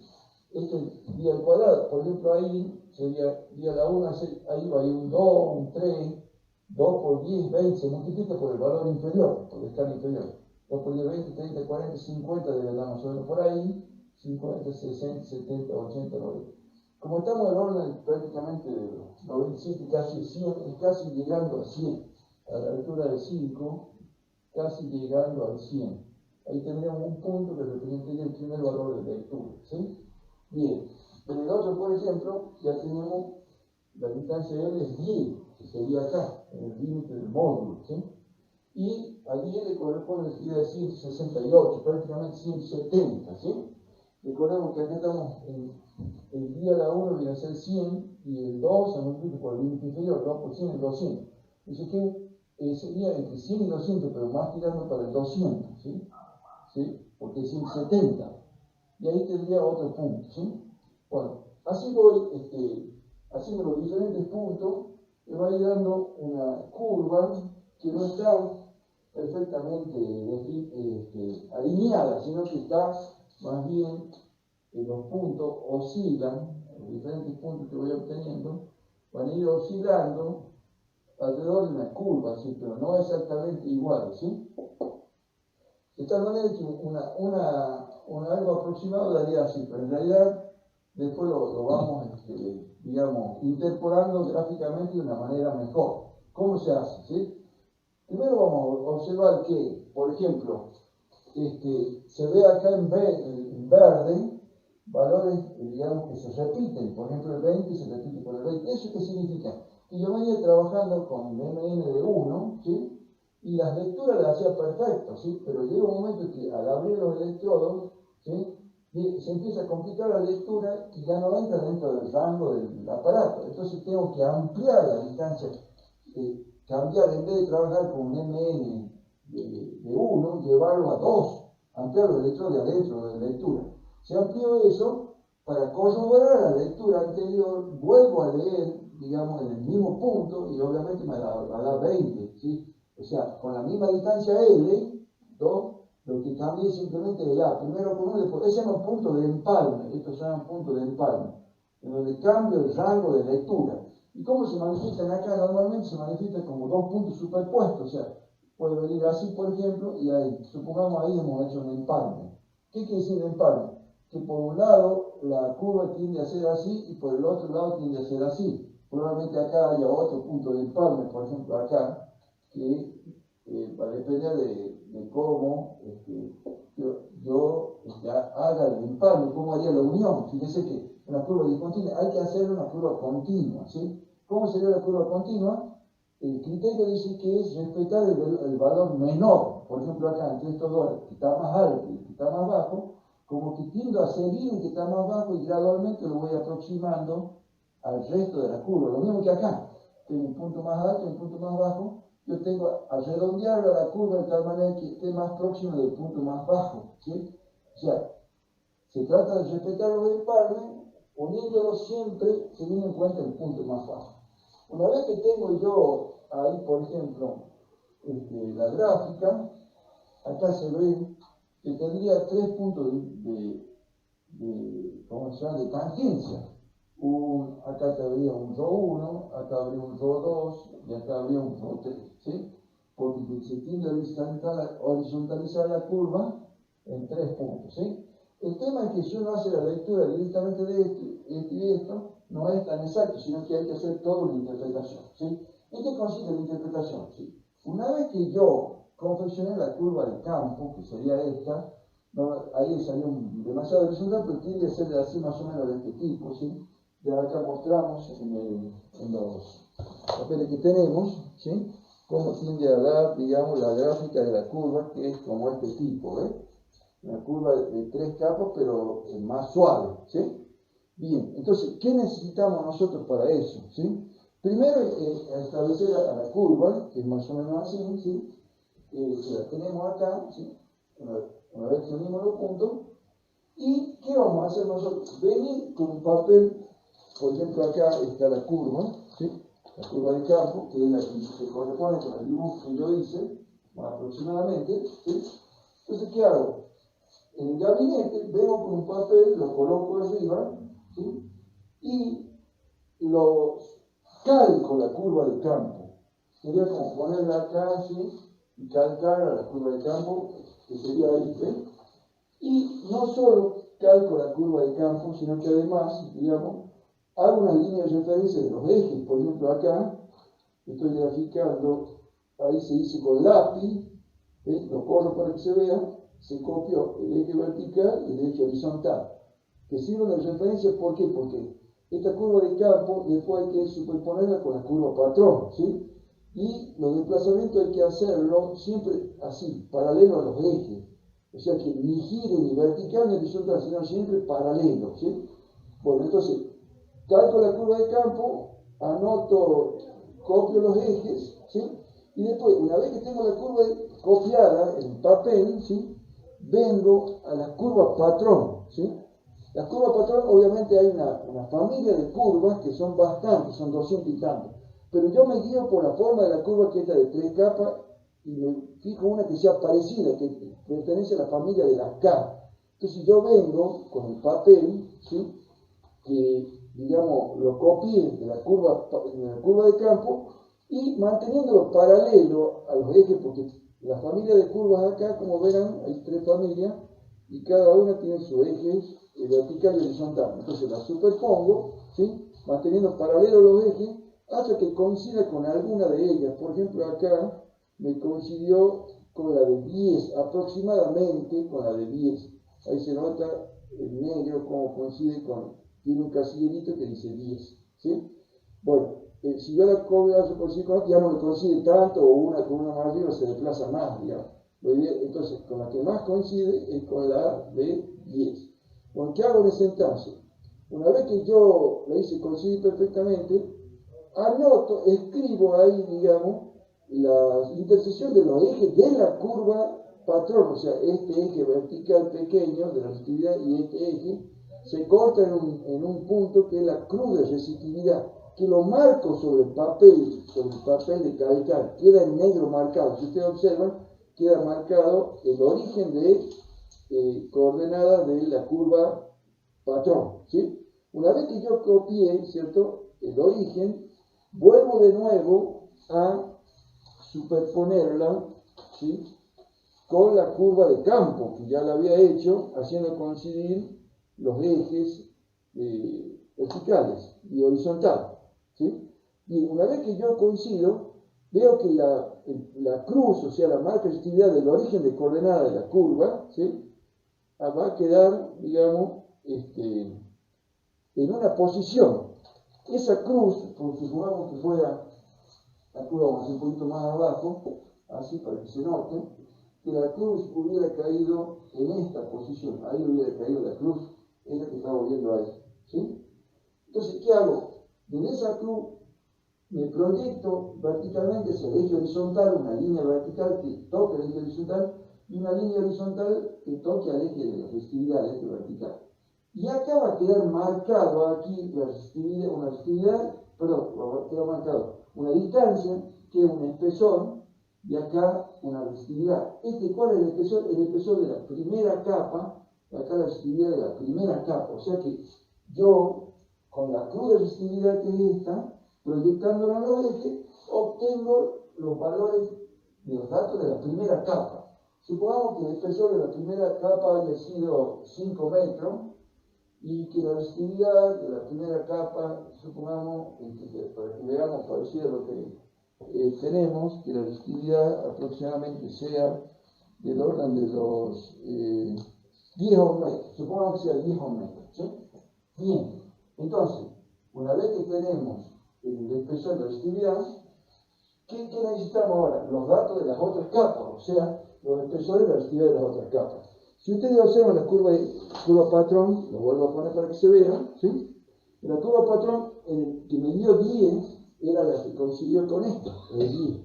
Esto es pi al cuadrado. Por ejemplo, ahí sería pi a la 1, ahí va a ir un 2, un 3, 2 por 10, 20, se multiplica por el valor inferior, por la escala inferior. 2 por 10, 20, 30, 40, 50, debe dar más o menos por ahí, 50, 60, 70, 80, 90. Como estamos en el orden prácticamente de los 97, casi 100, es casi llegando a 100, a la altura de 5, casi llegando al 100. Ahí tendríamos un punto que representaría el primer valor de lectura, ¿sí? Bien, en el otro, por ejemplo, ya tenemos la distancia de L es 10, que sería acá, en el límite del módulo, ¿sí? Y a 10 le corresponde la resistividad de 168, prácticamente 170, ¿sí? Recordemos que acá estamos en el pi a la 1 viene a ser 100 y el 2 se multiplica por el límite inferior, 2 por 100 es 200. Dice que sería entre 100 y 200, pero más tirando para el 200, ¿sí? ¿Sí? Porque es 170. Y ahí tendría otro punto, ¿sí? Bueno, así voy haciendo los diferentes puntos, me va a ir dando una curva que no está perfectamente alineada, sino que está más bien los puntos oscilan, los diferentes puntos que voy obteniendo, van a ir oscilando alrededor de una curva, ¿sí? Pero no exactamente igual, ¿sí? De tal manera que algo aproximado daría así, pero en realidad después lo vamos, digamos, interpolando gráficamente de una manera mejor. ¿Cómo se hace? ¿Sí? Primero vamos a observar que, por ejemplo, se ve acá en verde valores, digamos, que se repiten. Por ejemplo, el 20 se repite con el 20. ¿Eso qué significa? Que yo venía trabajando con MN de 1, ¿sí? Y las lecturas las hacía perfectas, ¿sí? Pero llega un momento que al abrir los electrodos, ¿sí? Se empieza a complicar la lectura y ya no entra dentro del rango del aparato. Entonces tengo que ampliar la distancia, cambiar, en vez de trabajar con un MN de 1, llevarlo a 2, ampliar los electrodos de adentro de la lectura. Se amplió eso para corroborar la lectura anterior, vuelvo a leer, digamos, en el mismo punto y obviamente me va a dar 20, ¿sí? O sea, con la misma distancia L, 2, lo que cambia es simplemente el A. Primero con uno, después. Ese se llama punto de empalme. Estos se llaman puntos de empalme. En donde cambio el rango de lectura. ¿Y cómo se manifiestan acá? Normalmente se manifiesta como dos puntos superpuestos. O sea, puede venir así, por ejemplo, y ahí, supongamos ahí hemos hecho un empalme. ¿Qué quiere decir empalme? Que por un lado la curva tiende a ser así y por el otro lado tiende a ser así. Probablemente acá haya otro punto de empalme, por ejemplo acá, que va a depender de cómo yo haga el empalme, cómo haría la unión. Fíjense que en la curva discontinua hay que hacer una curva continua, ¿sí? ¿Cómo sería la curva continua? El criterio dice que es respetar el valor menor. Por ejemplo acá, entre estos dos, el que está más alto y el que está más bajo, como que tiendo a seguir el que está más bajo y gradualmente lo voy aproximando al resto de la curva. Lo mismo que acá, tengo un punto más alto y un punto más bajo, yo tengo a redondear la curva de tal manera que esté más próximo del punto más bajo, ¿sí? O sea, se trata de respetar los empalmes, poniéndolo siempre teniendo en cuenta el punto más bajo. Una vez que tengo yo ahí, por ejemplo, la gráfica, acá se ve que tendría 3 puntos ¿cómo se llama?, de tangencia. Acá habría un ρ1, acá habría un ρ2 y acá habría un ρ3, ¿sí? Porque se tiende a horizontalizar la curva en 3 puntos, ¿sí? El tema es que si uno hace la lectura directamente de esto y esto, no es tan exacto, sino que hay que hacer toda una interpretación, ¿sí? ¿En qué consiste la interpretación? ¿Sí? Una vez que yo confeccioné la curva de campo, que sería esta, no, ahí salió demasiado horizontal, pero tiende a ser así más o menos de este tipo, ¿sí? Ya acá mostramos en los papeles que tenemos, ¿sí?, cómo tiende a dar, digamos, la gráfica de la curva, que es como este tipo, ¿ves? Una curva de 3 capas, pero más suave, ¿sí? Bien, entonces, ¿qué necesitamos nosotros para eso? ¿Sí? Primero, establecer a la curva, que es más o menos así, ¿sí? La tenemos acá, ¿sí? Una vez que unimos los puntos, ¿y qué vamos a hacer nosotros? Venir con un papel, por ejemplo, acá está la curva, ¿sí? La curva de campo, que es la que se corresponde con el dibujo que yo hice, más aproximadamente, ¿sí? Entonces, ¿qué hago? En el gabinete vengo con un papel, lo coloco arriba, ¿sí? Y lo calco la curva de campo. Sería como ponerla acá, ¿sí?, y calcar a la curva de campo, que sería ahí, ¿ves? Y no solo calco la curva de campo, sino que además, digamos, hago una línea de referencia de los ejes. Por ejemplo, acá estoy graficando, ahí se dice con lápiz, ¿ves? Lo corro para que se vea. Se copió el eje vertical y el eje horizontal, que sirven de referencia. ¿Por qué? Porque esta curva de campo después hay que superponerla con la curva patrón, ¿sí? Y los desplazamientos hay que hacerlo siempre así, paralelo a los ejes. O sea que ni gire ni vertical ni horizontal, sino siempre paralelo, ¿sí? Bueno, entonces, calco la curva de campo, anoto, copio los ejes, ¿sí? Y después, una vez que tengo la curva copiada en papel, ¿sí?, vengo a la curva patrón, ¿sí? La curva patrón, obviamente hay una familia de curvas que son bastantes, son 200 y tantos, pero yo me guío por la forma de la curva, que es la de 3 capas, y me fijo una que sea parecida, que pertenece a la familia de la K. Entonces yo vengo con el papel, ¿sí?, que, digamos, lo copié de la curva de campo, y manteniéndolo paralelo a los ejes, porque la familia de curvas acá, como verán, hay 3 familias, y cada una tiene su eje vertical y horizontal. Entonces la superpongo, ¿sí?, manteniendo paralelo los ejes, hasta que coincida con alguna de ellas. Por ejemplo, acá me coincidió con la de 10, aproximadamente con la de 10. Ahí se nota el negro como coincide tiene un casillerito que dice 10, ¿sí? Bueno, si yo la consigo, ya no me coincide tanto, o una con una más arriba se desplaza más, digamos. Entonces, con la que más coincide es con la de 10. Bueno, ¿qué hago en ese entonces? Una vez que yo la hice coincidir perfectamente, anoto, escribo ahí, digamos, la intersección de los ejes de la curva patrón, o sea, este eje vertical pequeño de la resistividad y este eje se corta en un punto que es la cruz de resistividad, que lo marco sobre el papel de calcar, queda en negro marcado. Si ustedes observan, queda marcado el origen de coordenada de la curva patrón, ¿sí? Una vez que yo copié, ¿cierto?, el origen, vuelvo de nuevo a superponerla, ¿sí?, con la curva de campo, que ya la había hecho, haciendo coincidir los ejes verticales y horizontales, ¿sí? Y una vez que yo coincido, veo que la cruz, o sea, la marca de resistividad del origen de coordenada de la curva, ¿sí?, va a quedar, digamos, en una posición. Esa cruz, porque supongamos que fuera, la cruz vamos a hacer un poquito más abajo, así para que se note, que la cruz hubiera caído en esta posición, ahí hubiera caído la cruz, esta que estamos viendo ahí, ¿sí? Entonces, ¿qué hago? Desde esa cruz me proyecto verticalmente hacia el eje horizontal, una línea vertical que toque el eje horizontal y una línea horizontal que toque al eje de la resistividad, al eje vertical. Y acá va a quedar marcado aquí la resistividad, va a quedar marcado una distancia que es un espesor y acá una resistividad. ¿Cuál es el espesor? El espesor de la primera capa, acá la resistividad de la primera capa. O sea que yo, con la cruz de resistividad que es esta, proyectándola en los ejes, obtengo los valores de los datos de la primera capa. Supongamos que el espesor de la primera capa haya sido 5 metros y que la resistividad de la primera capa, supongamos, para que veamos parecido a lo que tenemos, que la resistividad aproximadamente sea del orden de los 10 ohms, supongamos que sea 10 ohms, ¿sí? Bien, entonces, una vez que tenemos el espesor de la resistividad, ¿qué necesitamos ahora? Los datos de las otras capas, o sea, los espesores de la resistividad de las otras capas. Si ustedes observan la curva patrón, lo vuelvo a poner para que se vea, ¿sí? La curva patrón que me dio 10 era la que coincidió con esto, el 10.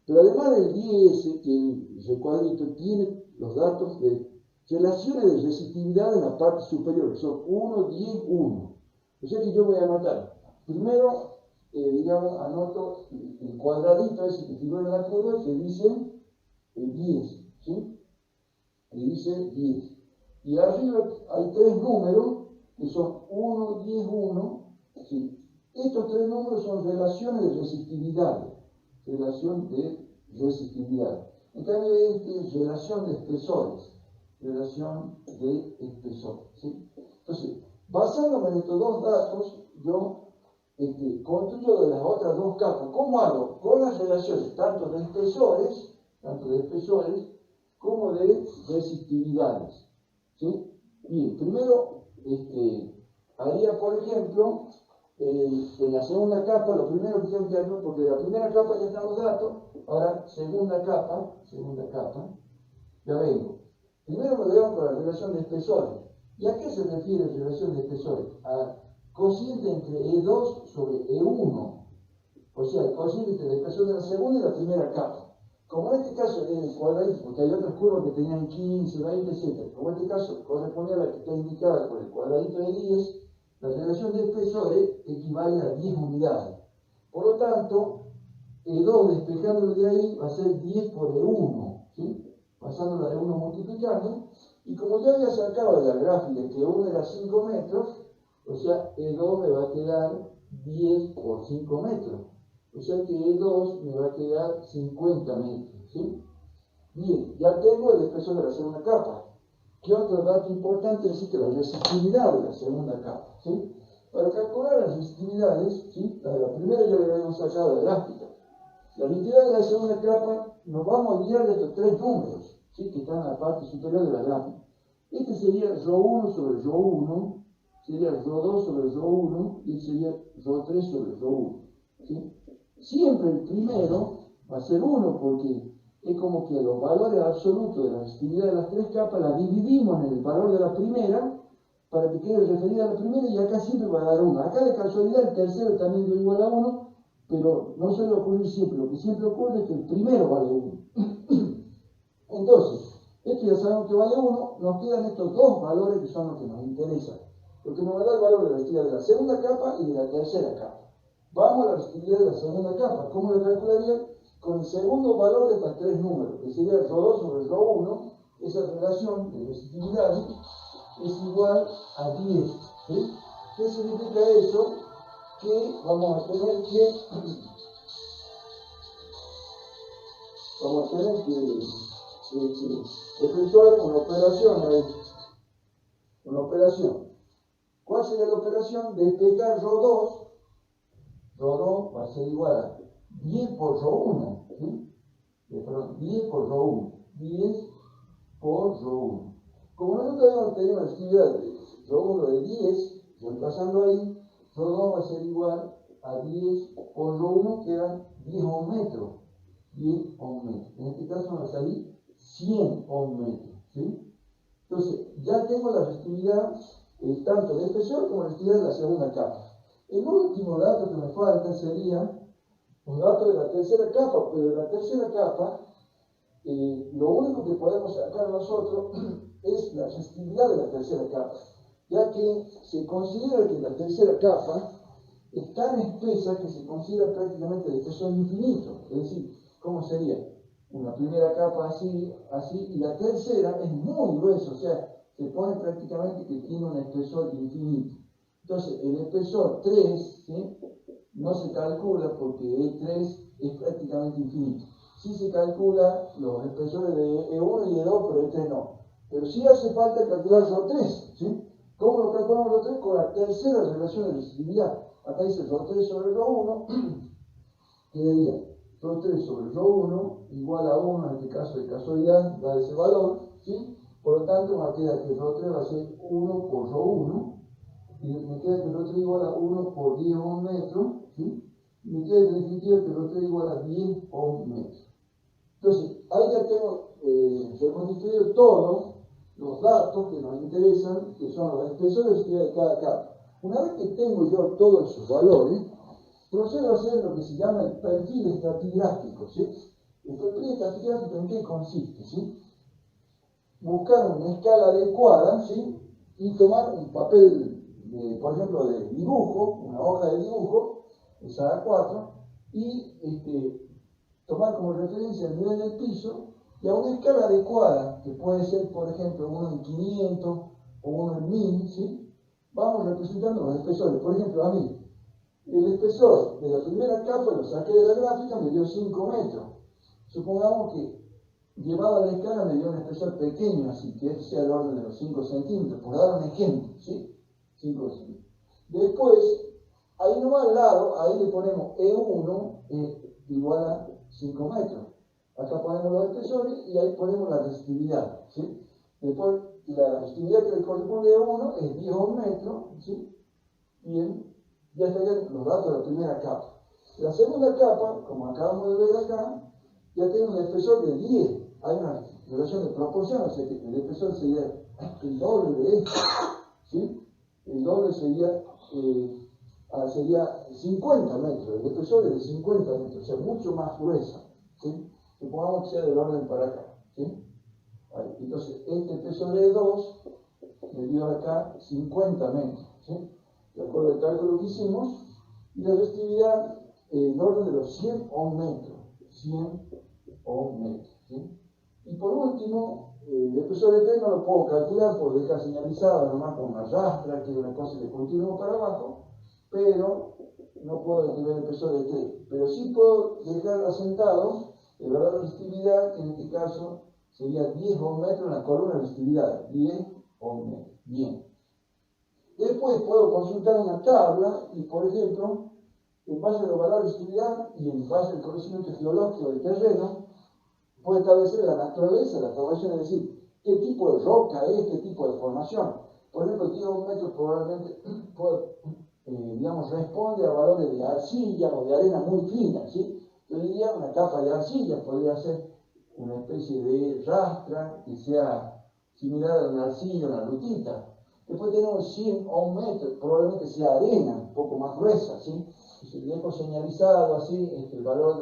Pero además del 10, que el recuadrito tiene los datos de relaciones de resistividad en la parte superior, que son 1, 10, 1. O sea que yo voy a anotar, primero, anoto el cuadradito ese que figura en la curva que dice 10, ¿sí? Que dice 10. Y arriba hay 3 números que son 1, 10, 1, ¿sí? Estos 3 números son relaciones de resistividad. Relación de resistividad. En cambio, este es relación de espesores. Relación de espesor. ¿Sí? Entonces, basándome en estos dos datos, yo construyo de las otras dos capas. ¿Cómo hago? Con las relaciones tanto de espesores como de resistividades. ¿Sí? Bien, primero haría, por ejemplo, en la segunda capa, lo primero que tengo que hacer, porque de la primera capa ya están los datos, ahora segunda capa, ya vengo. Primero me veo con la relación de espesores. ¿Y a qué se refiere la relación de espesores? A cociente entre E2 sobre E1. O sea, el cociente entre el espesor de la segunda y la primera capa. Como en este caso es el cuadradito, porque hay otras curvas que tenían 15, 20, etc. Como en este caso corresponde a la que está indicada por el cuadradito de 10, la relación de espesores equivale a 10 unidades. Por lo tanto, E2 despejándolo de ahí va a ser 10 por E1, ¿sí? Pasándolo a E1 multiplicando. Y como ya había sacado de la gráfica que E1 era 5 metros, o sea, E2 me va a quedar 10 por 5 metros. O sea que E2 me va a quedar 50 metros, ¿sí? Bien, ya tengo el espesor de la segunda capa. ¿Qué otro dato importante? Necesito la resistividad de la segunda capa, ¿sí? Para calcular las resistividades, ¿sí? La de la primera ya la habíamos sacado de la gráfica. La resistividad de la segunda capa nos vamos a guiar de estos 3 números, ¿sí? Que están en la parte superior de la gráfica. Este sería Rho1 sobre Rho1, sería Rho2 sobre Rho1 y este sería Rho3 sobre Rho1, ¿sí? Siempre el primero va a ser 1 porque es como que los valores absolutos de la resistividad de las 3 capas las dividimos en el valor de la primera para que quede referida a la primera y acá siempre va a dar 1. Acá de casualidad el tercero también dio igual a 1, pero no suele ocurrir siempre. Lo que siempre ocurre es que el primero vale 1. Entonces, esto ya sabemos que vale 1, nos quedan estos dos valores que son los que nos interesan. Lo que nos va a dar el valor de la resistividad de la segunda capa y de la tercera capa. Vamos a la resistividad de la segunda capa. ¿Cómo lo calcularía? Con el segundo valor de estos 3 números, que sería Rho2 sobre Rho1, esa relación de resistividad es igual a 10. ¿Sí? ¿Qué significa eso? Que vamos a tener que efectuar una operación. ¿Cuál sería la operación? Despejar Rho2. Rho2 va a ser igual a 10 por Rho1, ¿sí? Perdón, 10 por Rho1. 10 por Rho1. Como nosotros habíamos tenido una resistividad de Rho1 de 10, reemplazando ahí, Rho2 va a ser igual a 10 por Rho1, que eran 10 ohmetros. 10 ohmetros. En este caso va a salir 100 ohmetros, ¿sí? Entonces, ya tengo la resistividad tanto de espesor como la resistividad de la segunda capa. El último dato que me falta sería un dato de la tercera capa, pero de la tercera capa, lo único que podemos sacar nosotros es la resistividad de la tercera capa, ya que se considera que la tercera capa es tan espesa que se considera prácticamente de espesor infinito. Es decir, ¿cómo sería? Una primera capa así, así, y la tercera es muy gruesa, o sea, se pone prácticamente que tiene un espesor infinito. Entonces, el espesor 3, ¿sí?, no se calcula porque E3 es prácticamente infinito. Sí se calcula los espesores de E1 y E2, pero E3 no. Pero sí hace falta calcular ρ3, ¿sí? ¿Cómo lo calculamos ρ3? Con la tercera relación de resistividad. Acá dice ρ3 sobre ρ1, quedaría ρ3 sobre ρ1 igual a 1, en este caso de casualidad, da ese valor, ¿sí? Por lo tanto, me queda que ρ3 va a ser 1 por ρ1, y me queda que ρ3 igual a 1 por 10 ohm metros, ¿sí? Y me queda en definitiva que ρ3 igual a 10 ohm metros. Entonces, ahí ya tengo reconstruido todos los datos que nos interesan, que son los espesores de cada capa. Una vez que tengo yo todos esos valores, procedo a hacer lo que se llama el perfil estratigráfico, ¿sí? El perfil estratigráfico, ¿en qué consiste? ¿Sí? Buscar una escala adecuada, ¿sí?, y tomar un papel, por ejemplo, de dibujo, una hoja de dibujo, esa A4, y tomar como referencia el nivel del piso y a una escala adecuada, que puede ser, por ejemplo, 1 en 500 o 1 en 1000, ¿sí?, vamos representando los espesores. Por ejemplo, a mí, el espesor de la primera capa, lo saqué de la gráfica, me dio 5 metros. Supongamos que llevado a la escala me dio un espesor pequeño, así que sea del orden de los 5 centímetros, por dar un ejemplo, ¿sí? 5 centímetros. Después, ahí nomás al lado, ahí le ponemos E1 igual a 5 metros. Acá ponemos los espesores y ahí ponemos la resistividad, ¿sí? Después, la resistividad que le corresponde a E1 es 10 ohm metros, ¿sí? Bien, ya estarían los datos de la primera capa. La segunda capa, como acabamos de ver acá, ya tiene un espesor de 10. Hay una relación de proporción, o sea que el espesor sería el doble de esto, ¿sí? El doble sería 50 metros, el espesor es de 50 metros, o sea, mucho más gruesa, ¿sí? Supongamos que sea del orden para acá, ¿sí? Ahí. Entonces, este espesor de 2 me dio acá 50 metros, ¿sí?, de acuerdo al cálculo que hicimos, y la resistividad en orden de los 100 ohm metros, 100 ohm metros, ¿sí? Y por último, el espesor de 3 no lo puedo calcular por dejar señalizado nomás con una rastra, que es una cosa que continúa para abajo, pero no puedo determinar el espesor de 3. Pero sí puedo dejar asentado el valor de resistividad, que en este caso sería 10 ohm metros en la columna de resistividad, 10 ohm metros. Bien. Después puedo consultar una tabla y, por ejemplo, en base a los valores de resistividad y en base al conocimiento geológico del terreno, puedo establecer la naturaleza de la formación, es decir, qué tipo de roca es, qué tipo de formación. Por ejemplo, 10 ohm metros probablemente digamos, responde a valores de arcilla o de arena muy fina, ¿sí? Yo diría una capa de arcilla podría ser una especie de rastra que sea similar a una arcilla, una rutita. Después tenemos 100 ohm metros, probablemente sea arena, un poco más gruesa, ¿sí? Si dejo señalizado así el valor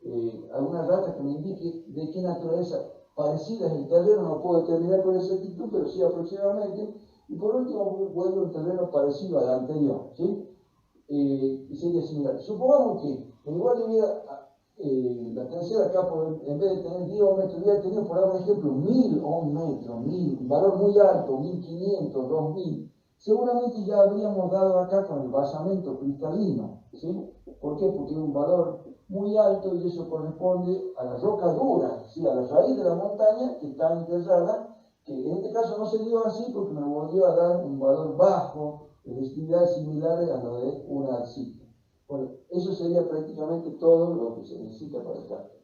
de alguna rata que me indique de qué naturaleza parecida es el terreno, no puedo determinar con exactitud, pero sí aproximadamente. Y por último, vuelvo a un terreno parecido al anterior, ¿sí? Y sería similar. Supongamos que en lugar de la tercera capa, en vez de tener 10 ohm metros, hubiera tenido, por dar un ejemplo, 1000 ohm metros, un valor muy alto, 1500, 2000. Seguramente ya habríamos dado acá con el basamento cristalino, ¿sí? ¿Por qué? Porque es un valor muy alto y eso corresponde a la roca dura, ¿sí?, a la raíz de la montaña que está enterrada, que en este caso no se dio así porque me volvió a dar un valor bajo de resistividades similares a lo de una arcilla. Bueno, eso sería prácticamente todo lo que se necesita para el cálculo.